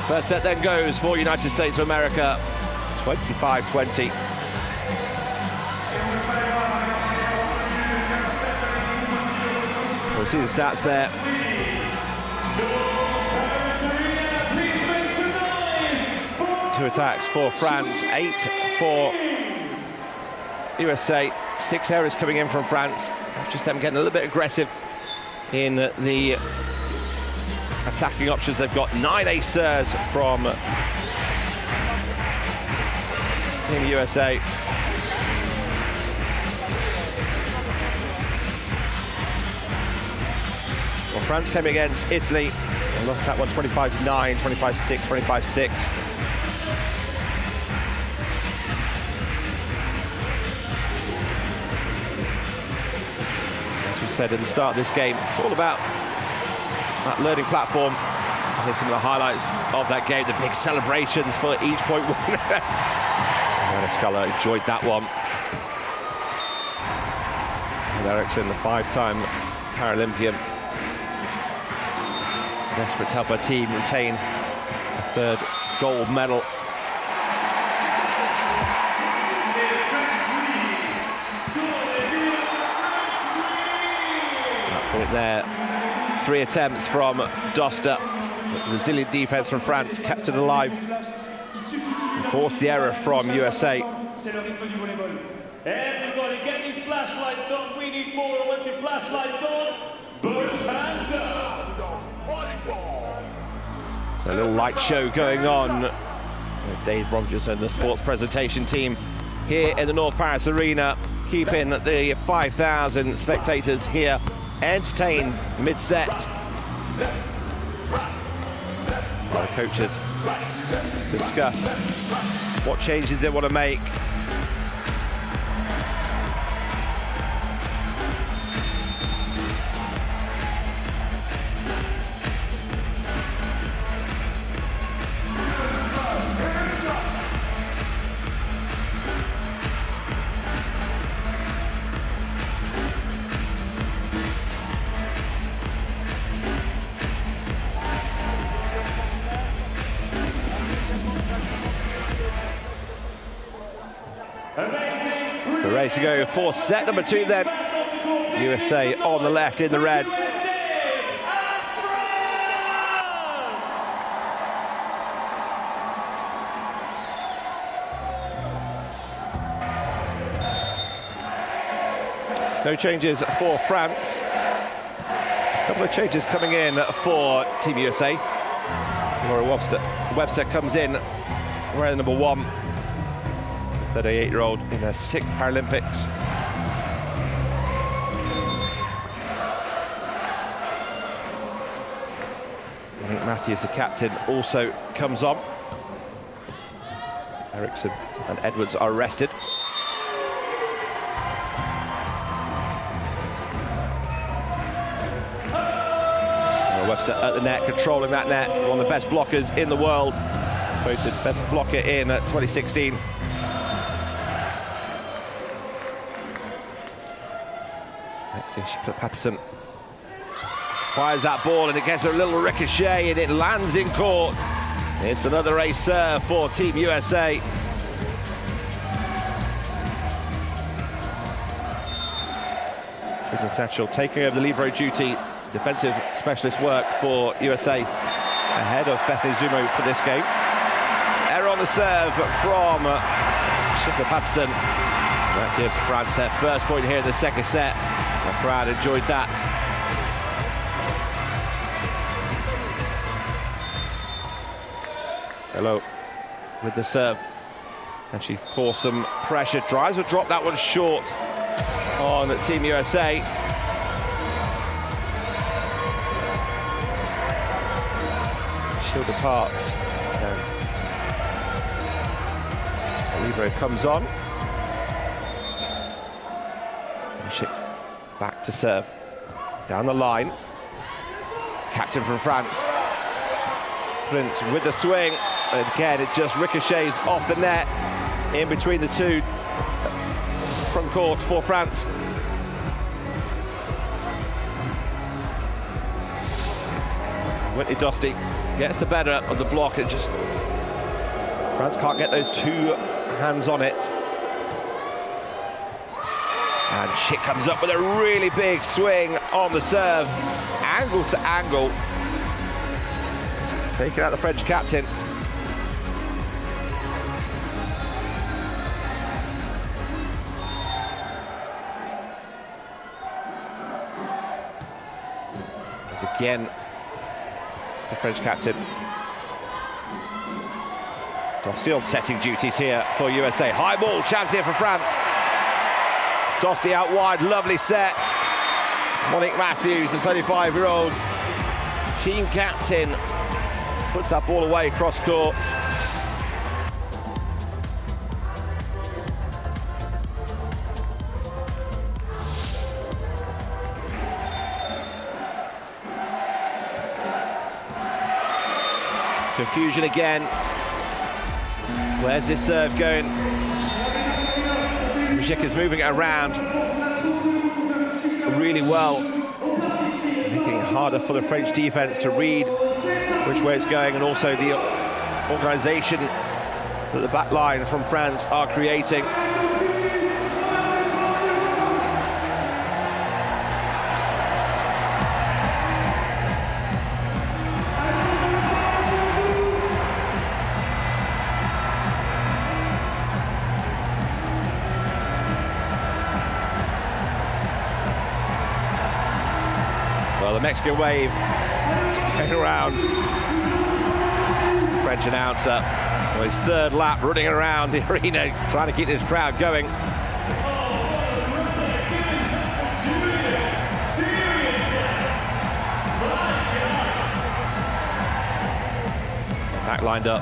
First set then goes for United States of America, 25-20. We'll see the stats there. Two attacks for France, 8 for USA. 6 errors coming in from France. Just them getting a little bit aggressive in the attacking options. They've got 9 ace serves from Team USA. Well, France came against Italy and lost that one 25-9, 25-6, 25-6. As we said at the start of this game, it's all about that learning platform. Here's some of the highlights of that game, the big celebrations for each point win. Scala enjoyed that one. And Eriksson, the 5-time Paralympian, desperate to help her team retain a 3rd gold medal. That point there, 3 attempts from Doster. Resilient defense from France kept it alive. Forced the error from USA. Everybody get these flashlights on. We need more. Once your flashlights on, both hands up. So a little light show going on. Dave Rogers and the sports presentation team here in the North Paris Arena, keeping the 5,000 spectators here entertained mid-set. A lot of coaches discuss what changes they want to make. We're ready to go for set number 2 then. USA on the left in the red. No changes for France. A couple of changes coming in for Team USA. Laura Webster comes in wearing number 1. 38-year-old in her 6th Paralympics. I think Matthews, the captain, also comes on. Eriksson and Edwards are rested. Webster at the net, controlling that net. One of the best blockers in the world. Voted best blocker in 2016. Patterson fires that ball and it gets a little ricochet and it lands in court. It's another ace serve for Team USA. Sigrid Thatchell taking over the libero duty. Defensive specialist work for USA ahead of Bethany Zumo for this game. Error on the serve from Schiffer Patterson. That gives France their first point here in the 2nd set. The crowd enjoyed that. Hello with the serve. And she forced some pressure. Drives will drop that one short on Team USA. Shield apart. Libero comes on. Back to serve. Down the line. Captain from France. Prince with the swing. And again, it just ricochets off the net. In between the 2 front court for France. Whitney Dostie gets the better of the block. It just... France can't get those 2 hands on it. And she comes up with a really big swing on the serve. Angle to angle. Taking out the French captain. Again, the French captain. Dosti on setting duties here for USA. High ball, chance here for France. Dosti out wide, lovely set. Monique Matthews, the 35-year-old team captain, puts that ball away cross court. Confusion again. Where's this serve going? Mujika's moving it around really well, making it harder for the French defense to read which way it's going, and also the organisation that the back line from France are creating. Well, the Mexican wave is going around. French announcer, on his third lap, running around the arena, trying to keep this crowd going. Back lined up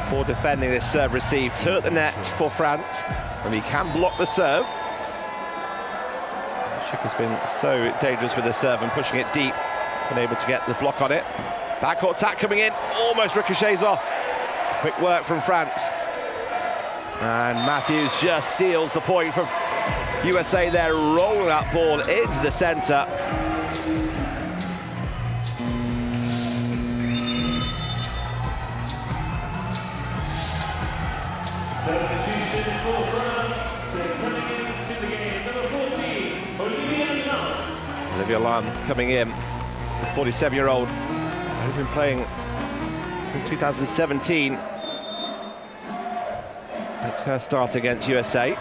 for defending this serve received. Hurt the net for France, and he can block the serve. Has been so dangerous with the serve and pushing it deep, been able to get the block on it. Backcourt attack coming in, almost ricochets off. Quick work from France. And Matthews just seals the point for USA there, rolling that ball into the centre. Substitution for France, coming into the game, number 14. Olivia Lam coming in, the 47-year-old, who's been playing since 2017. Makes her start against USA.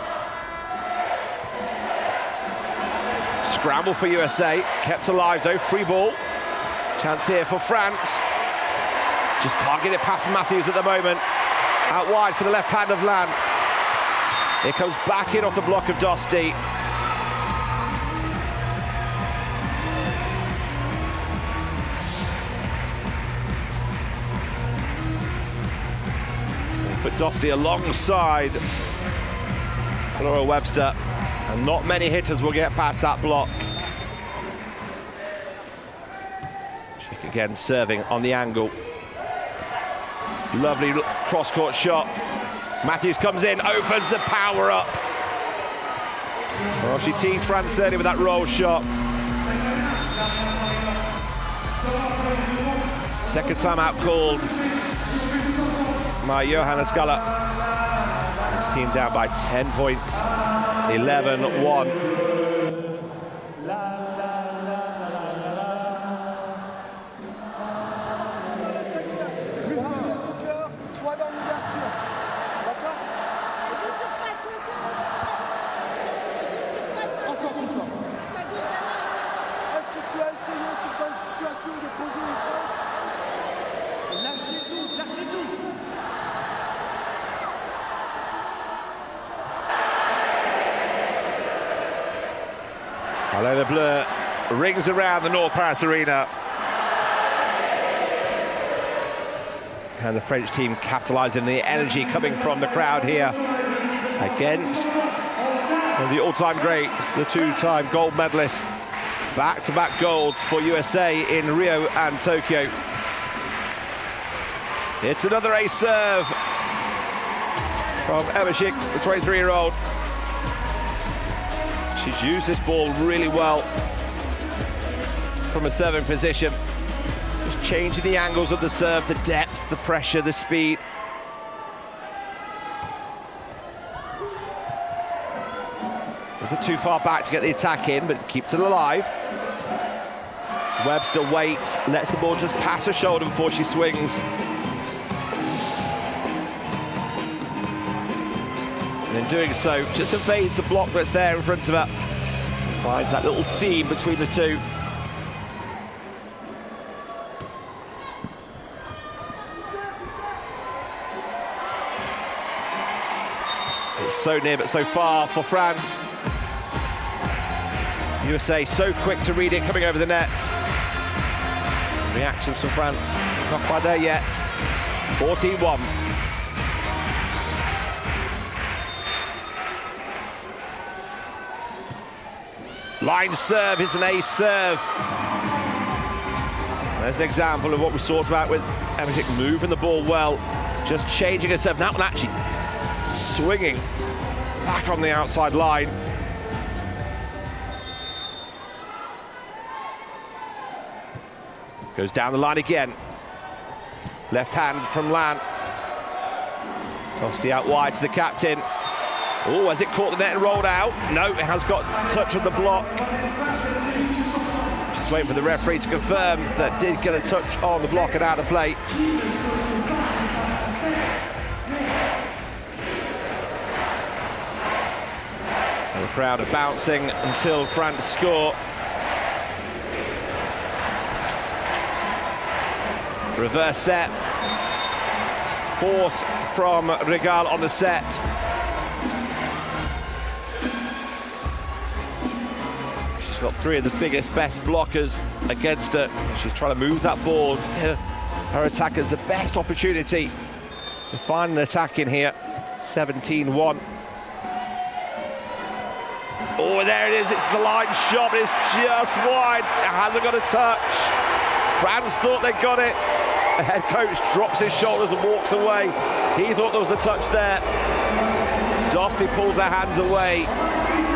Scramble for USA, kept alive though, free ball. Chance here for France. Just can't get it past Matthews at the moment. Out wide for the left hand of Lan. It comes back in off the block of Dosti. But Dosti alongside Laura Webster, and not many hitters will get past that block. Chick again serving on the angle. Lovely cross-court shot. Matthews comes in, opens the power up. Well, she teased France early with that roll shot. Second time out called by Johanna Skala. His team down by 10 points, 11-1. Palais de Bleu rings around the North Paris arena. And the French team capitalising the energy coming from the crowd here against the all-time greats, the two-time gold medalists. Back-to-back golds for USA in Rio and Tokyo. It's another ace serve from Emashik, the 23-year-old. She's used this ball really well from a serving position. Just changing the angles of the serve, the depth, the pressure, the speed. A bit too far back to get the attack in, but keeps it alive. Webster waits, lets the ball just pass her shoulder before she swings. And in doing so, just evades the block that's there in front of her. Finds that little seam between the two. It's so near but so far for France. USA so quick to read it, coming over the net. Reactions from France, not quite there yet. 14-1. Line serve is an ace serve. There's an example of what we talked about with Emmerich moving the ball well, just changing a serve. That one actually swinging back on the outside line. Goes down the line again. Left hand from Lan. Tosti out wide to the captain. Oh, has it caught the net and rolled out? No, it has got touch on the block. Just waiting for the referee to confirm that did get a touch on the block and out of play. And the crowd are bouncing until France score. Reverse set. Force from Regal on the set. She's got three of the biggest, best blockers against her. She's trying to move that ball to give her attackers the best opportunity to find an attack in here. 17-1. Oh, there it is. It's the line shot. It's just wide. It hasn't got a touch. France thought they got it. The head coach drops his shoulders and walks away. He thought there was a touch there. Tosti pulls her hands away.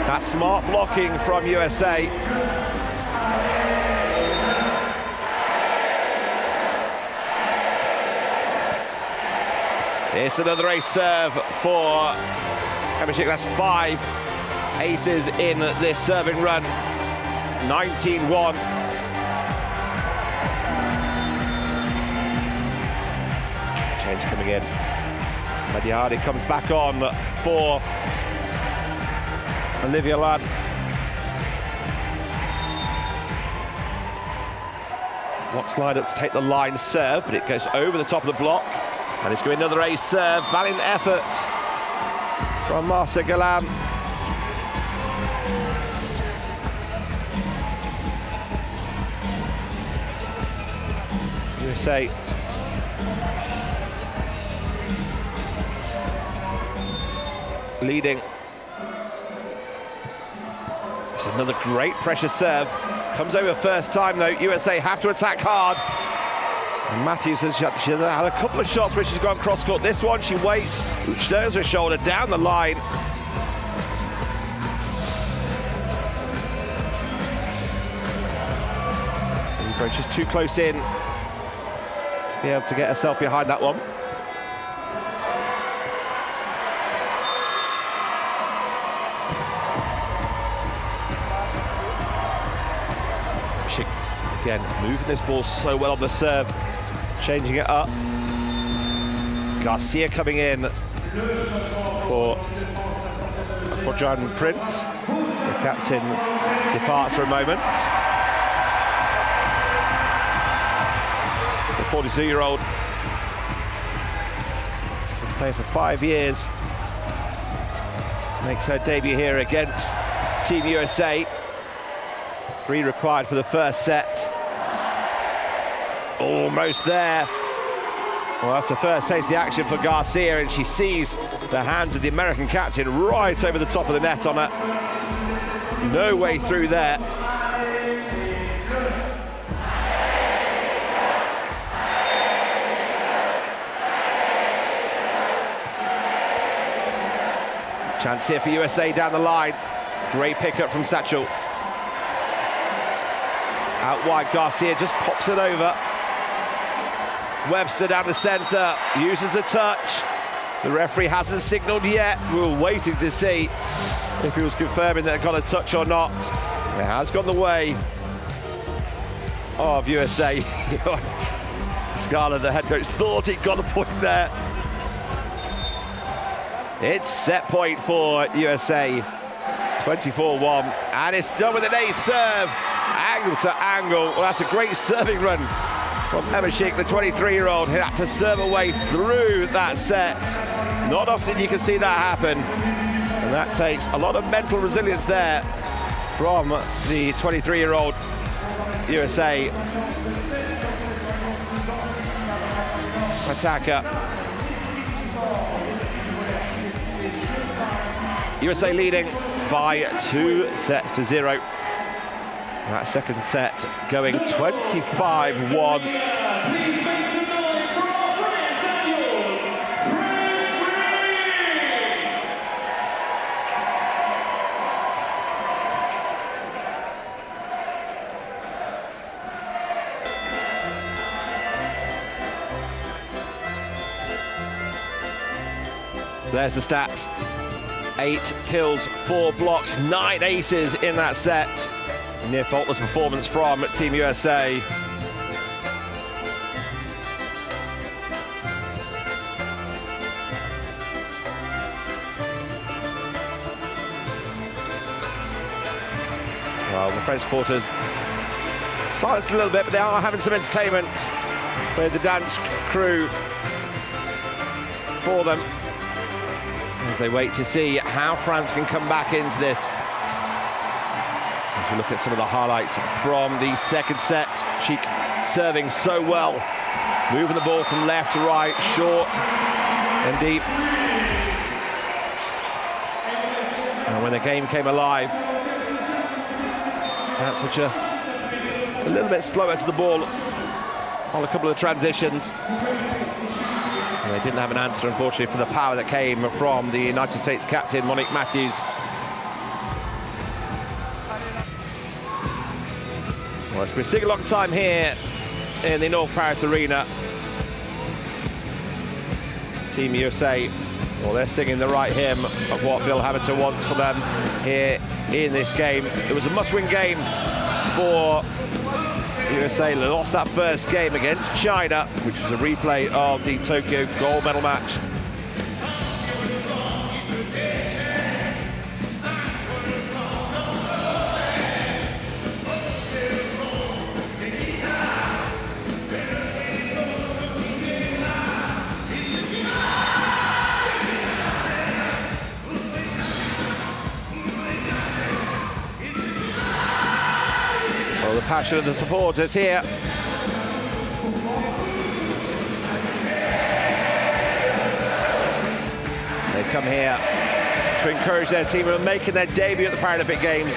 That's smart blocking from USA. It's another ace serve for Emmerich. That's 5 aces in this serving run. 19-1. Change coming in. Madiardi comes back on for Olivia Ladd. Block's lined up to take the line serve, but it goes over the top of the block. And it's going to be another ace serve. Valiant effort from Marcia Galan. USA leading. It's another great pressure serve. Comes over first time though. USA have to attack hard. And Matthews has had a couple of shots where she's gone cross court. This one she waits, stirs her shoulder down the line. Just too close in to be able to get herself behind that one. Again, moving this ball so well on the serve, changing it up. Garcia coming in for John Prince. The captain departs for a moment. The 42-year-old been playing for 5 years. Makes her debut here against Team USA. 3 required for the first set. Almost there. Well, that's the first taste of the action for Garcia, and she sees the hands of the American captain right over the top of the net on her. No way through there. Chance here for USA down the line. Great pickup from Satchel. Out wide, Garcia just pops it over. Webster down the centre, uses the touch. The referee hasn't signalled yet. We were waiting to see if he was confirming that it got a touch or not. It has gone the way of USA. Scarlett, the head coach, thought he got a point there. It's set point for USA. 24-1, and it's done with an ace serve. Angle to angle. Well, that's a great serving run From Emmershik, the 23-year-old, who had to serve a way through that set. Not often you can see that happen. And that takes a lot of mental resilience there from the 23-year-old USA attacker. USA leading by 2-0. That second set going 25-1. There's the stats. 8 kills, 4 blocks, 9 aces in that set. Near faultless performance from Team USA. Well, the French supporters silenced a little bit, but they are having some entertainment with the dance crew for them as they wait to see how France can come back into this. If you look at some of the highlights from the second set, Sheik serving so well, moving the ball from left to right, short and deep. And when the game came alive, France were just a little bit slower to the ball on a couple of transitions. And they didn't have an answer, unfortunately, for the power that came from the United States captain, Monique Matthews. Well, it's been singing a long time here in the North Paris Arena. Team USA, well, they're singing the right hymn of what Bill Hamilton wants for them here in this game. It was a must-win game for USA. They lost that first game against China, which was a replay of the Tokyo gold medal match. The passion of the supporters here. They come here to encourage their team who are making their debut at the Paralympic Games.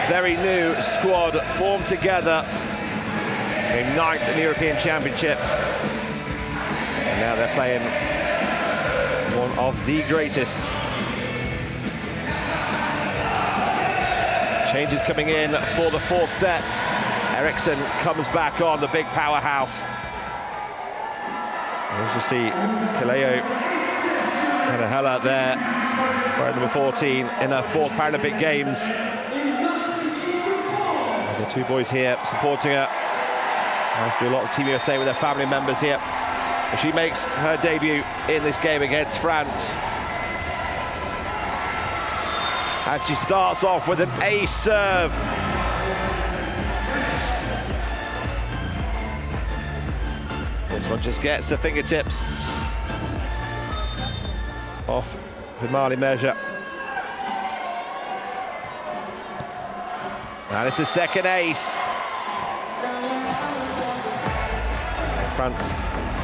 Very new squad formed together in 9th in the European Championships. And now they're playing one of the greatest. Changes coming in for the fourth set. Eriksson comes back on, the big powerhouse. As you see, Kaleo and a hell out there, wearing number 14 in her 4th Paralympic Games. There's the 2 boys here supporting her. Must be a lot of Team USA with their family members here. And she makes her debut in this game against France. And she starts off with an ace serve. This one just gets the fingertips off Vimali Measure. And it's his second ace. France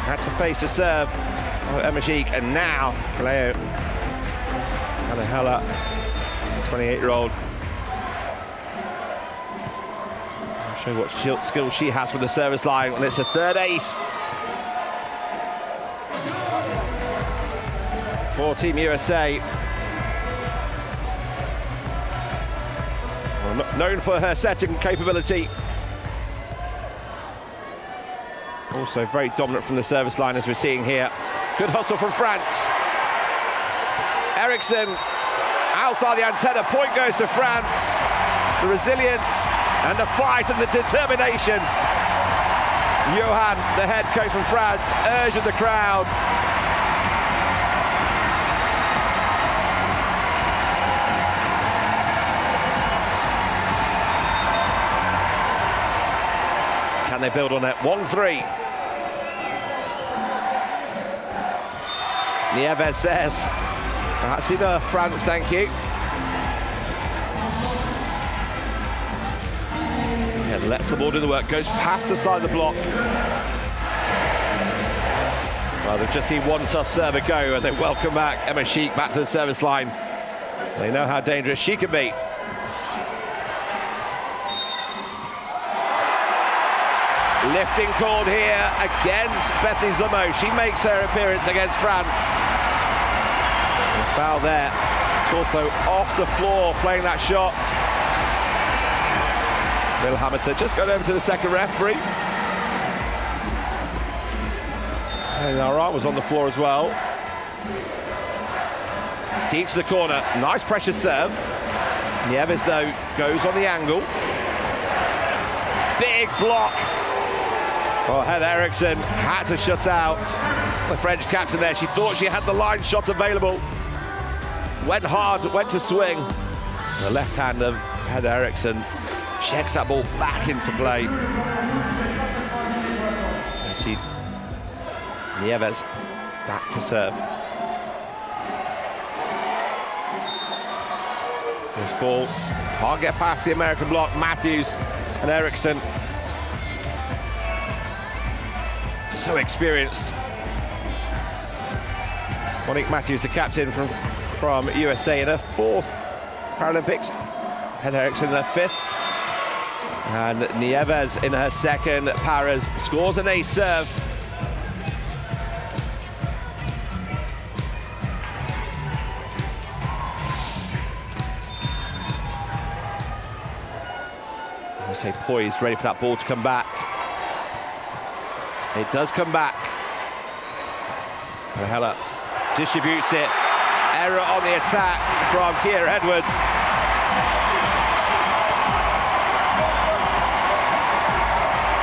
had to face a serve of Emmershik, and now Leo Anahela, 28-year-old. I'll show you what skill she has with the service line, and it's a third ace for Team USA. Well, known for her setting capability. Also very dominant from the service line, as we're seeing here. Good hustle from France. Eriksson outside the antenna, point goes to France. The resilience and the fight and the determination. Johan, the head coach from France, urging the crowd. they build on it. 1-3. Nieves says, that's enough, France, thank you. Yeah, lets the ball do the work, goes past the side of the block. Well, they've just seen one tough server go, and they welcome back Emma Sheik back to the service line. They know how dangerous she can be. Lifting called here against Bethany Zummo. She makes her appearance against France. And foul there. It's also off the floor playing that shot. Bill Hamilton just going over to the second referee. And Lara was on the floor as well. Deep to the corner. Nice pressure serve. Nieves, though, goes on the angle. Big block. Oh, Heather Eriksson had to shut out the French captain there. She thought she had the line shot available. Went hard, went to swing. The left hand of Heather Eriksson checks that ball back into play. You see Nieves back to serve. This ball can't get past the American block. Matthews and Eriksson. So experienced. Monique Matthews, the captain from USA, in her 4th Paralympics. Heather Eriksson in her 5th. And Nieves in her 2nd Paras scores an ace serve. I say poised, ready for that ball to come back. It does come back. Hella distributes it. Error on the attack from Tia Edwards.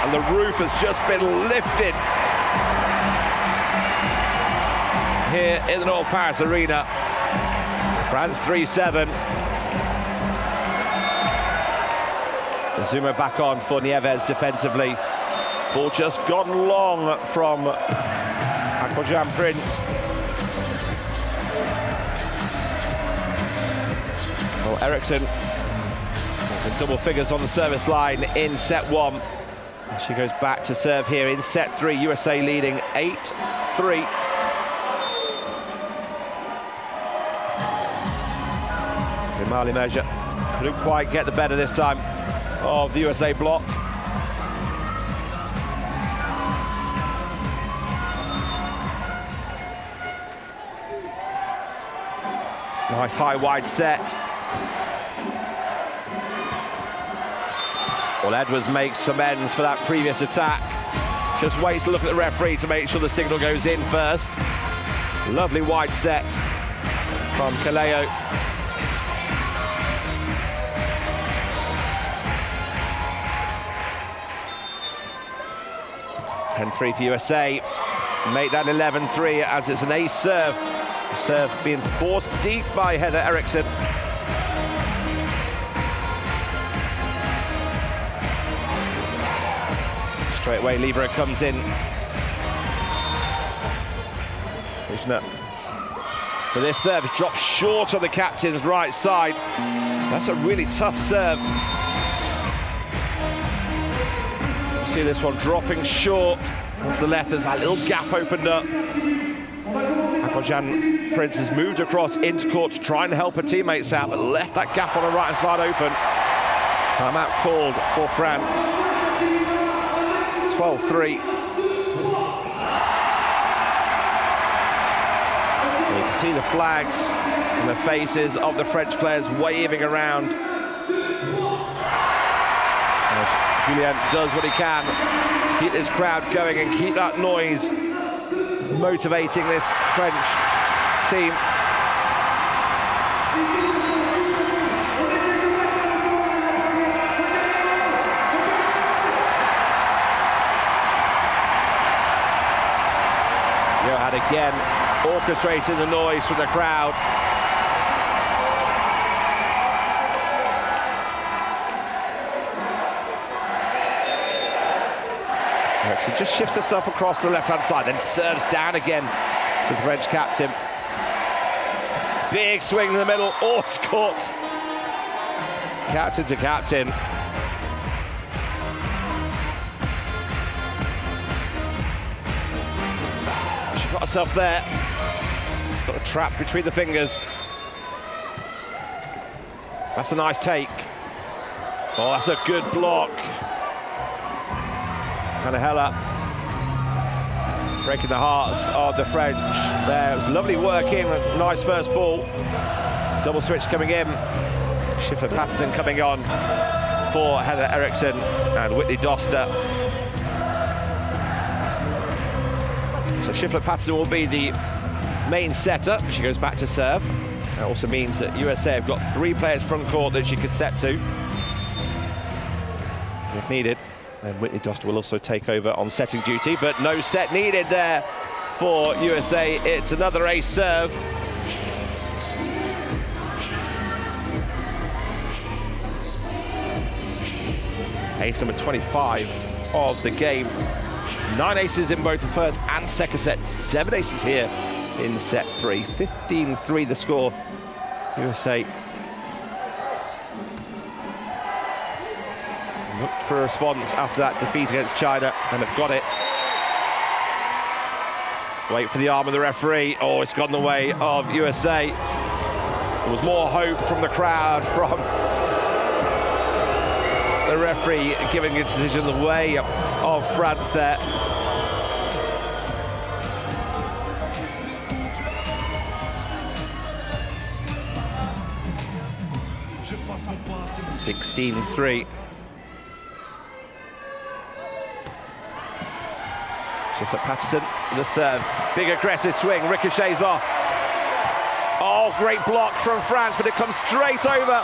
And the roof has just been lifted here in the North Paris Arena. France 3-7. Zuma back on for Nieves defensively. Ball just gone long from Akbojan Prince. Well, Eriksson in double figures on the service line in set 1. She goes back to serve here in set 3. USA leading 8-3. Mali measure couldn't quite get the better this time of the USA block. Nice high wide set. Well, Edwards makes amends for that previous attack. Just waits to look at the referee to make sure the signal goes in first. Lovely wide set from Kaleo. (10-3) for USA. Make that 11-3 as it's an ace serve. Serve being forced deep by Heather Eriksson. Straight away, Libero comes in. But this serve drops short on the captain's right side. That's a really tough serve. You see this one dropping short onto the left. There's that little gap opened up. Akbojan Prince has moved across into court to try and help her teammates out, but left that gap on the right-hand side open. Timeout called for France. 12-3. You can see the flags and the faces of the French players waving around. Julien does what he can to keep this crowd going and keep that noise motivating this French team. Johan again orchestrating the noise from the crowd. She just shifts herself across to the left-hand side, then serves down again to the French captain. Big swing in the middle. Oh, it's caught. Captain to captain. She got herself there. She's got a trap between the fingers. That's a nice take. Oh, that's a good block. And a hell up. Breaking the hearts of the French there. It was lovely work in, a nice first ball. Double switch coming in. Schiffer-Patterson coming on for Heather Eriksson and Whitney Doster. So Schiffer-Patterson will be the main setter. She goes back to serve. That also means that USA have got 3 players front court that she could set to if needed. And Whitney Doster will also take over on setting duty, but no set needed there for USA. It's another ace serve. Ace number 25 of the game. 9 aces in both the first and second set. 7 aces here in set 3. 15-3 the score. USA looked for a response after that defeat against China and have got it. Wait for the arm of the referee. Oh, it's gone the way of USA. There was more hope from the crowd, from the referee giving his decision the way of France there. (16-3). Schiffer-Patterson, the serve. Big aggressive swing, ricochets off. Oh, great block from France, but it comes straight over.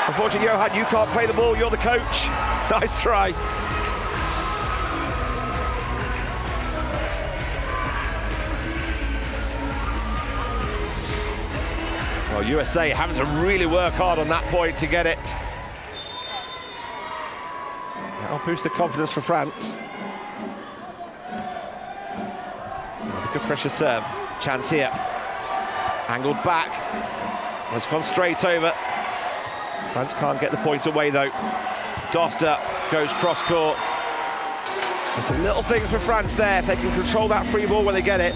Unfortunately, Johan, you can't play the ball, you're the coach. Nice try. Well, USA having to really work hard on that point to get it. That'll boost the confidence for France. Another good pressure serve. Chance here. Angled back. It's gone straight over. France can't get the point away though. Doster goes cross court. It's a little thing for France there. If they can control that free ball when they get it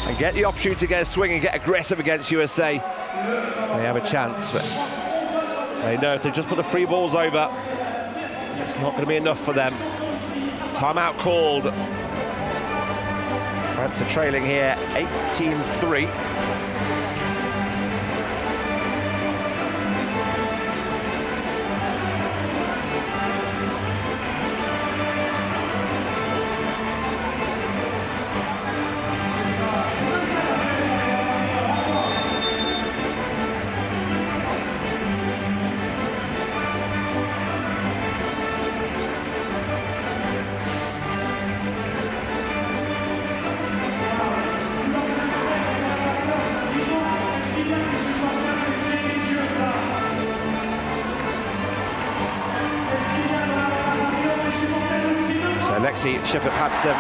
and get the opportunity to get a swing and get aggressive against USA, they have a chance. But they know if they just put the free balls over, it's not going to be enough for them. Timeout called. France are trailing here 18-3. Schiffer-Patterson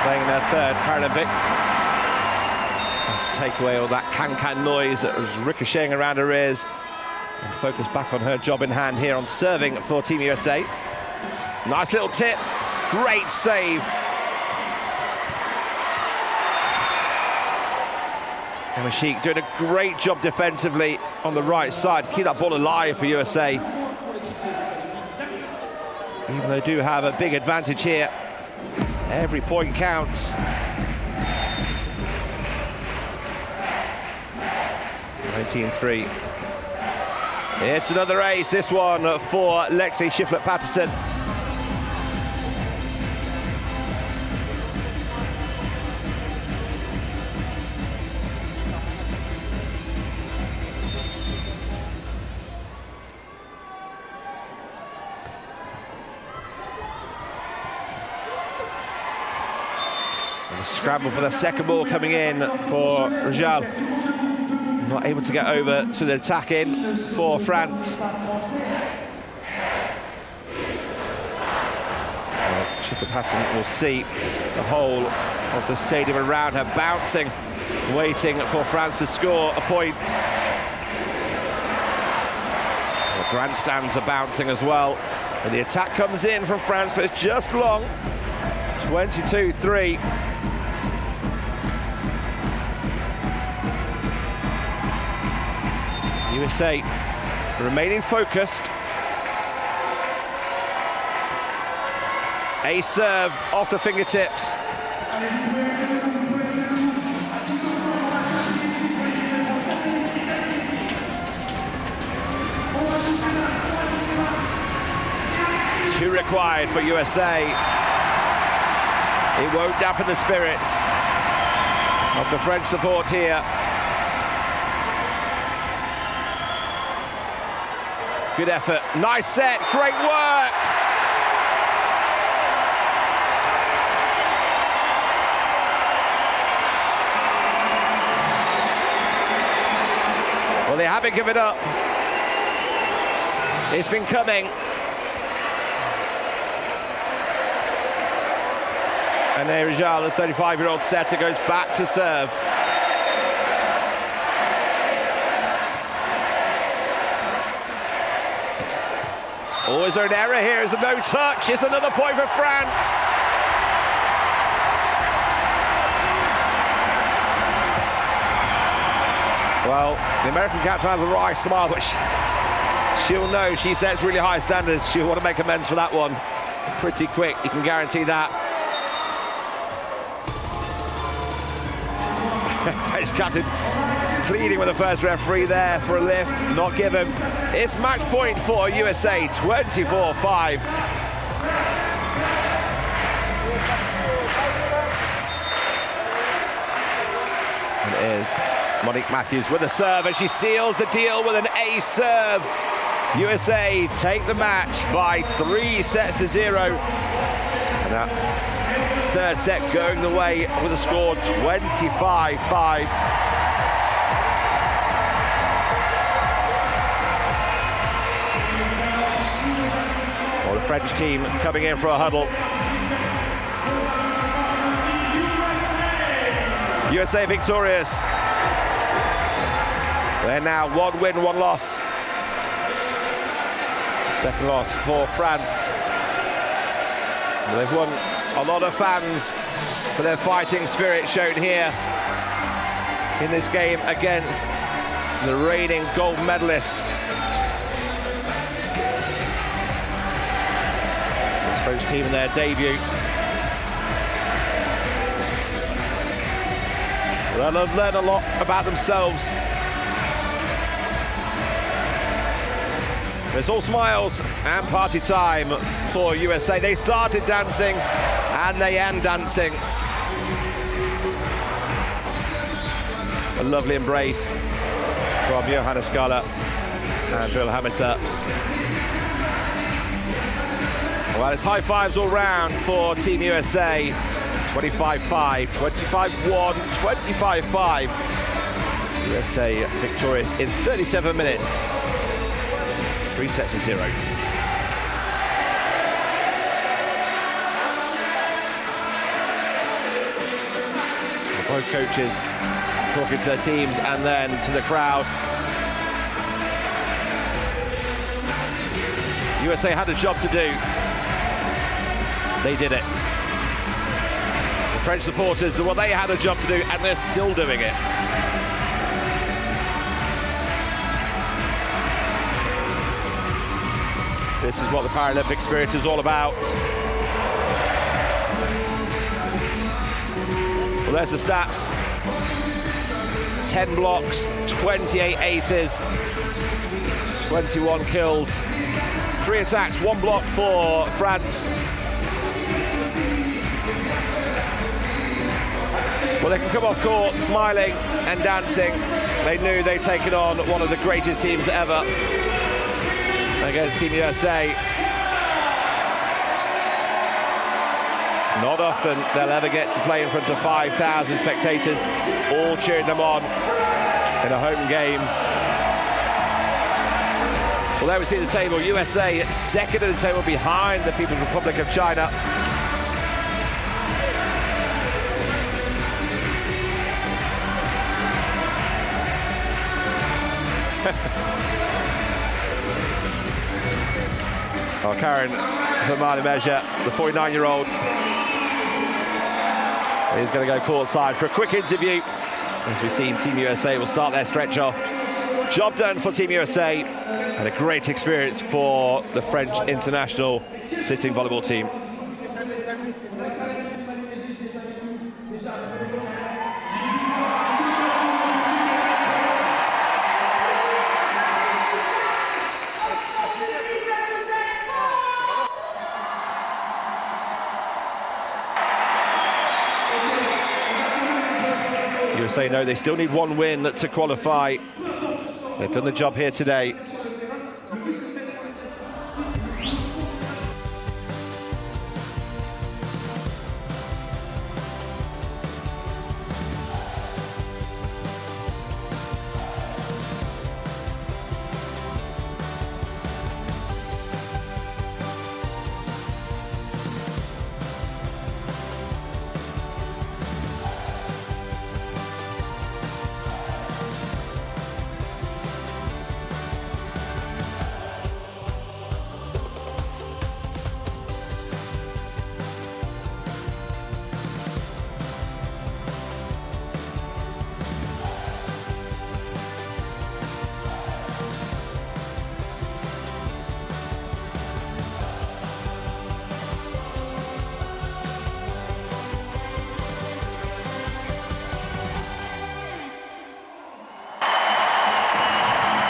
playing in her 3rd Paralympic. Let's take away all that can-can noise that was ricocheting around her ears and focus back on her job in hand here on serving for Team USA. Nice little tip, great save. Emma Sheik doing a great job defensively on the right side to keep that ball alive for USA. Even though they do have a big advantage here, every point counts. 19-3. It's another ace, this one for Lexi Schiffer-Patterson. Scramble for the second ball coming in for Rajal. Not able to get over to the attack in for France. Schiffer Patton will see the whole of the stadium around her bouncing, waiting for France to score a point. The grandstands are bouncing as well. And the attack comes in from France, but it's just long. 22-3. USA remaining focused. A serve off the fingertips. Two required for USA. It won't dampen the spirits of the French support here. Good effort, nice set, great work. Well, they haven't given up. It's been coming. And there is the 35-year-old setter goes back to serve. Oh, is there an error here? Is there no touch? It's another point for France. Well, the American captain has a wry smile, but she'll know she sets really high standards. She'll want to make amends for that one pretty quick, you can guarantee that. French captain pleading with the first referee there for a lift, not given. It's match point for USA, 24-5. And it is Monique Matthews with a serve, and she seals the deal with an ace serve. USA take the match by 3-0. And that third set going the way with a score 25-5. Well, the French team coming in for a huddle. USA victorious. They're now 1 win, 1 loss. Second loss for France. And they've won a lot of fans for their fighting spirit shown here in this game against the reigning gold medalists. This French team in their debut. Well, they've learned a lot about themselves. It's all smiles and party time for USA. They started dancing and they end dancing. A lovely embrace from Johanna Skala and Bill Hamilton. Well, it's high fives all round for Team USA. 25-5, 25-1, 25-5. USA victorious in 37 minutes. 3-0. Both coaches talking to their teams and then to the crowd. USA had a job to do. They did it. The French supporters, well, they had a job to do and they're still doing it. This is what the Paralympic spirit is all about. Well, there's the stats. 10 blocks, 28 aces, 21 kills, 3 attacks, 1 block for France. Well, they can come off court smiling and dancing. They knew they'd taken on one of the greatest teams ever against Team USA. Not often they'll ever get to play in front of 5,000 spectators, all cheering them on in the home games. Well, there we see the table. USA second at the table behind the People's Republic of China. Well, Karen Vermaelen measure, the 49-year-old, is going to go courtside for a quick interview. As we've seen, Team USA will start their stretch off. Job done for Team USA, and a great experience for the French international sitting volleyball team. USA know they still need one win to qualify. They've done the job here today.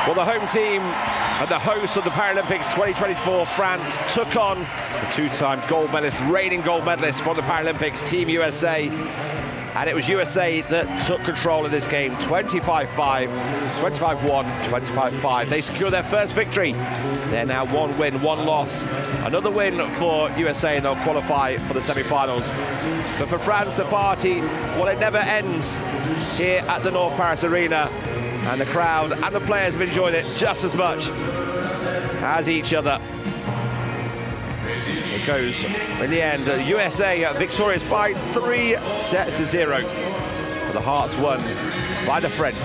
Well, the home team and the hosts of the Paralympics 2024, France, took on the two-time gold medalist, reigning gold medalist for the Paralympics, Team USA. And it was USA that took control of this game, 25-5, 25-1, 25-5. They secured their first victory. They're now one win, one loss. Another win for USA, and they'll qualify for the semi-finals. But for France, the party, well, it never ends here at the North Paris Arena. And the crowd and the players have enjoyed it just as much as each other. It goes, in the end, USA victorious by 3-0. For the hearts won by the French.